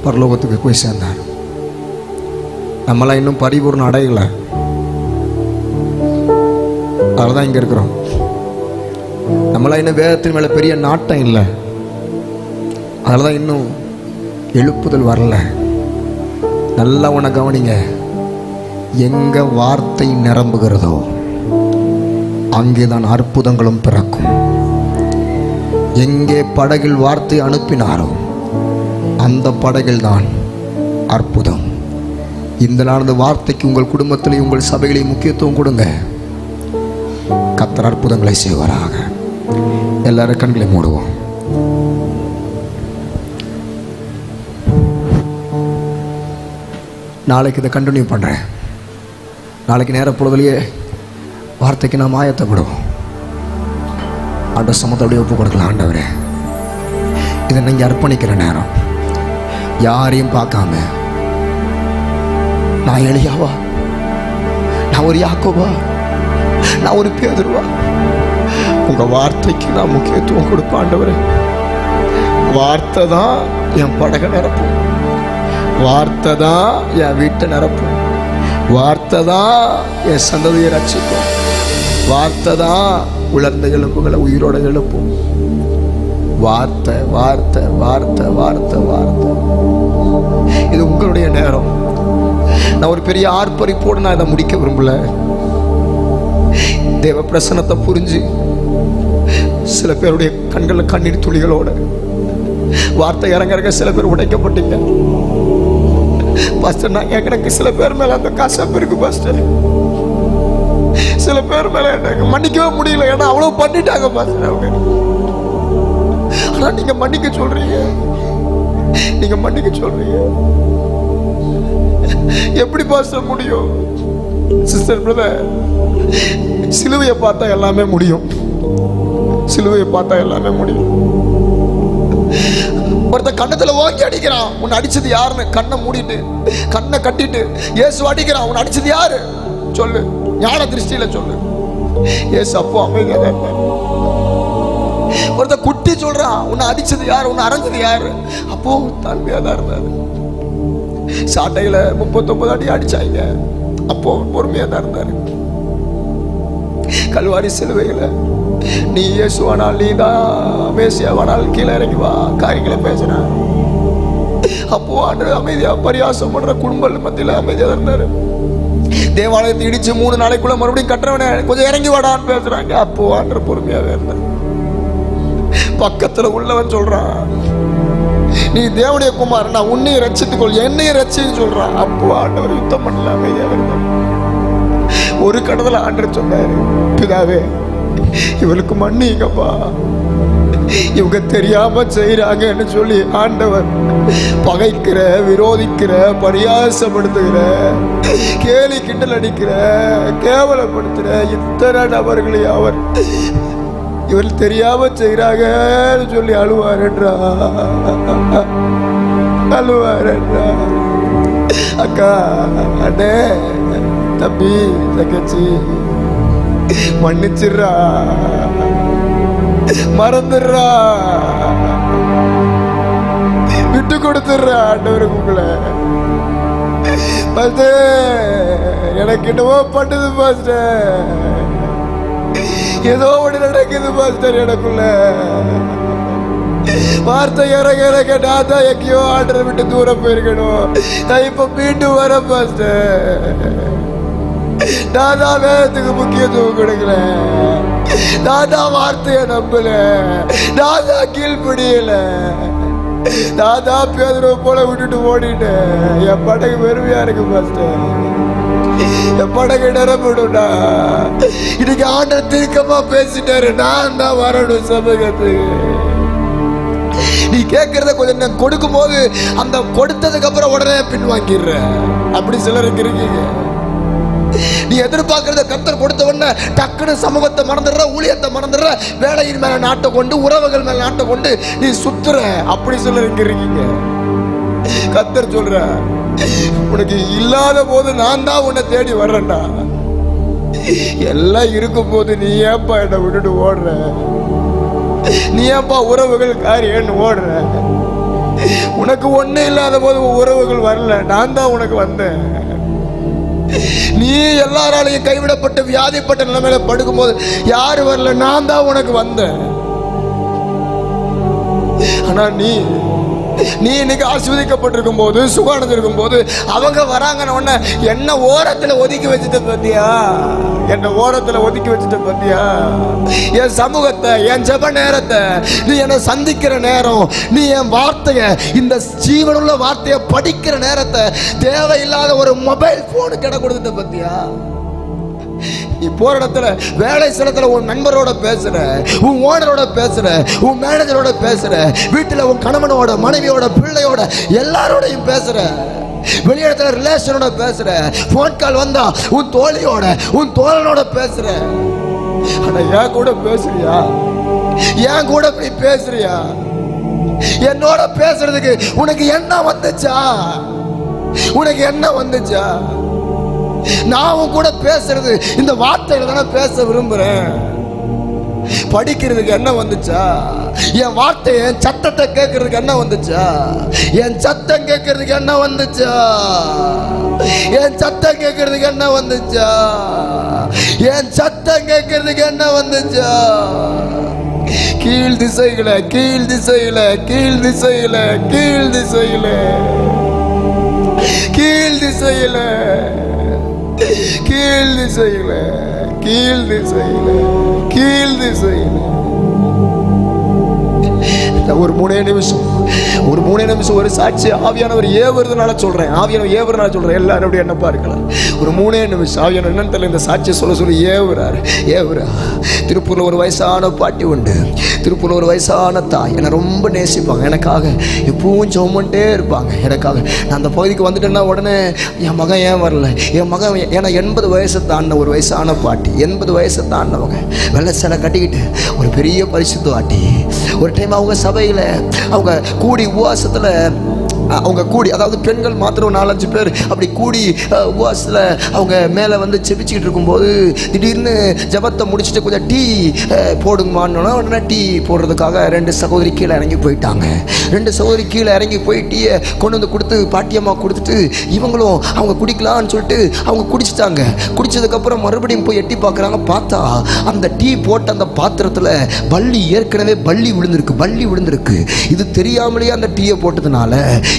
பரலோகத்துக்கு போய் சேர்ந்தார். நம்மளாம் இன்னும் பரிபூர்ணம் அடையலை. அதுதான் இங்கே இருக்கிறோம். நம்மளாம் இன்னும் வேதத்தின் மேலே பெரிய நாட்டம் இல்லை. அதனால தான் இன்னும் எழுப்புதல் வரல. நல்லா உன்னை கவனிங்க. எங்க வார்த்தை நிரம்புகிறதோ அங்கேதான் அற்புதங்களும் பிறக்கும். எங்கே படகில் வார்த்தை அனுப்பினாரோ அந்த படகில் தான் அற்புதம். இந்த நாள் அந்த வார்த்தைக்கு உங்கள் குடும்பத்திலே உங்கள் சபைகளை முக்கியத்துவம் கொடுங்க. கர்த்தர் அற்புதங்களை செய்வாராக. எல்லாரும் கண்களை மூடுவோம். நாளைக்கு இதை கண்டினியூ பண்ணுறேன். நாளைக்கு நேர பொழுதுலையே வார்த்தைக்கு நாம் ஆயத்தப்படுவோம். ஆண்டவர் சமத்தோடைய ஒப்பு கொடுக்கலாம். ஆண்டவரே, இதை நீங்கள் அர்ப்பணிக்கிற நேரம், யாரையும் பார்க்காம, நான் எலியாவா, நான் ஒரு யாக்கோபா, நான் ஒரு பேதுருவா, உங்கள் வார்த்தைக்கு நான் முக்கியத்துவம் கொடுப்பேன். ஆண்டவரே, வார்த்தை தான் என் படகை நிரப்பும், வார்த்தை தான் என் வீட்டை நிரப்பும், வார்த்தை தான் என் சந்ததியை ரட்சிக்கும், வார்த்தை தான் உலர்ந்த எலும்புகளை உயிரோட எழுப்பும். வார்த்தை வார்த்தை வார்த்தை வார்த்தை வார்த்தை. இது உங்களுடைய நேரம். நான் ஒரு பெரிய ஆர்ப்பரிப்போடு நான் இதை முடிக்க விரும்பல. தேவ பிரசன்னத்தை புரிஞ்சு சில பேருடைய கண்களில் கண்ணீர் துளிகளோட வார்த்தை இறங்க சில பேர் உடைக்கப்பட்டீங்க. பாஸ்டர், நான் எனக்கு சில பேர் மேல அந்த கசப்பு இருக்கு பாஸ்டர். சில பேர் மேல எனக்கு மன்னிக்கவே முடியல. ஏன்னா அவ்வளவு பண்ணிட்டாங்க பாஸ்டர் அவங்க. ஆனா நீங்க மன்னிக்க சொல்றீங்க, நீங்க மன்னிக்க சொல்றீங்க. எப்படி பாஸ்டர் முடியும்? சிஸ்டர் பிரதர், சிலுவையை பார்த்தா எல்லாமே முடியும். சிலுவையை பார்த்தா எல்லாமே முடியும். ஒருத்த கண்ணத்துல ஓங்கி அடிக்கிறான். உன்னை அடிச்சது யாருன்னு கண்ணை மூடிட்டு கண்ணை கட்டிட்டு இயேசு அடிக்கிறான். உன்னை அடிச்சது யாரு சொல்லு, ஞான திருஷ்டியில சொல்லு. இயேசு அப்போ அமைதியாக இருப்பார். ஒருத்த குட்டி சொல்றான், உன்னை அடிச்சது யாரு, உன்னை அரைஞ்சது யாரு, அப்போ தாழ்மையா தான் இருந்தாரு. சாட்டையில 39 அடி அடிச்சாங்க, அப்போ பொறுமையா தான் இருந்தாரு. கல்வாரி சிலுவையில நீ இயேசுவானால், நீ தான் மேசியாவானால் கீழே இறங்கி வா காரியங்களை பேசுற, அப்போ ஆண்டு அமைதியா பரியாசம் பண்ற குடும்பங்கள் மத்தியில அமைதியா இருந்தாரு. தேவாலயத்தை இடிச்சு 3 நாளைக்குள்ள மறுபடியும் கட்டுறவனே கொஞ்சம் இறங்கி வாடான்னு பேசுறாங்க, அப்போ ஆண்டு பொறுமையாவே இருந்தார். பக்கத்துல உள்ளவன் சொல்றான், நீ தேவனுடைய குமார், நான் உன்னையும் ரட்சித்துக்கொள், என்னையும் ரட்சின்னு சொல்றான். அப்போ ஆண்டவர் யுத்தம் பண்ணல, அமைதியாக இருந்தார். ஒரு கடவுள ஆண்டவர் சொன்னாரு, பிதாவே இவளுக்கு மன்னிங்கப்பா, இவங்க தெரியாம செய்யறாங்கன்னு சொல்லி ஆண்டவர் பகைக்கிற, விரோதிக்கிற, பரியாசப்படுத்துகிற, கேலி கிண்டல் அடிக்கிற, கேவலப்படுத்துகிற இத்தனை நபர்களை அவர் இவர் தெரியாம செய்யறாங்கன்னு சொல்லி அழுவாருன்றா, அழுவாருன்றா. அக்கா, அண்ணே, தம்பி, தங்கச்சி, மன்னிச்சிடுறா, மறந்துடுறா, விட்டு கொடுத்துடுறா ஆண்டவருக்கு உங்களை. எனக்கு என்னவோ பண்ணுது பாஸ்டர், ஏதோ ஒன்று நடக்குது பாஸ்டர் எனக்குள்ள. வார்த்தை இறங்க இறங்க நான் தான் எங்கேயோ ஆர்டரை விட்டு தூரம் போயிருக்கணும். நான் இப்ப மீண்டும் வர பாஸ்டர். நான் தான் வேதத்துக்கு முக்கியத்துவம் கொடுக்கல, நான் தான் வார்த்தையை நம்பல, நான் தான் கீழ்படியல, நான் தான் பேதுருவை போல விட்டுட்டு ஓடிட்டேன். என் படகு பெருமையா இருக்கு பாஸ்டர், என் படகு நிரம்பிடும்டா. இன்னைக்கு ஆண்டவர் தீர்க்கமா பேசிட்டாரு, நான் தான் வரணும் சமூகத்துக்கு. நீ கேட்கறத கொஞ்சம் கொடுக்கும் போது அந்த கொடுத்ததுக்கு அப்புறம் உடனே பின் வாங்கிடுற, அப்படி சிலருக்கு இருக்கீங்க. நீ எதிர்பார்க்கறத கர்த்தர் கொடுத்த உடனே டக்குன்னு சமூகத்தை மறந்துடுற, ஊழியத்தை மறந்துடுற, வேலையின் மேல நாட்டை கொண்டு, உறவுகள் மேல நாட்டை கொண்டு நீ சுத்துற, அப்படி சிலருக்கு இருக்கீங்க. கர்த்தர் சொல்ற, உனக்கு இல்லாத போது நான் தான் உன்னை தேடி வர்றேன்டா. எல்லாம் இருக்கும் போது நீ ஏப்பா என்னை விட்டுட்டு ஓடுற, நீ ஏப்பா உறவுகள் காரியன்னு ஓடுற. உனக்கு ஒண்ணு இல்லாத போது உறவுகள் வரல, நான் தான் உனக்கு வந்தேன். நீ எல்லாராலையும் கைவிடப்பட்டு வியாதிப்பட்ட நிலைமையில படுக்கும் போது யாரு வரல, நான் தான் உனக்கு வந்தேன். ஆனா நீ நீ இன்னைக்கு ஆசீர்வதிக்கப்பட்டிருக்கும் போது, சுகம் அடைஞ்சிருக்கும் போது, அவங்க வராங்கன்னு உடனே என்ன ஓரத்துல ஒதுக்கி வச்சுட்ட பத்தியா? என்ன ஓரத்துல ஒதுக்கி வச்சுட்ட பத்தியா? என் சமூகத்தை, என் ஜெப நேரத்தை, நீ என்னை சந்திக்கிற நேரம், நீ என் வார்த்தைய, இந்த ஜீவனுள்ள வார்த்தையை படிக்கிற நேரத்தை தேவையில்லாத ஒரு மொபைல் போனுக்கு இடம் கொடுத்துட்ட பத்தியா? நீ போற இடத்துல, வேலை ஸ்தலத்துல உன் நண்பரோட பேசுற, உன் ஓனரோட பேசுற, உன் மேனேஜரோட பேசுற, வீட்டுல உன் கணவனோட, மனைவியோட, பிள்ளையோட, எல்லாரோடையும் பேசுற, வெளியிடத்துல ரிலேஷனோட பேசுற, போன் கால் வந்தா உன் தோழியோட, உன் தோழனோட பேசுற. ஆனா என் கூட பேசுறியா? என் கூட இப்படி பேசுறியா? என்னோட பேசுறதுக்கு உனக்கு என்ன வந்துச்சா? உனக்கு என்ன வந்துச்சா? நான் உன் கூட பேசுறது இந்த வார்த்தையில தானே பேச விரும்புறேன். படிக்கிறதுக்கு என்ன வந்துச்சா? என் வார்த்தை, என் சத்தத்தை கேட்கறதுக்கு என்ன வந்துச்சா? என் சத்தம் கேட்கறதுக்கு என்ன வந்துச்சா? என் சத்தம் கேட்கறதுக்கு என்ன வந்துச்சா? என் சத்தம் கேட்கறதுக்கு என்ன வந்துச்சா? கீழ் திசையில, கீழ் திசையில, கீழ் திசையில, கீழ் திசையில, கீழ் திசையில, கீழ் திசையில, கீழ் திசையில, கீழ் திசையில. ஒரு 3 நிமிஷம் ஒரு சாட்சி ஆவியானவர் ஏவுறதுனால சொல்றேன். ஆவியானவர் ஏவுறதுனால சொல்றேன். எல்லாரும் அப்படி என்ன பார்க்கலாம். ஒரு 3 நிமிஷம் ஆவியானவர் என்னன்னு தெரியல, இந்த சாட்சியை சொல்லி ஏவுறாரு. திருப்பூர்ல ஒரு வயசான பாட்டி உண்டு. திருப்பூர்ல ஒரு வயசான தாய் என்னை ரொம்ப நேசிப்பாங்க. எனக்காக எப்பவும் ஜெபம்ட்டே இருப்பாங்க. எனக்காக நான் அந்த பகுதிக்கு வந்துட்டேன்னா உடனே என் மகன் ஏன் வரல, என் மகன் ஏன்னா 80 வயசை தாண்டின ஒரு வயசான பாட்டி, 80 வயசை தாண்டினவங்க, வெள்ளை சேலை கட்டிக்கிட்டு ஒரு பெரிய பரிசுத்தவாட்டி. ஒரு டைம் அவங்க சபையில் அவங்க கூடி உபவாசத்தில் அவங்க கூடி, அதாவது பெண்கள் மாத்திரம் 4-5 பேர் அப்படி கூடி உபவாசத்தில் அவங்க மேலே வந்து செபிச்சுக்கிட்டு இருக்கும்போது திடீர்னு ஜபத்தை முடிச்சுட்டு கொஞ்சம் டீ போடுங்கம்மான்னு உடனே டீ போடுறதுக்காக 2 சகோதரி கீழே இறங்கி போயிட்டாங்க. 2 சகோதரி கீழே இறங்கி போய் டீயை கொண்டு வந்து கொடுத்து பாட்டியம்மா கொடுத்துட்டு இவங்களும் அவங்க குடிக்கலான்னு சொல்லிட்டு அவங்க குடிச்சிட்டாங்க. குடிச்சதுக்கப்புறம் மறுபடியும் போய் எட்டி பார்க்குறாங்க. பார்த்தா அந்த டீ போட்ட அந்த பாத்திரத்தில் ஏற்கனவே பள்ளி விழுந்திருக்கு. இது தெரியாமலேயே அந்த டீயை போட்டதுனால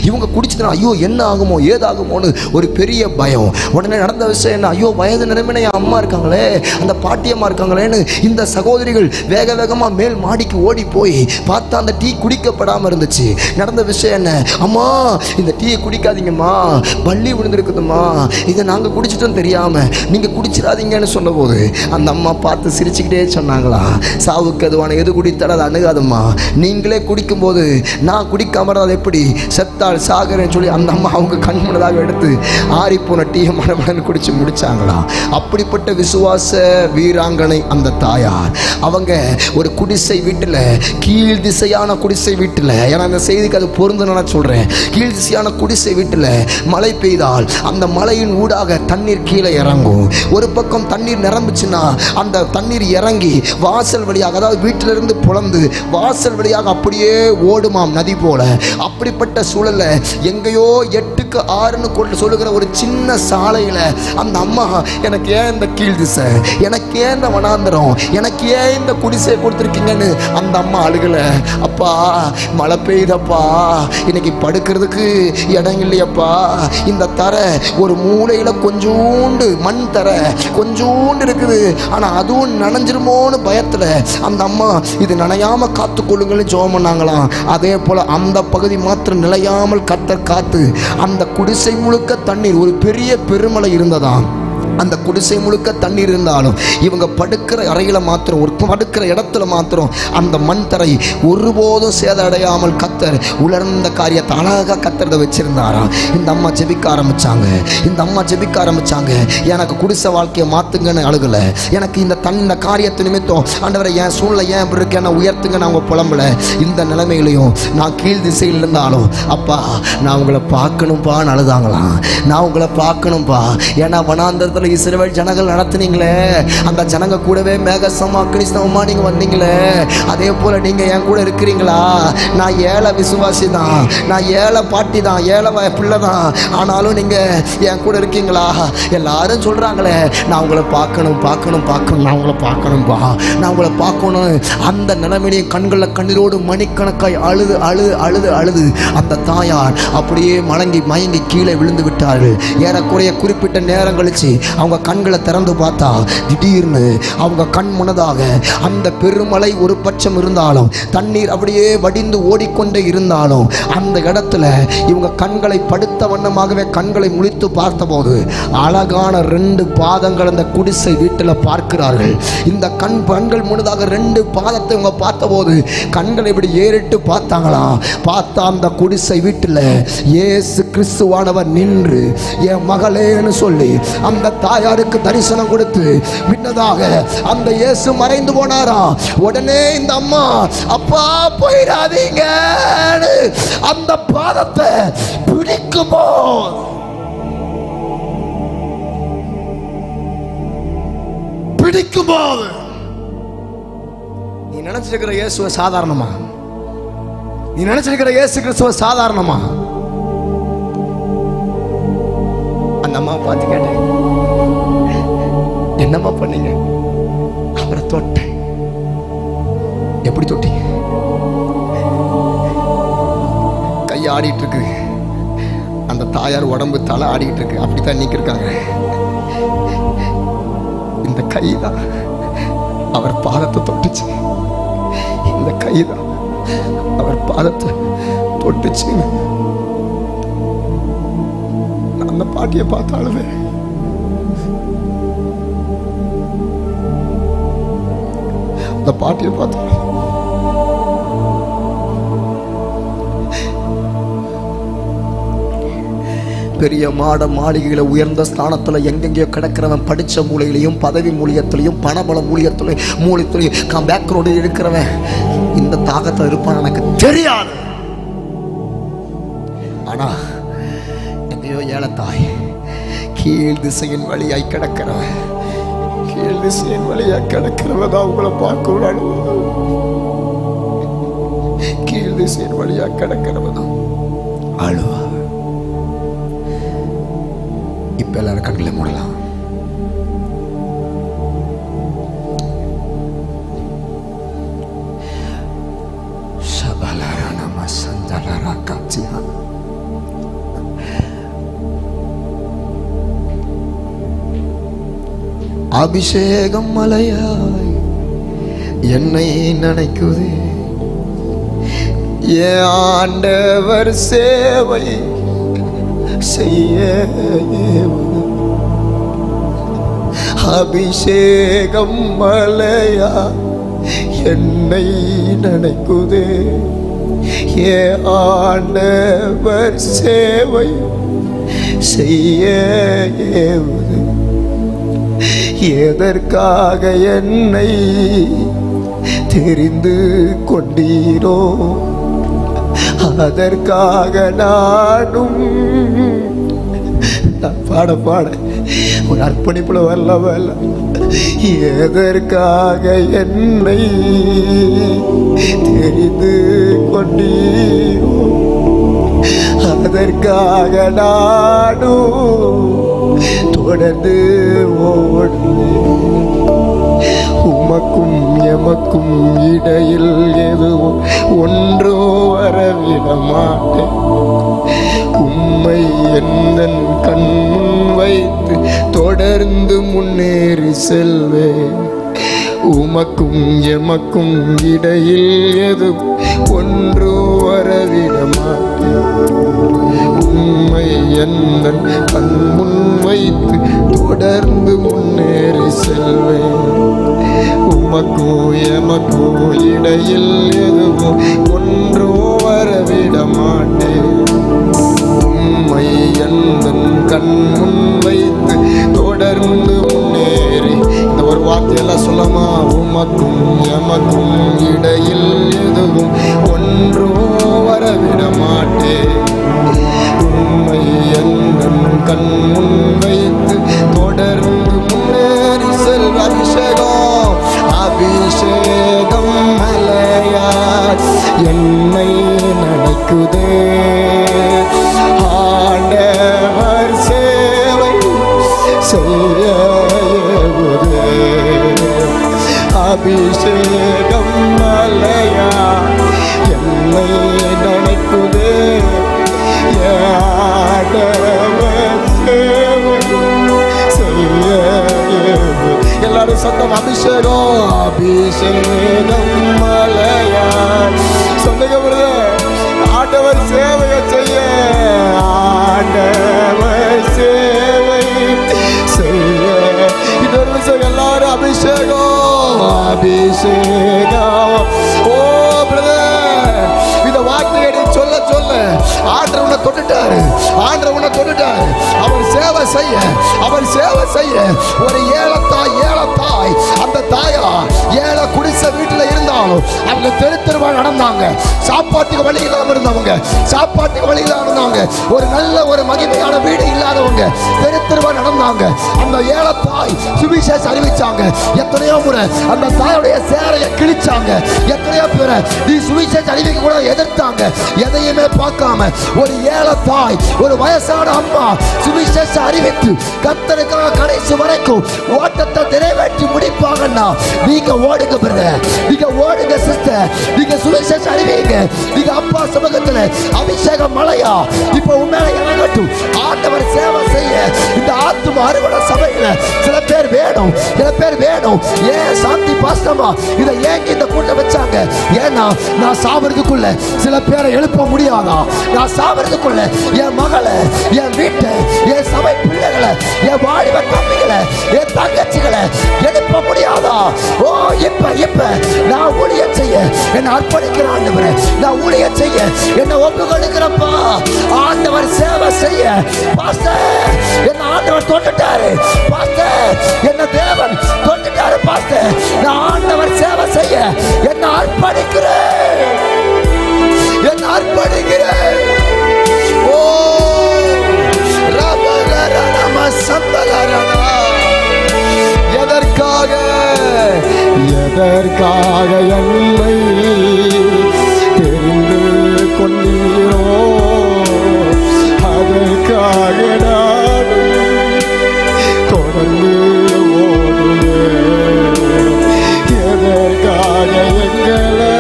இவங்க குடிச்சதுனா ஐயோ என்ன ஆகுமோ ஏதாகுமோன்னு ஒரு பெரிய பயம். உடனே நடந்த விஷயம் என்ன, ஐயோ வயது நிலைமையில என் அம்மா இருக்காங்களே, அந்த பாட்டியம்மா இருக்காங்களேன்னு இந்த சகோதரிகள் வேக வேகமாக மேல் மாடிக்கு ஓடி போய் பார்த்தா அந்த டீ குடிக்கப்படாமல் இருந்துச்சு. நடந்த விஷயம் என்ன, அம்மா இந்த டீயை குடிக்காதீங்கம்மா, பள்ளி விழுந்திருக்குதும்மா, இதை நாங்கள் குடிச்சிட்டோம் தெரியாம நீங்கள் குடிச்சிடாதீங்கன்னு சொன்னபோது அந்த அம்மா பார்த்து சிரிச்சுக்கிட்டே சொன்னாங்களா, சாவுக்கு அதுவான எது குடித்தாலும் அதை அணுகாதம்மா, நீங்களே குடிக்கும்போது நான் குடிக்காம அது எப்படி செத்தால் சாகரன்னு சொல்லி அந்த அம்மா அவங்க கண் முன்னதாக எடுத்து ஆறிப்போன டீயை மரமரன்னு குடிச்சு முடிச்சாங்களா. அப்படிப்பட்ட விசுவாச வீராங்கனை அந்த தாயார். அவங்க ஒரு குடிசை வீட்டில், கீழ் திசையான குடிசை வீட்டில், ஏன்னா அந்த செய்திக்கு அது பொருந்துன்னு சொல்றேன், கீழ் திசையான குடிசை வீட்டில் மழை பெய்தால் அந்த மழையின் ஊடாக தண்ணீர் கீழே இறங்கும். ஒரு பக்கம் தண்ணீர் நிரம்பிச்சுன்னா அந்த தண்ணீர் இறங்கி வாசல் வழியாக, அதாவது வீட்டிலிருந்து புலந்து வாசல் வழியாக அப்படியே ஓடுமாம் நதி போல. அப்படிப்பட்ட சூழல்ல எங்கேயோ 8க்கு 6ன்னு கொண்டு சொல்லுகிற ஒரு சின்ன சாலையில அந்த அம்மா, எனக்கு ஏன் இந்த கீழ் திசை, எனக்கு ஏன் இந்த வனாந்தரம், எனக்கு ஏன் இந்த குடிசையை கொடுத்துருக்கீங்கன்னு அந்த அம்மா அழுகல. அப்பா மழை பெய்யுதப்பா, இன்னைக்கு படுக்கிறதுக்கு இடம் இல்லையப்பா, இந்த தரை ஒரு மூலையில கொஞ்சோண்டு மண் தரை கொஞ்சோண்டு இருக்குது, ஆனா அதுவும் நனைஞ்சிருமோன்னு பயத்துல அந்த அம்மா இது நனையாம காத்துக்கொள்ளுங்கன்னு ஜெபம் பண்ணாங்களாம். அதே போல அந்த பகுதி மாத்திரம் நிலையாமல் கத்தர் காத்து அந்த குடிசை முழுக்க தண்ணீர், ஒரு பெரிய பெருமழை இருந்ததாம். அந்த குடிசை முழுக்க தண்ணீர் இருந்தாலும் இவங்க படுக்கிற அறையில் மாத்திரம், ஒரு படுக்கிற இடத்துல மாத்திரம் அந்த மண் தரை ஒருபோதும் சேதடையாமல் கத்தர் உலர்ந்த காரியத்தை அழகாக கத்தர் வச்சிருந்தாராம். இந்த அம்மா ஜெபிக்க ஆரம்பிச்சாங்க. எனக்கு குடிசை வாழ்க்கையை மாத்துங்கன்னு அழுகலை, எனக்கு இந்த காரியத்தை நிமித்தம் ஆண்டவரை என் சூழ்நிலை ஏன் இப்படி இருக்கு என்ன உயர்த்துங்கன்னு அவங்க புலம்பல. இந்த நிலைமையிலையும் நான் கீழ் திசையில் இருந்தாலும் அப்பா நான் உங்களை பார்க்கணும்ப்பான்னு அழுதாங்களாம். நான் உங்களை பார்க்கணும்ப்பா, ஏன்னா வனாந்தரத்தில் போல இஸ்ரவேல் ஜனங்கள் நடத்துனீங்களே, அந்த ஜனங்க கூடவே மேகசமா கிறிஸ்தவமா நீங்க வந்தீங்களே, அதே போல நீங்க என் கூட இருக்கிறீங்களா? நான் ஏழை விசுவாசி தான், நான் ஏழை பாட்டி தான், ஏழை பிள்ளை தான், ஆனாலும் நீங்க என் கூட இருக்கீங்களா? எல்லாரும் சொல்றாங்களே நான் உங்களை பார்க்கணும் பார்க்கணும் பார்க்கணும், நான் உங்களை பார்க்கணும்பா, நான் உங்களை பார்க்கணும். அந்த நிலைமையிலையும் கண்களில் கண்ணீரோடு மணிக்கணக்காய் அழுது அழுது அழுது அழுது அந்த தாயார் அப்படியே மயங்கி கீழே விழுந்து விட்டார்கள். ஏறக்குறைய குறிப்பிட்ட நேரம் கழிச்சு அவங்க கண்களை திறந்து பார்த்தா திடீர்னு அவங்க கண் முன்னதாக அந்த பெருமலை ஒரு பட்சம் இருந்தாலும் தண்ணீர் அப்படியே வடிந்து ஓடிக்கொண்டே இருந்தாலும் அந்த இடத்துல இவங்க கண்களை படுத்த வண்ணமாகவே கண்களை முழித்து பார்த்தபோது அழகான 2 பாதங்கள் அந்த குடிசை வீட்டில் பார்க்கிறார்கள். இந்த கண்கள் முன்னதாக 2 பாதத்தை இவங்க பார்த்தபோது கண்களை இப்படி ஏறிட்டு பார்த்தாங்களா, பார்த்தா அந்த குடிசை வீட்டில் இயேசு கிறிஸ்துவானவர் நின்று என் மகளேன்னு சொல்லி அந்த தாயாருக்கு தரிசனம் கொடுத்து முன்னதாக அந்த இயேசு மறைந்து போனாரா. உடனே இந்த அம்மா அப்பா போயிடாதீங்க அந்த பாதத்தை பிடிக்குமோ நீ நினைச்சிருக்கிற இயேசுவை சாதாரணமா, நீ நினைச்சிருக்கிற இயேசு கிறிஸ்துவ சாதாரணமா? அந்த அம்மா பார்த்து கேட்டேன், என்னம்மா பண்ணீங்க? அவரை தொட்டேன். எப்படி தொட்டீங்க? கை ஆடிட்டு இருக்கு, அந்த தாயார் உடம்பு தலை ஆடிட்டு இருக்கு, அப்படித்தான் நீக்கிருக்காங்க. இந்த கைதான் அவர் பாதத்தை தொட்டுச்சு, இந்த கைதான் அவர் பாதத்தை தொட்டுச்சு. அந்த பாட்டியை பார்த்தாலுமே அந்த பாட்டியை பார்த்தாலும் பெரிய மாளிகைகளை உயர்ந்த ஸ்தானத்தில் எங்கெங்கேயோ கிடக்கிறவன், படித்த மூலையிலையும் பதவி மூலியத்திலையும் பணபல மூலியத்திலையும் பேக்ரவுண்டு இருக்கிறவன் இந்த தாகத்தில் இருப்பான் எனக்கு தெரியாது. ஆனா எங்கேயோ ஏலத்தாய் கீழ் திசையின் வழியாய் கிடக்கிறவன், கீழ் திசையின் வழியாய் கிடக்கிறவன் தான் உங்களை பார்க்க, கீழ் திசையின் வழியாய் கிடக்கிறவன் தான் அழுவா. இப்ப எல்லாரும் கண்களை மூடலாம். அபிஷேகம் மலையாய் என்னை நினைக்குதே, என் ஆண்டவர் சேவை செய்ய அபிஷேகம் மலையா என்னை நினைக்குதே, என் ஆண்டவர் சேவை செய்ய எதற்காக என்னை தெரிந்து கொண்டீரோ, அதற்காக நானும் பாட ஒரு அர்ப்பணிப்புல வரல. எதற்காக என்னை தெரிந்து கொண்டீரோ, அதற்காக நானும் தொடர்ந்து உமக்கும் எமக்கும் இடையில் எதுவும் ஒன்றோ வரவிட மாட்டேன். உம்மை எந்தன் கண் முன் வைத்து தொடர்ந்து முன்னேறி செல்வேன். உமக்கும் எமக்கும் இடையில் எதுவும் ஒன்றோ வரவிட மாட்டேன். உம்மை எந்தன் கண் முன் வைத்து தொடர்ந்து முன்னேறி செல்வேன். உமக்கும் எமக்கும் இடையில் எதுவும் ஒன்றோ வரவிட மாட்டேன். உம்மை எந்தன் கண் முன் வைத்து தொடர்ந்து முன்னேறி. இந்த ஒரு வார்த்தையெல்லாம் சொல்லாமா? உமக்கும் எமக்கும் இடையில் எதுவும் ஒன்றோ வரவிட மாட்டேன். உம்மை எந்தன் கண் முன் வைத்து தொடர்ந்து என்னை நினைக்குதே. ஆண்டவர் சேவை செய்ய ஏவுதே. அபிஷேகம் மலையா என்னை நினைக்குதே. ஆண்டவர் சேவை செய்ய ஏவுதே. எல்லாரும் சத்தம் அபிஷேகம் அபிஷேகம் மலையா சொல்லுங்க. ஆண்டவர் சேவையை செய்ய ஆண்டவர் சேவை செய்ய இன்னொரு விஷயம் எல்லாரும் அபிஷேகம் அபிஷேகம். ஓ பிரதர், இந்த வார்த்தையை சொல்ல சொல்ல ஆண்டவர் உன்னை தொட்டுட்டாரு. ஆண்டவர் உன்னை தொட்டுட்டாரு. அவர் சேவை செய்ய அவர் சேவை செய்ய ஒரு ஏலத்தாய் அந்த தாயா ஏழை குடிசை வீட்டுல இருந்தாலும் அவங்க தெருவா நடந்தாங்க. சாப்பாட்டுக்கு வழி இல்லாம இருந்தவங்க, சாப்பாட்டுக்கு வழி இல்லாம இருந்தாங்க. ஒரு நல்ல ஒரு மகிமையான வீடு இல்லாதவங்க தெருவா நடந்தாங்க. அந்த ஏலத்தாய் சுவிசேஷம் அறிவிச்சாங்க. எத்தனையோ முறை அந்த தாயுடைய சேரையை கிழிச்சாங்க. எத்தனையோ பேரை நீ சுவிசேஷம் அறிவிக்க கூட எதிர்த்தாங்க. எதையுமே பார்க்காம ஒரு ஏலத்தாய் ஒரு வயசான அம்மா சுவிசேஷம் அறிவித்து கர்த்தருக்காக கடைசி வரைக்கும் ஓட்டத்தை நிறைவேற்றி முடிப்பாங்கன்னா நீங்க ஓடுங்க பிரதர், நீங்க ஓடுங்க சிஸ்டர், நீங்க சுவிசேஷம் அறிவிங்க. நீங்க அப்பா சமூகத்துல அபிஷேகம் மலையா இப்ப உண்மையில இறங்கட்டும். ஆண்டவர் சேவை செய்ய இந்த ஆத்தும அறுவடை சபையில சில பேர் வேணும், சில பேர் வேணும். ஏன் சாந்தி பாஸ்டமா இதை ஏன் இந்த கூட்டம் வச்சாங்க? ஏன்னா நான் சாவறதுக்குள்ள சில பேரை எழுப்ப முடியாதா? நான் சாவறதுக்குள்ள என் மகளை, என் வீட்டை, என் சபை பிள்ளைகளை, என் வாலிப தம்பிகளை, என் தங்கச்சிகளை எழுப்ப முடியாதா? ஓ இப்ப நான் ஊழியம் செய்ய என்ன அர்ப்பணிக்கிறேன் ஆண்டவரே. நான் ஊழியம் செய்ய என்ன ஒப்பு கொடுக்கிறப்பா. ஆண்டவர் சேவை செய்ய பாஸ்டர் என்ன ஆண்டவர் தொட்டுட்டாரு. பாஸ்டர் என்ன தேவன் தொட்டுட்டாரு. பாஸ்டர் நான் ஆண்டவர் சேவை செய்ய என்ன அர்ப்பணிக்கிறேன், என்ன அர்ப்பணிக்கிறேன். ஓ ரபகரணம சந்தலரணா. எதற்காக என்னை தெரிந்து கொண்டீரோ அதற்காக நான் தொடர்ந்து ஓடுவேன். எதற்காக எங்களை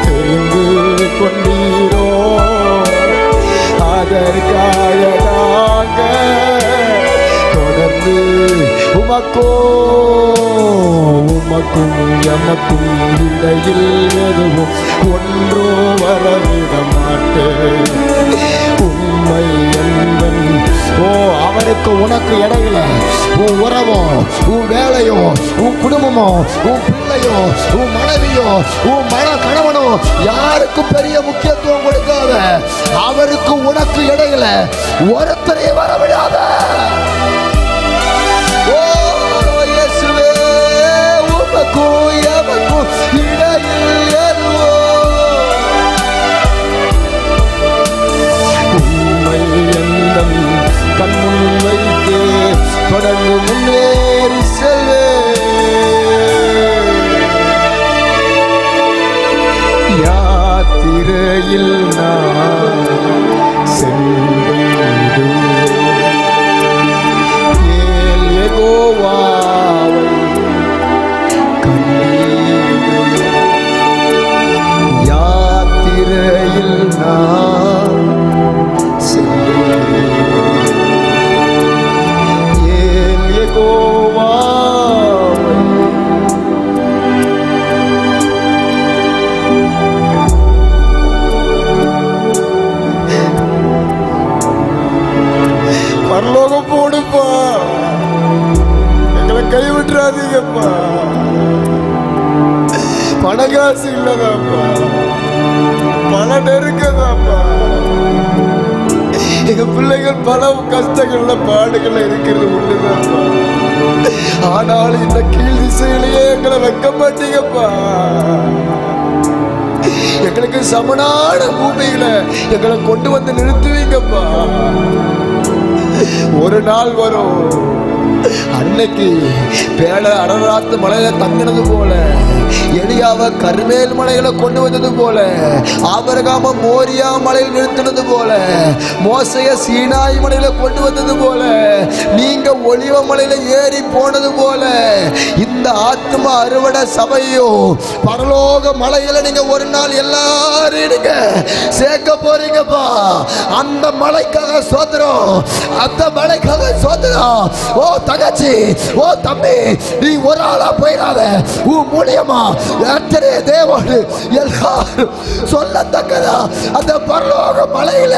தெரிந்து கொண்டீரோ அதற்காக நாங்கள் தொடர்ந்து உமக்கும் எமக்கும் இடையில் எதுவும் ஒன்றோ வரவிட மாட்டேன். உண்மை என்பன் ஓ அவருக்கு உனக்கு இடையில உன் உறவோ, உன் வேலையோ, உன் குடும்பமோ, உன் பிள்ளையோ, உன் மனைவியோ, உன் கணவனோ யாருக்கும் பெரிய முக்கியத்துவம் கொடுக்காத. அவருக்கு உனக்கு இடையில ஒருத்தரை வரவிடாத. உண்மை எந்தன் கண்முன் வைத்து தொடர்ந்து முன்னேறி செல்வே. யாத்திரையில் நான் சென்றிடுவேன். யெகோவாவை யாத்திரையில் நான் யெகோவாவை பரலோகம் போடுப்பா, எங்களை கைவிட்டுறாதீங்கப்பா. பணகாசு இல்லதாப்பா, பல நெருக்கதாப்பா. எங்க பிள்ளைகள் பல கஷ்டங்கள்ல பாடுகள்ல இருக்கிறது உண்டுதாப்பா. ஆனாலும் இந்த கீழ் திசையிலேயே எங்களை வைக்க மாட்டீங்கப்பா. எங்களுக்கு சமனான பூமியில எங்களை கொண்டு வந்து நிறுத்துவீங்கப்பா. ஒரு நாள் வரும், அன்னைக்கு பேட அடராத்து மலையில தங்கினது போல எலியாவை கர்மேல் மலையில கொண்டு வந்தது போல, ஆபிரகாம மோரியா மலையில் நிறுத்தினது போல, மோசைய சீனாய் மலையில கொண்டு வந்தது போல, நீங்க ஒலிவ மலையில ஏறி போனது போல, இந்த ஆத்மா அறுவடை சபையோ பரலோக மலையில நீங்க ஒரு நாள் எல்லாரும் நீங்க சேர்க்க போறீங்கப்பா. அந்த மலைக்காக சோதரம், அந்த மலைக்காக சோதரம். ஓ தங்கச்சி, ஓ தம்பி, நீ ஒரு ஆளா போயிடாத. உன் மூலியமா எத்தனை தேவன் எல்லாரும் சொல்லத்தக்கதா அந்த பரலோக மலையில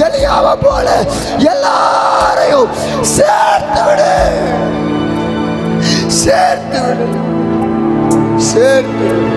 எலியாவை போல எல்லாரையும் சேர்த்து விடு, சேர்த்து விடு, சேர்த்து விடு.